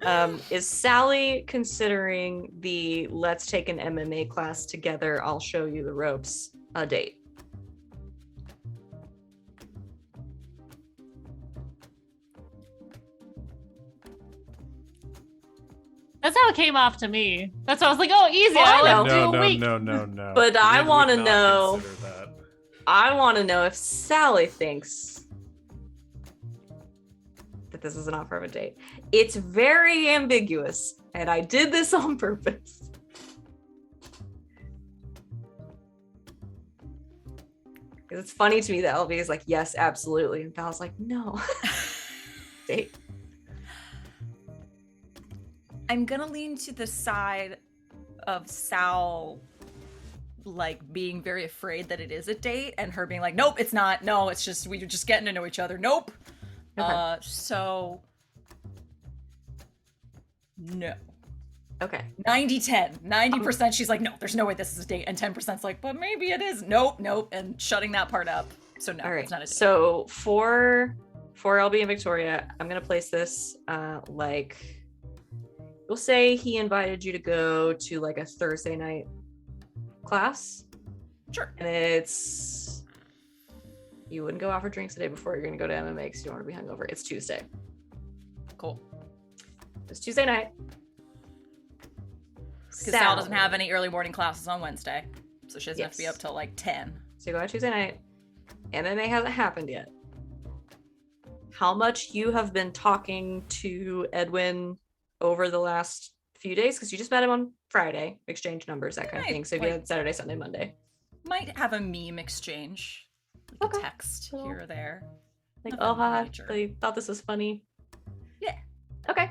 is Sally considering the let's take an MMA class together, I'll show you the ropes a date? That's how it came off to me. That's why I was like, oh, easy. Oh, I I'll know. do a week. No. But I Wynn would want to not know. consider that. I want to know if Sally thinks that this is an offer of a date. It's very ambiguous, and I did this on purpose. It's funny to me that LB is like, yes, absolutely. And Val's like, no. Date. I'm gonna lean to the side of Sal, like being very afraid that it is a date, and her being like, nope, it's not. No, it's just we're just getting to know each other. Nope. Okay. So no. Okay. 90-10. 90% she's like, no, there's no way this is a date, and 10%'s like, but maybe it is. Nope, and shutting that part up. So no, All right. it's not a date. So for LB and Victoria, I'm gonna place this like, we'll say he invited you to go to like a Thursday night class. Sure. And it's, you wouldn't go out for drinks the day before. You're gonna go to MMA because you don't want to be hungover. It's Tuesday. Cool. It's Tuesday night. Because Sal doesn't have any early morning classes on Wednesday, so she doesn't have to be Yes. up till like 10. So you go out Tuesday night. MMA hasn't happened yet. How much you have been talking to Edwin over the last few days? Because you just met him on Friday, exchange numbers, that kind of Right, thing. So if you had Saturday, Sunday, Monday. Might have a meme exchange, like Okay. a text Cool. here or there. Like, Nothing oh, hi, major. I thought this was funny. Yeah. Okay.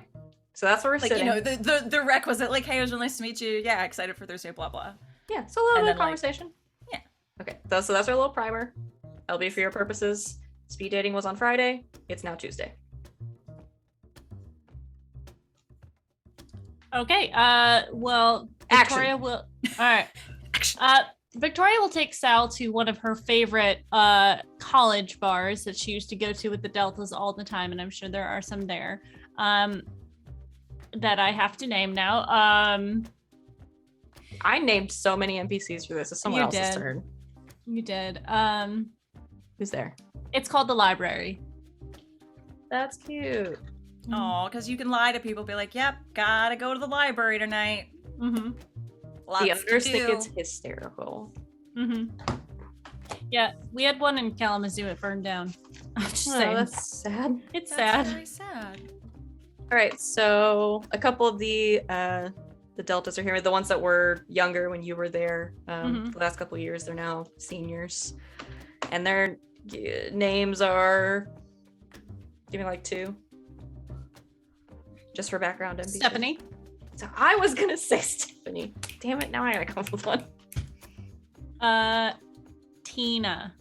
So that's where we're Like, sitting. you know, the requisite, like, hey, it was really nice to meet you. Yeah, excited for Thursday, blah, blah. Yeah, so a little And bit of then, like, conversation. yeah. Okay, so that's our little primer. LB, for your purposes, speed dating was on Friday. It's now Tuesday. Okay. Well, Action. Victoria will. All right. Victoria will take Sal to one of her favorite college bars that she used to go to with the Deltas all the time, and I'm sure there are some there that I have to name now. I named so many NPCs for this. It's someone You else's did. turn. You did. Who's there? It's called the library. That's cute. Oh, because you can lie to people, be like, yep, gotta go to the library tonight. Mm-hmm. Lots The to others think do. it's hysterical. Mm-hmm. Yeah, we had one in Kalamazoo. It burned down. I'm just Oh, saying. that's sad. It's That's sad. very sad. All right, so a couple of the Deltas are here. The ones that were younger when you were there, the last couple of years, they're now seniors, and their names are. Give me like 2, just for background. NPCs. Stephanie. So I was gonna say Stephanie. Damn it! Now I gotta come up with one. Tina.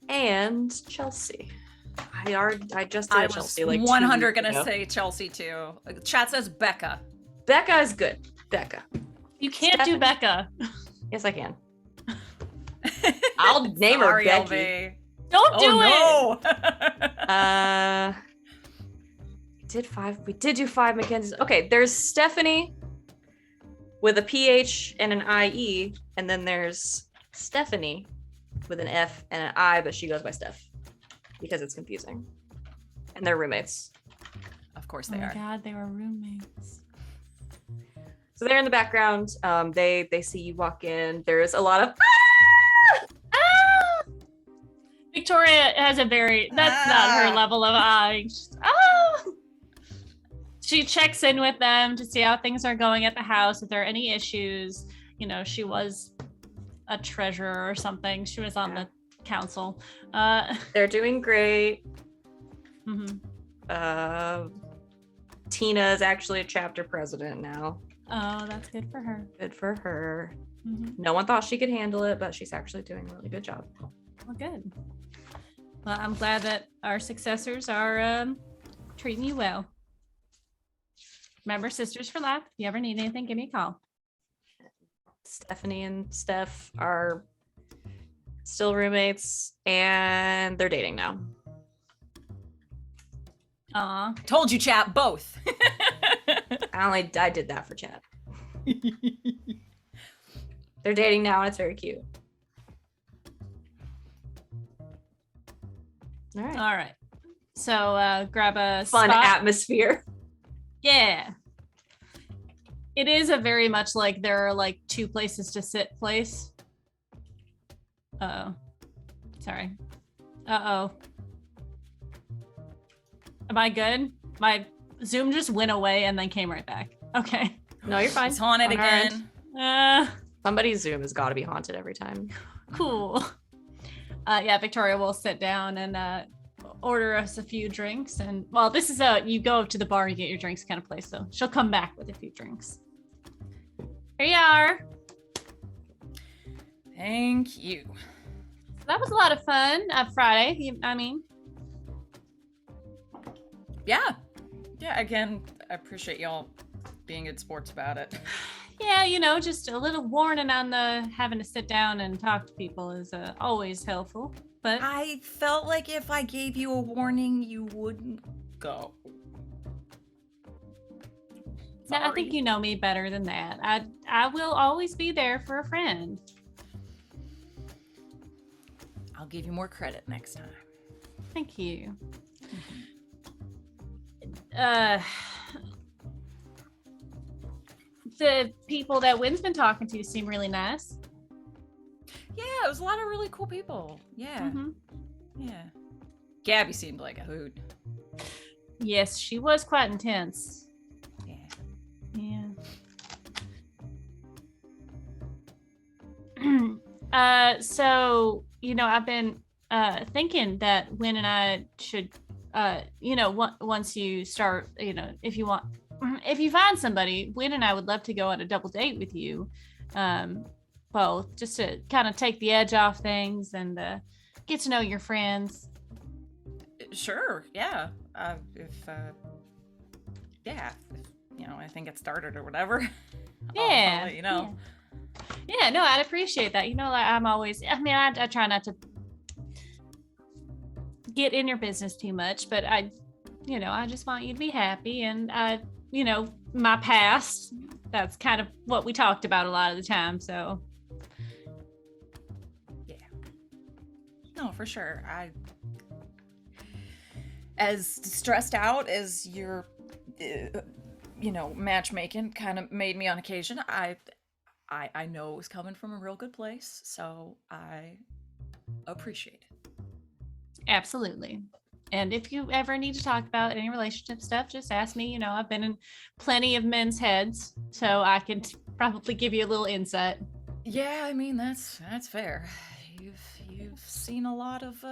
And Chelsea. I just did I was Chelsea like 100 2 weeks gonna ago. say Chelsea too. Chat says Becca. Becca is good. Becca. You can't Stephanie? do Becca. Yes, I can. I'll name her Sorry, Becky. LB. Don't do it. No. We did do 5 Mackenzies. Okay, there's Stephanie with a PH and an IE, and then there's Stephanie with an F and an I, but she goes by Steph because it's confusing. And they're roommates. Of course Oh they my are. god, they were roommates. So they're in the background. They see you walk in. There's a lot of Victoria has a that's not her level of eye. She checks in with them to see how things are going at the house, if there are any issues. You know, she was a treasurer or something. She was on the council. They're doing great. mhm. Tina is actually a chapter president now. Oh, that's good for her. Good for her. Mhm. No one thought she could handle it, but she's actually doing a really good job. Well, good. Well, I'm glad that our successors are treating you well. Remember, Sisters for Life. If you ever need anything, give me a call. Stephanie and Steph are still roommates, and they're dating now. Aw. Told you, chat, both. I did that for chat. They're dating now, and it's very cute. All right. All right. So grab a Fun spot. atmosphere. Yeah. It is a very much like there are like 2 places to sit place. Uh-oh. Sorry. Uh-oh. Am I good? My Zoom just went away and then came right back. Okay. No, you're fine. It's haunted On our end. again. Somebody's Zoom has got to be haunted every time. Cool. Yeah, Victoria will sit down and order us a few drinks. And well, this is you go up to the bar and get your drinks kind of place. So she'll come back with a few drinks. Here you are. Thank you. So that was a lot of fun. Friday, I mean. Yeah. Yeah, again, I appreciate y'all being good sports about it. Yeah, you know, just a little warning on the having to sit down and talk to people is always helpful. But I felt like if I gave you a warning, you wouldn't go. no, I think you know me better than that. I will always be there for a friend. I'll give you more credit next time. Thank you. The people that Wynn's been talking to seem really nice. Yeah, it was a lot of really cool people. Yeah. Mhm. Yeah. Gabby seemed like a hoot. Yes, she was quite intense. Yeah. Yeah. So, you know, I've been thinking that Wynn and I should, you know, once you start, you know, if you find somebody, Wynn and I would love to go on a double date with you. Both, just to kind of take the edge off things and get to know your friends. Sure. Yeah. If you know, anything gets started or whatever. Yeah. I'll let you know. Yeah, no, I'd appreciate that. You know, like I'm always, I mean, I try not to get in your business too much, but I just want you to be happy. And you know, my past, that's kind of what we talked about a lot of the time. So. Yeah. No, for sure. As stressed out as your, you know, matchmaking kind of made me on occasion, I know it was coming from a real good place, so I appreciate it. Absolutely. And if you ever need to talk about any relationship stuff, just ask me. You know, I've been in plenty of men's heads, so I can probably give you a little insight. Yeah, I mean, that's fair. You've seen a lot of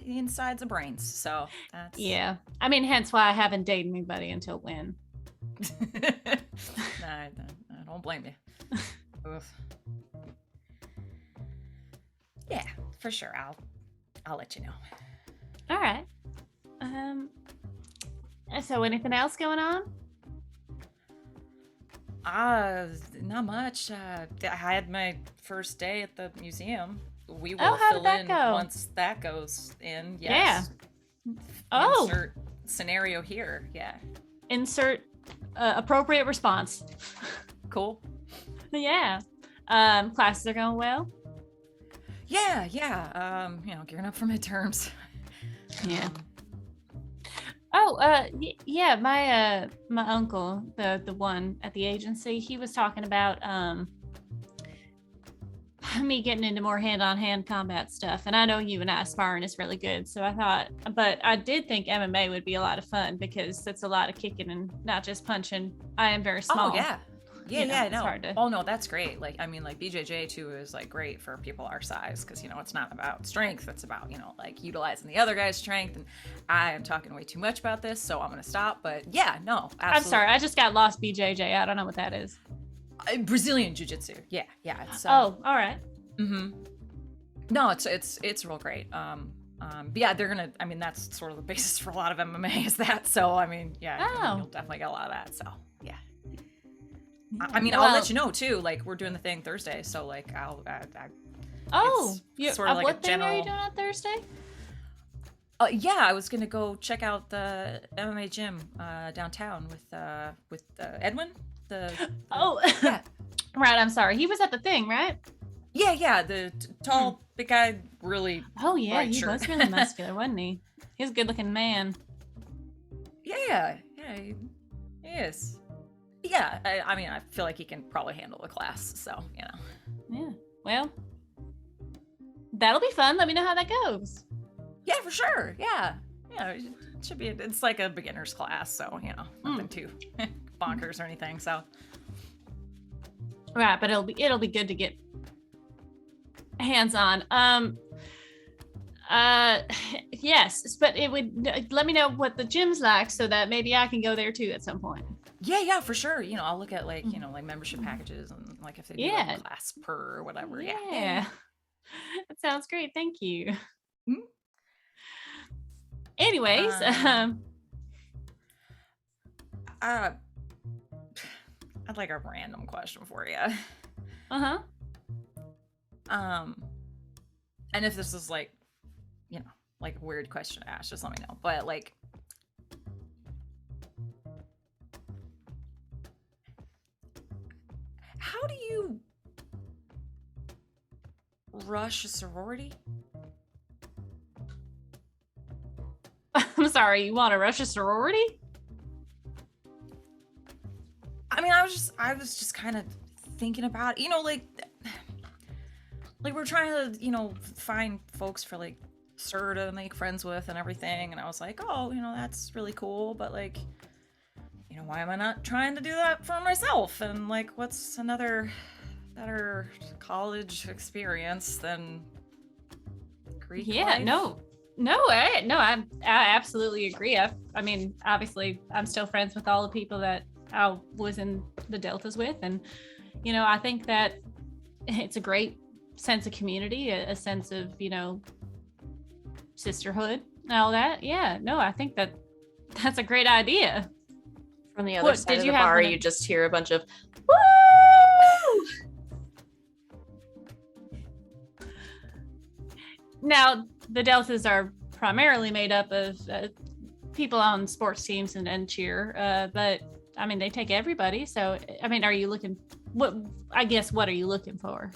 insides of brains, so that's Yeah. I mean, hence why I haven't dated anybody until Wynn. I don't blame you. Oof. for sure. I'll let you know. All right. So anything else going on? Not much. I had my first day at the museum. We will how did fill that in go? once that goes in. Yes. Yeah. Oh. Insert scenario here. Yeah. Insert appropriate response. Cool. Yeah. Classes are going well? Yeah. Gearing up for midterms. Yeah. Yeah, my uncle, the one at the agency, he was talking about me getting into more hand-on-hand combat stuff, and I know you and I sparring is really good, so but I did think MMA would be a lot of fun because it's a lot of kicking and not just punching. I am very small. Oh yeah. It's No. hard to... Oh no, that's great. Like, I mean, like BJJ too is like great for people our size because it's not about strength. It's about like utilizing the other guy's strength. And I am talking way too much about this, so I'm gonna stop. But yeah, no, absolutely. I'm sorry, I just got lost. BJJ, I don't know what that is. Brazilian jiu-jitsu. Yeah. It's, oh, all right. No, it's real great. But yeah, they're gonna. I mean, that's sort of the basis for a lot of MMA is that. So I mean, yeah, you'll definitely get a lot of that. So yeah. I mean, I'll let you know too. Like, we're doing the thing Thursday, so like, sort of like what a thing general... are you doing on Thursday? Yeah, I was gonna go check out the MMA gym downtown with Edwin. Yeah. Right. I'm sorry. He was at the thing, right? Yeah. The tall, big guy, really. Oh yeah, bright he shirt. was really muscular, wasn't he? He was a good-looking man. Yeah, he is. Yeah, I mean, I feel like he can probably handle the class, so, Yeah, well, that'll be fun. Let me know how that goes. Yeah, for sure, yeah. It should be, it's like a beginner's class, so, nothing too bonkers or anything, so. Right, but it'll be good to get hands-on. Yes, but it would, let me know what the gym's like so that maybe I can go there too at some point. Yeah, for sure. I'll look at like, like membership packages and like if they do like a class per or whatever. Yeah. That sounds great. Thank you. Mm-hmm. Anyways, I'd like a random question for you. Uh-huh. And if this is like, like a weird question to ask, just let me know. But like, how do you rush a sorority? I'm sorry, you want to rush a sorority? I mean, I was just kind of thinking about, like we're trying to, find folks for like Sir to make friends with and everything, and I was like, oh, that's really cool, but like, why am I not trying to do that for myself? And like, what's another better college experience than Greek life? I absolutely agree. I mean, obviously, I'm still friends with all the people that I was in the Deltas with, and I think that it's a great sense of community, a sense of sisterhood and all that. Yeah, no, I think that's a great idea. From the other side of the bar, you just hear a bunch of woo! Now, the Deltas are primarily made up of people on sports teams and cheer, but I mean, they take everybody. So, I mean, are you looking? What are you looking for?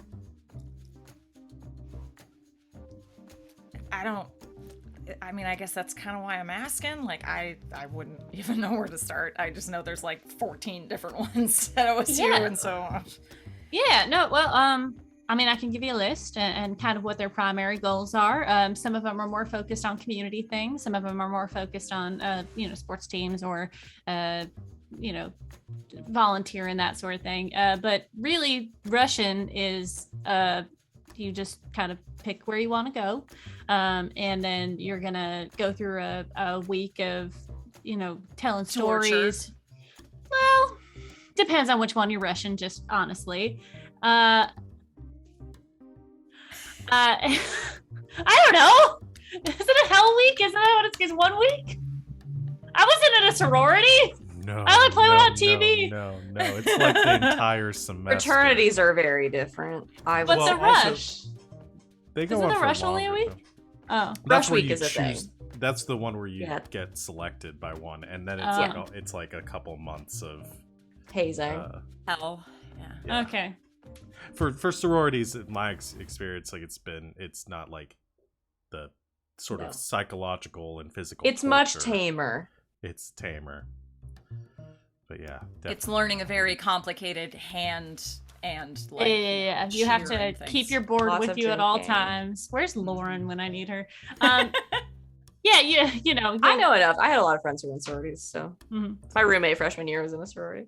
I mean, I guess that's kind of why I'm asking. Like, I wouldn't even know where to start. I just know there's like 14 different ones at OSU, and so. Yeah, no, well, I mean, I can give you a list and kind of what their primary goals are. Some of them are more focused on community things. Some of them are more focused on, sports teams or, volunteer and that sort of thing. But really, Russian is, you just kind of pick where you want to go. And then you're going to go through a week of, telling stories. Well, depends on which one you're Russian, just honestly. I don't know. Isn't it Hell Week? Isn't that what it's 1 week? I wasn't in a sorority. No. I only play without TV. No. It's like the entire semester. Fraternities are very different. But Well, the also, rush. They go Isn't on the for rush only a longer, week? though. Oh. That's Rush where week you is a choose. That's the one where you Yeah. get selected by one, and then it's like a couple months of hazing. Hell. Yeah. yeah. Okay. For sororities, in my experience, like it's not like the sort No. of psychological and physical. It's much torture. tamer. It's tamer. But yeah, It's learning a very complicated hand and like Yeah, you have shear to and things. keep your board Lots with of you at all drinking. times. Where's Lauren when I need her? Yeah, you know. I know enough. I had a lot of friends who were in sororities, so Mhm. my roommate freshman year was in a sorority.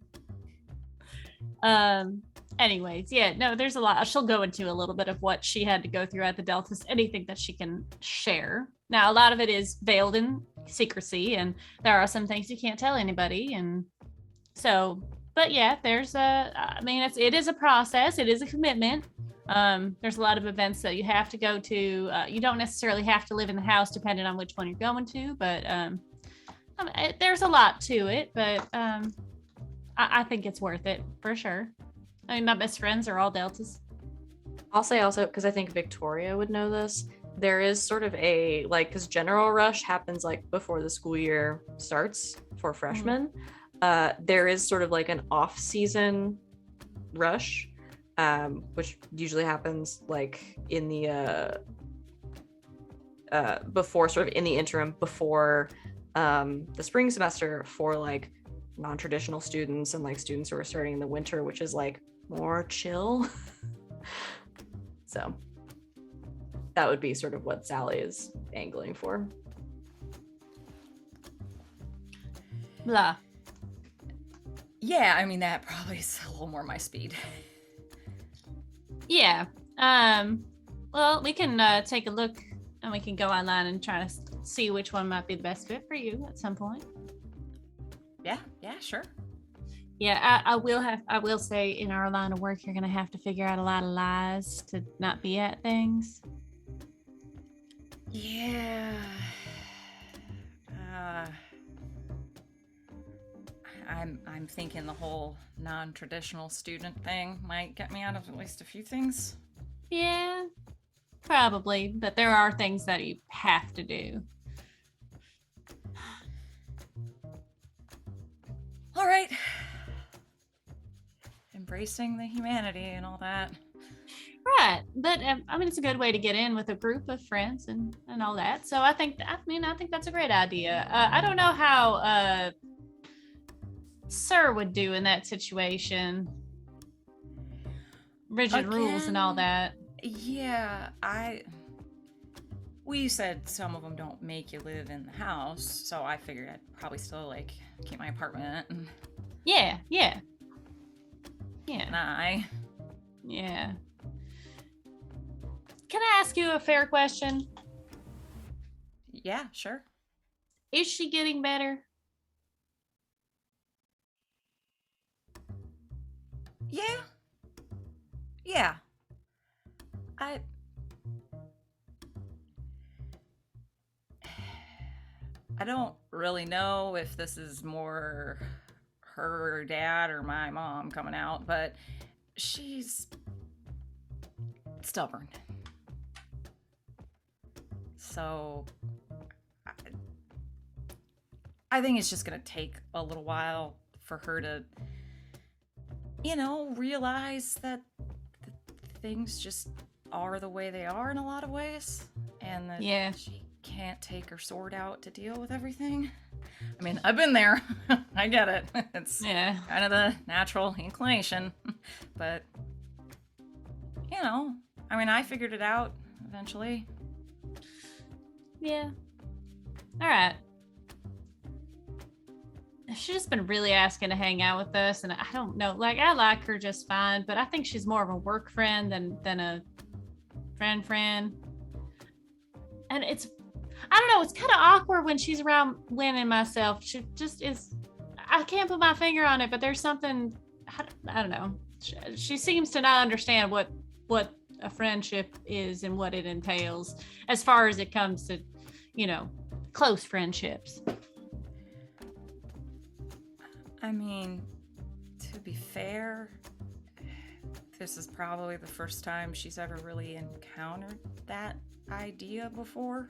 Anyways, yeah, no, there's a lot. She'll go into a little bit of what she had to go through at the Deltas, anything that she can share. Now, a lot of it is veiled in secrecy, and there are some things you can't tell anybody. And so, but yeah, it is a process. It is a commitment. There's a lot of events that you have to go to. You don't necessarily have to live in the house depending on which one you're going to, but there's a lot to it, but I think it's worth it for sure. I mean, my best friends are all Deltas. I'll say also, because I think Victoria would know this, there is sort of a, like, because general rush happens like before the school year starts for freshmen. There is sort of like an off-season rush, which usually happens like in the before, sort of in the interim before the spring semester for like non-traditional students and like students who are starting in the winter, which is like more chill. So that would be sort of what Sally is angling for. Blah. Yeah, I mean that probably is a little more my speed. Yeah. Well, we can take a look and we can go online and try to see which one might be the best fit for you at some point. Yeah, sure. Yeah, I will say in our line of work, you're going to have to figure out a lot of lies to not be at things. Yeah. I'm thinking the whole non-traditional student thing might get me out of at least a few things. Yeah, probably, but there are things that you have to do. All right. Embracing the humanity and all that. Right, but I mean, it's a good way to get in with a group of friends and all that. So I think that's a great idea. I don't know how Sir would do in that situation. Rigid rules and all that. Yeah, we said some of them don't make you live in the house, so I figured I'd probably still like keep my apartment and Yeah. Yeah. Can I ask you a fair question? Yeah, sure. Is she getting better? Yeah. I don't really know if this is more her dad or my mom coming out, but she's stubborn. So I think it's just gonna take a little while for her to, realize that things just are the way they are in a lot of ways, and that she can't take her sword out to deal with everything. I mean, I've been there. I get it. It's kind of the natural inclination, but I figured it out eventually. Yeah. All right. She's just been really asking to hang out with us, and I don't know. Like, I like her just fine, but I think she's more of a work friend than a friend. And I don't know, it's kind of awkward when she's around Wynn and myself. She just is. I can't put my finger on it, but there's something. I don't know. She seems to not understand what a friendship is and what it entails as far as it comes to, close friendships. I mean, to be fair, this is probably the first time she's ever really encountered that idea before.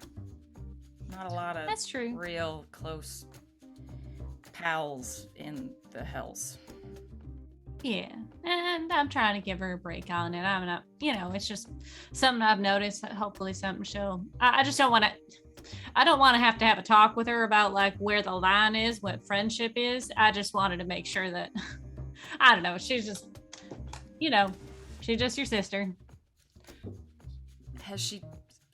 Not a lot of That's true. real close pals in the Hells. Yeah, and I'm trying to give her a break on it. I'm not, it's just something I've noticed. Hopefully something I just don't want to, I don't want to have a talk with her about like where the line is, what friendship is. I just wanted to make sure that, I don't know, she's just, she's just your sister. Has she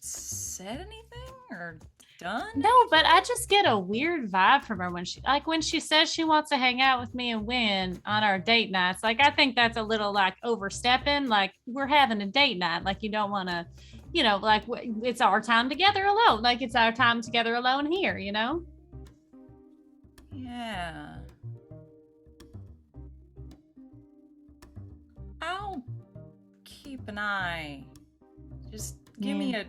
said anything or done? No, but I just get a weird vibe from her when she says she wants to hang out with me and Wynn on our date nights. Like, I think that's a little like overstepping. Like, we're having a date night. Like, you don't want to, like it's our time together alone. Like, it's our time together alone here, Yeah. I'll keep an eye. Just give me a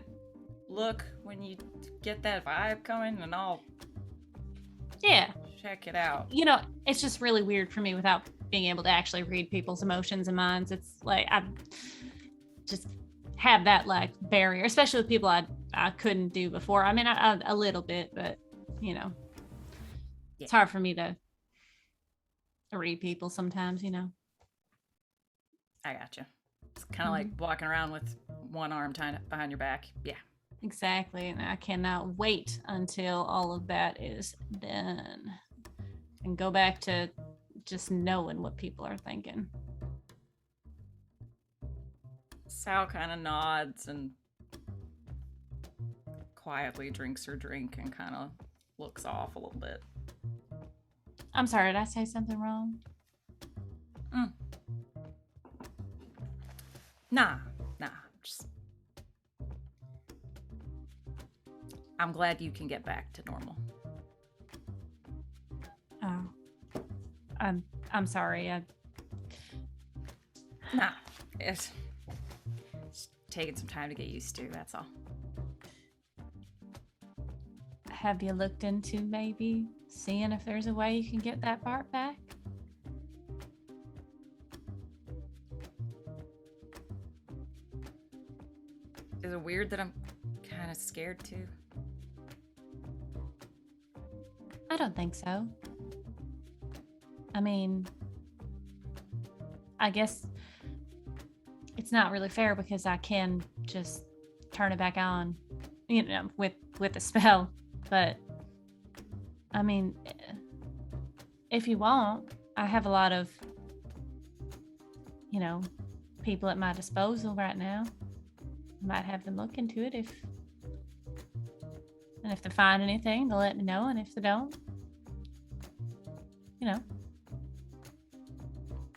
look when you get that vibe coming and I'll check it out. It's just really weird for me without being able to actually read people's emotions and minds. It's like I just have that like barrier, especially with people I couldn't do before. I mean, a little bit, but it's hard for me to read people sometimes. I gotcha. It's kind of like walking around with one arm tied behind your back. Yeah. Exactly, and I cannot wait until all of that is done and go back to just knowing what people are thinking. Sal kind of nods and quietly drinks her drink and kind of looks off a little bit. I'm sorry, did I say something wrong? Nah. I'm glad you can get back to normal. Oh, I'm sorry. Nah, it's taking some time to get used to, that's all. Have you looked into maybe seeing if there's a way you can get that part back? Is it weird that I'm kind of scared too? I don't think so. I mean, I guess it's not really fair because I can just turn it back on, with a spell. But I mean, if you want, I have a lot of, people at my disposal right now. I might have them look into it if they find anything, they'll let me know. And if they don't,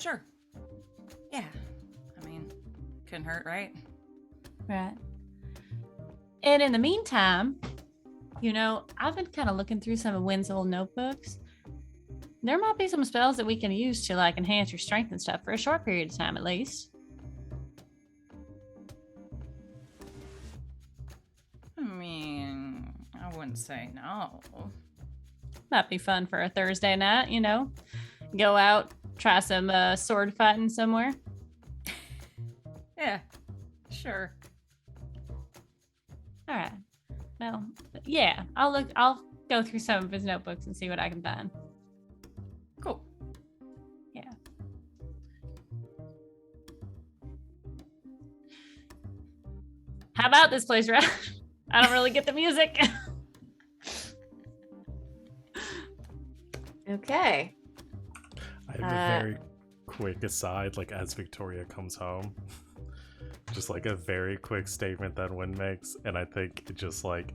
Sure. Yeah. I mean, couldn't hurt, right? Right. And in the meantime, I've been kind of looking through some of Wynn's old notebooks. There might be some spells that we can use to like enhance your strength and stuff for a short period of time at least. I mean, I wouldn't say no. Might be fun for a Thursday night, Go out, try some sword fighting somewhere. Yeah, sure. All right. Well, yeah, I'll go through some of his notebooks and see what I can find. Cool. Yeah. How about this place, right? I don't really get the music. Okay. I have a very quick aside, like as Victoria comes home. Just like a very quick statement that Wynn makes, and I think it just like,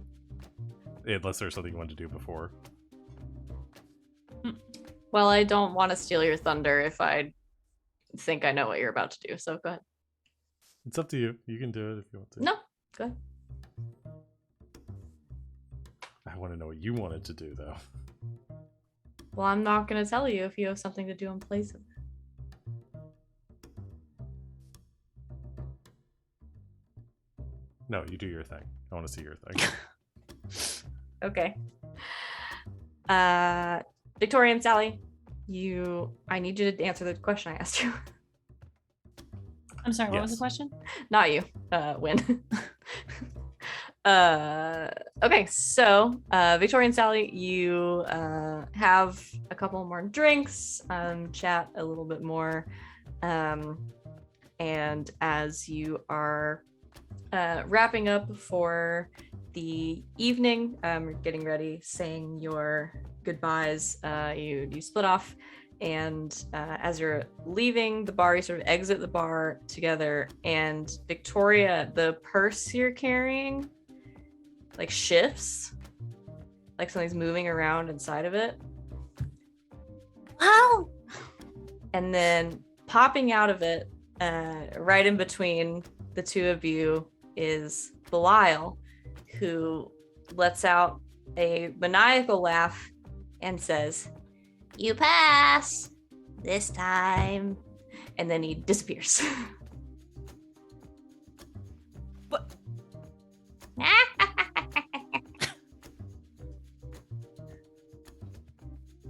unless there's something you want to do before. Well, I don't want to steal your thunder if I think I know what you're about to do, so go ahead. It's up to you. You can do it if you want to. No, go ahead. I want to know what you wanted to do, though. Well, I'm not going to tell you if you have something to do in place of it. No, you do your thing. I want to see your thing. Okay. Victoria and Sally, I need you to answer the question I asked you. I'm sorry, what was Yes. the question? Not you, Wynn. Okay, so Victoria and Sally, you have a couple more drinks, chat a little bit more, and as you are wrapping up for the evening, getting ready, saying your goodbyes, you split off, and as you're leaving the bar, you sort of exit the bar together, and Victoria, the purse you're carrying like shifts, like something's moving around inside of it. Oh! And then popping out of it, right in between the two of you, is Belial, who lets out a maniacal laugh and says, "You pass this time," and then he disappears. What?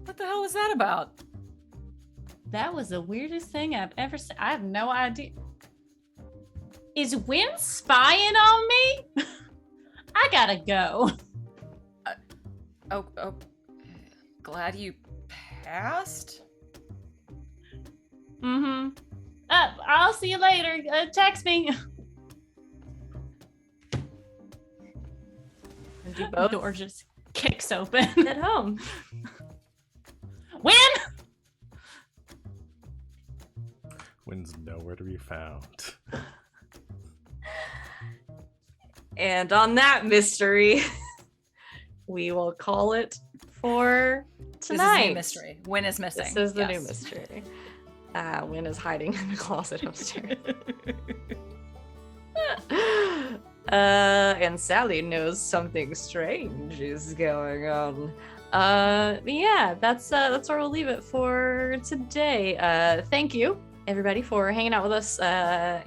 What the hell was that about? That was the weirdest thing I've ever seen. I have no idea. Is Wynn spying on me? I gotta go. Oh, glad you passed? Mm-hmm. I'll see you later. Text me. And you The both door just kicks open. head home. Wynn! Wynn's nowhere to be found. And on that mystery, we will call it for tonight. This is the new mystery. Wynn is missing. This is the new Yes. mystery. Wynn is hiding in the closet upstairs. And Sally knows something strange is going on. But yeah, that's where we'll leave it for today. Thank you, everybody, for hanging out with us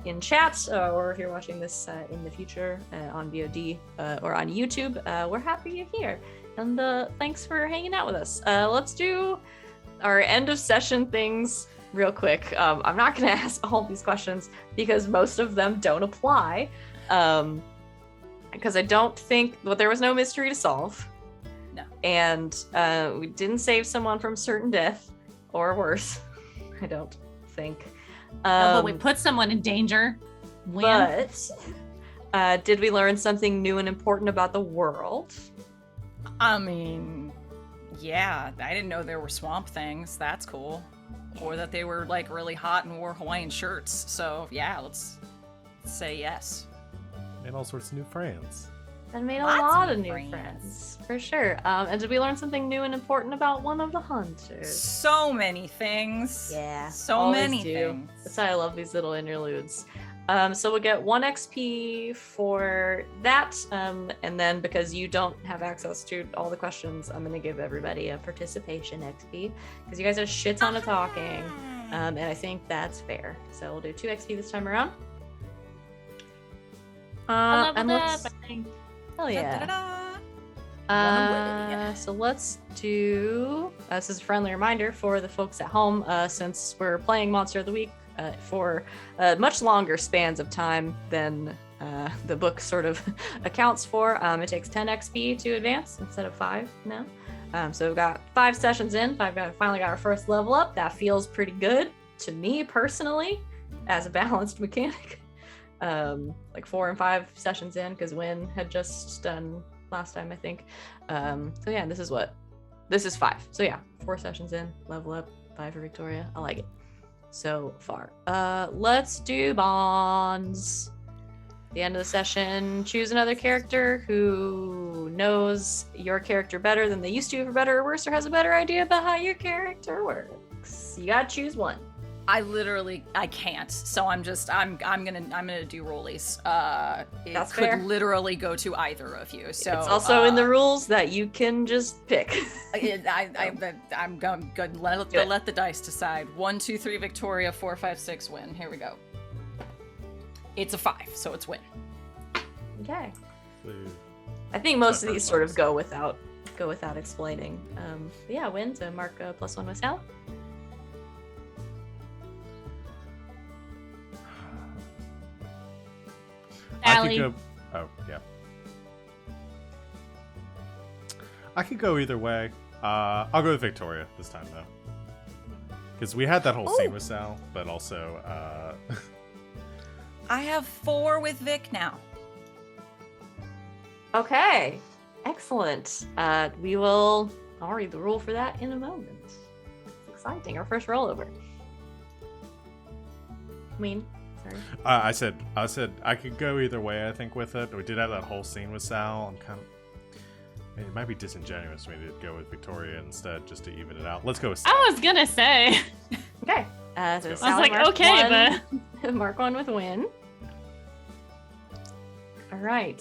in chat, or if you're watching this in the future on VOD or on YouTube. We're happy you're here, and thanks for hanging out with us. Let's do our end of session things real quick. I'm not going to ask all these questions because most of them don't apply, because I don't think there was no mystery to solve. No. And we didn't save someone from certain death or worse. I don't think. But we put someone in danger. Wynn. But did we learn something new and important about the world? I mean, yeah, I didn't know there were swamp things. That's cool. Or that they were like really hot and wore Hawaiian shirts. So yeah, let's say yes. Made all sorts of new friends. And made a Lots lot of of new friends. friends, for sure. And did we learn something new and important about one of the hunters? So many things. Yeah, So always many do. things. That's why I love these little interludes. So we'll get 1 XP for that, and then because you don't have access to all the questions, I'm gonna give everybody a participation XP because you guys are a shit ton of talking, and I think that's fair. So we'll do 2 XP this time around. I And leveled let's, up, I think. hell yeah. Da-da-da. So let's do, this is a friendly reminder for the folks at home, since we're playing Monster of the Week for much longer spans of time than the book sort of accounts for. It takes 10 XP to advance instead of 5 now. So we've got 5 sessions in. Finally got our first level up. That feels pretty good to me personally as a balanced mechanic. Like 4 and 5 sessions in, because Wynn had just done last time, I think. So yeah, this is 5. So yeah, 4 sessions in, level up, 5 for Victoria. I like it so far. Let's do bonds. The end of the session, choose another character who knows your character better than they used to, for better or worse, or has a better idea about how your character works. You gotta choose one. I can't. So I'm gonna do rollies. It That's could fair. literally go to either of you. So It's also in the rules that you can just pick. I'm going to Do it. let the dice decide. 1, 2, 3, Victoria. 4, 5, 6, Wynn. Here we go. It's a 5, so it's Wynn. Okay. So, I think most of Not these very sort of close. go without explaining. But yeah, Wynn, so mark +1 with Sal. I could Allie. go. Oh yeah. I could go either way. I'll go with Victoria this time though, because we had that whole scene Ooh. with Sal, but also I have 4 with Vic now. Okay. Excellent. I'll read the rule for that in a moment. It's exciting. Our first rollover. Sorry. I said I could go either way. I think with it, we did have that whole scene with Sal, and kind of it might be disingenuous for me to go with Victoria instead, just to even it out. Let's go with Sal. I was gonna say. Okay. So I was Sal, like, mark okay, one, mark 1 with Wynn. All right.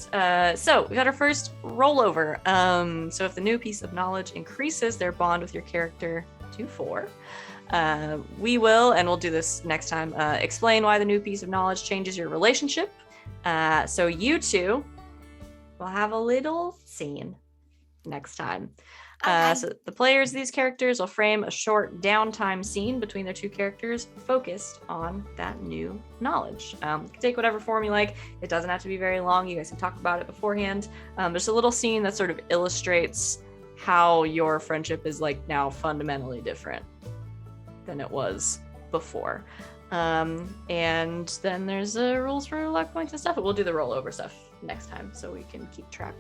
So we got our first rollover. So if the new piece of knowledge increases their bond with your character to 4, we will, and we'll do this next time, explain why the new piece of knowledge changes your relationship. So you two will have a little scene next time. Okay. So the players of these characters will frame a short downtime scene between their 2 characters focused on that new knowledge. You can take whatever form you like. It doesn't have to be very long. You guys can talk about it beforehand. Just a little scene that sort of illustrates how your friendship is like now fundamentally different than it was before. And then there's rules for luck points and stuff, but we'll do the rollover stuff next time so we can keep track.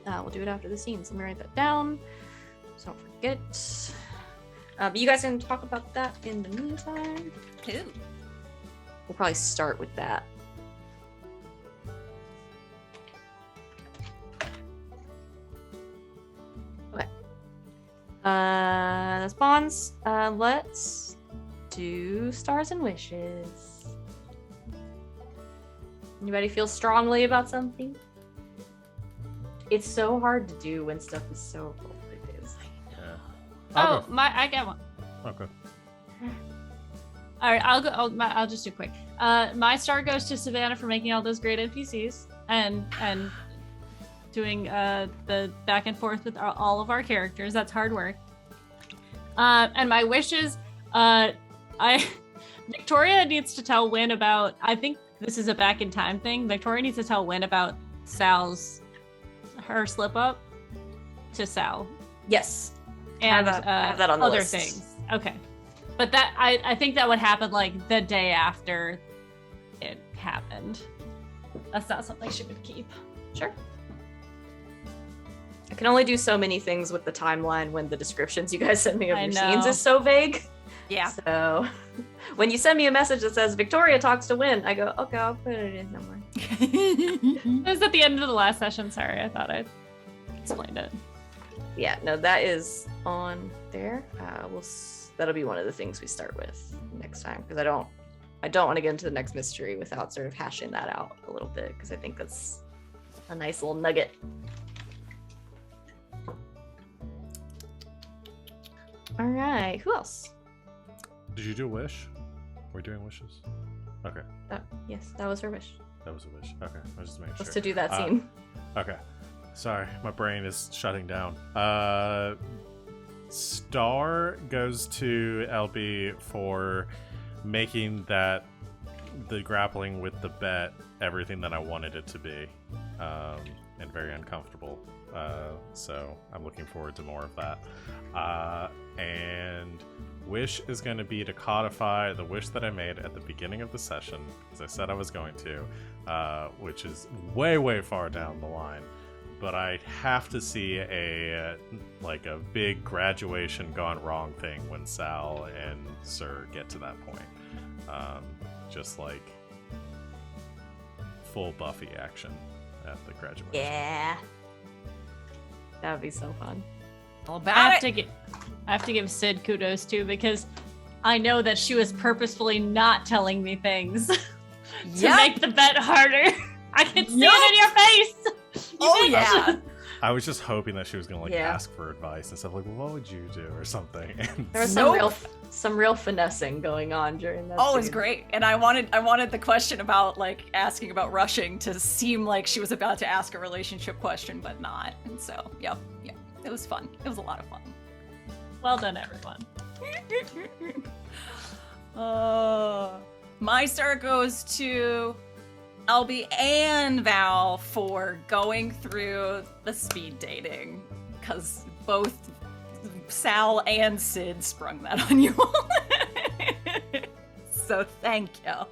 We'll do it after the scenes. Let me write that down so don't forget. But you guys can talk about that in the meantime. Cool. We'll probably start with that. Okay. Spawns. Let's do stars and wishes. Anybody feel strongly about something? It's so hard to do when stuff is so complicated. Yeah. Oh, I get one. Okay. All right, I'll go. I'll just do quick. My star goes to Savannah for making all those great NPCs and doing the back and forth with all of our characters. That's hard work. And my wishes, Victoria needs to tell Wynn about. I think this is a back in time thing. Victoria needs to tell Wynn about her slip up to Sal. Yes. And have that on the other list. things. Okay. But that I think that would happen like the day after it happened. That's not something she would keep. Sure. I can only do so many things with the timeline when the descriptions you guys send me of I your scenes know. is so vague. Yeah. So when you send me a message that says Victoria talks to Wynn, I go, okay, I'll put it in somewhere. It was at the end of the last session. Sorry, I thought I explained it. Yeah, no, that is on there. That'll be one of the things we start with next time because I don't want to get into the next mystery without sort of hashing that out a little bit because I think that's a nice little nugget. All right, who else? Did you do a wish? We're doing wishes. Okay, Yes, that was her wish. that was a wish. Okay, I was just making Was sure. to do that scene. Okay. Sorry, my brain is shutting down. Star goes to LB for making the grappling with the bet everything that I wanted it to be, and very uncomfortable. So I'm looking forward to more of that. And wish is going to be to codify the wish that I made at the beginning of the session, as I said I was going to, which is way, way far down the line. But I have to see a big graduation gone wrong thing when Sal and Sir get to that point. Just like full Buffy action at the graduation. Yeah. That would be so fun. All I about have it. I have to give Sid kudos too because I know that she was purposefully not telling me things to Yep. make the bet harder. I can see Yup. it in your face. You Oh bitch. yeah. I was just hoping that she was gonna like Yeah. ask for advice and stuff like, well, what would you do or something. And There was Nope. some real finessing going on during that. Oh, it was scene. great. And I wanted the question about like asking about rushing to seem like she was about to ask a relationship question, but not. And so, yep. It was fun. It was a lot of fun. Well done, everyone. My star goes to Albie and Val for going through the speed dating, because both Sal and Sid sprung that on you all. So thank you.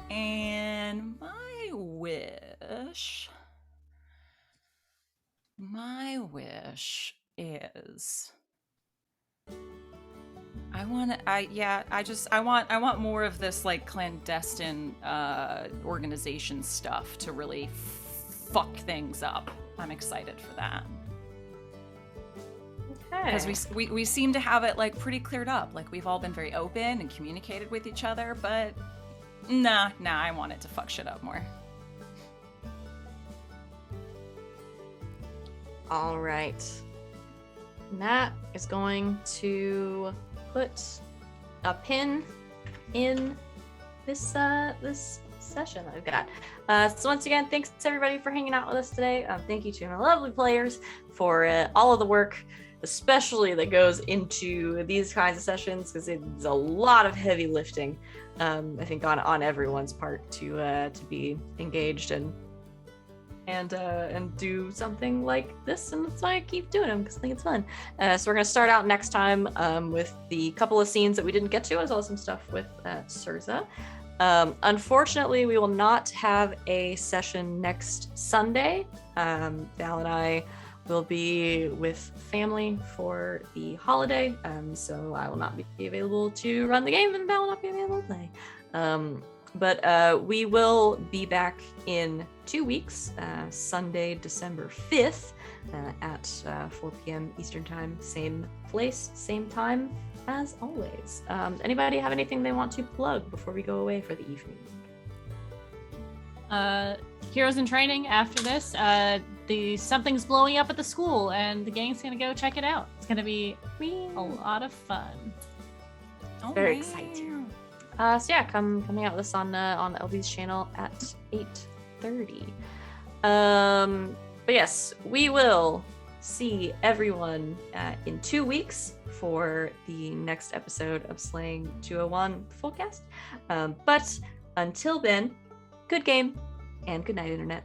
And my wish is I want more of this like clandestine organization stuff to really fuck things up. I'm excited for that. Okay. Because we seem to have it like pretty cleared up. Like we've all been very open and communicated with each other, but nah, I want it to fuck shit up more. All right. Nat is going to put a pin in this this session that we've got. So once again, thanks to everybody for hanging out with us today. Thank you to my lovely players for all of the work, especially that goes into these kinds of sessions, because it's a lot of heavy lifting. I think on everyone's part to be engaged and do something like this, and that's why I keep doing them, because I think it's fun. So we're gonna start out next time with the couple of scenes that we didn't get to, as well as some stuff with Surza. Unfortunately, we will not have a session next Sunday. Val and I will be with family for the holiday, so I will not be available to run the game, and Val will not be available to play. But we will be back in 2 weeks, Sunday, December 5th, at 4 p.m. Eastern Time, same place, same time as always. Anybody have anything they want to plug before we go away for the evening? Heroes in Training after this. Something's blowing up at the school, and the gang's gonna go check it out. It's gonna be a lot of fun. Very exciting. So yeah, coming out with this on LB's channel at 8:30. But yes, we will see everyone in 2 weeks for the next episode of Slaying 201 Full Cast. But until then, good game and good night, Internet.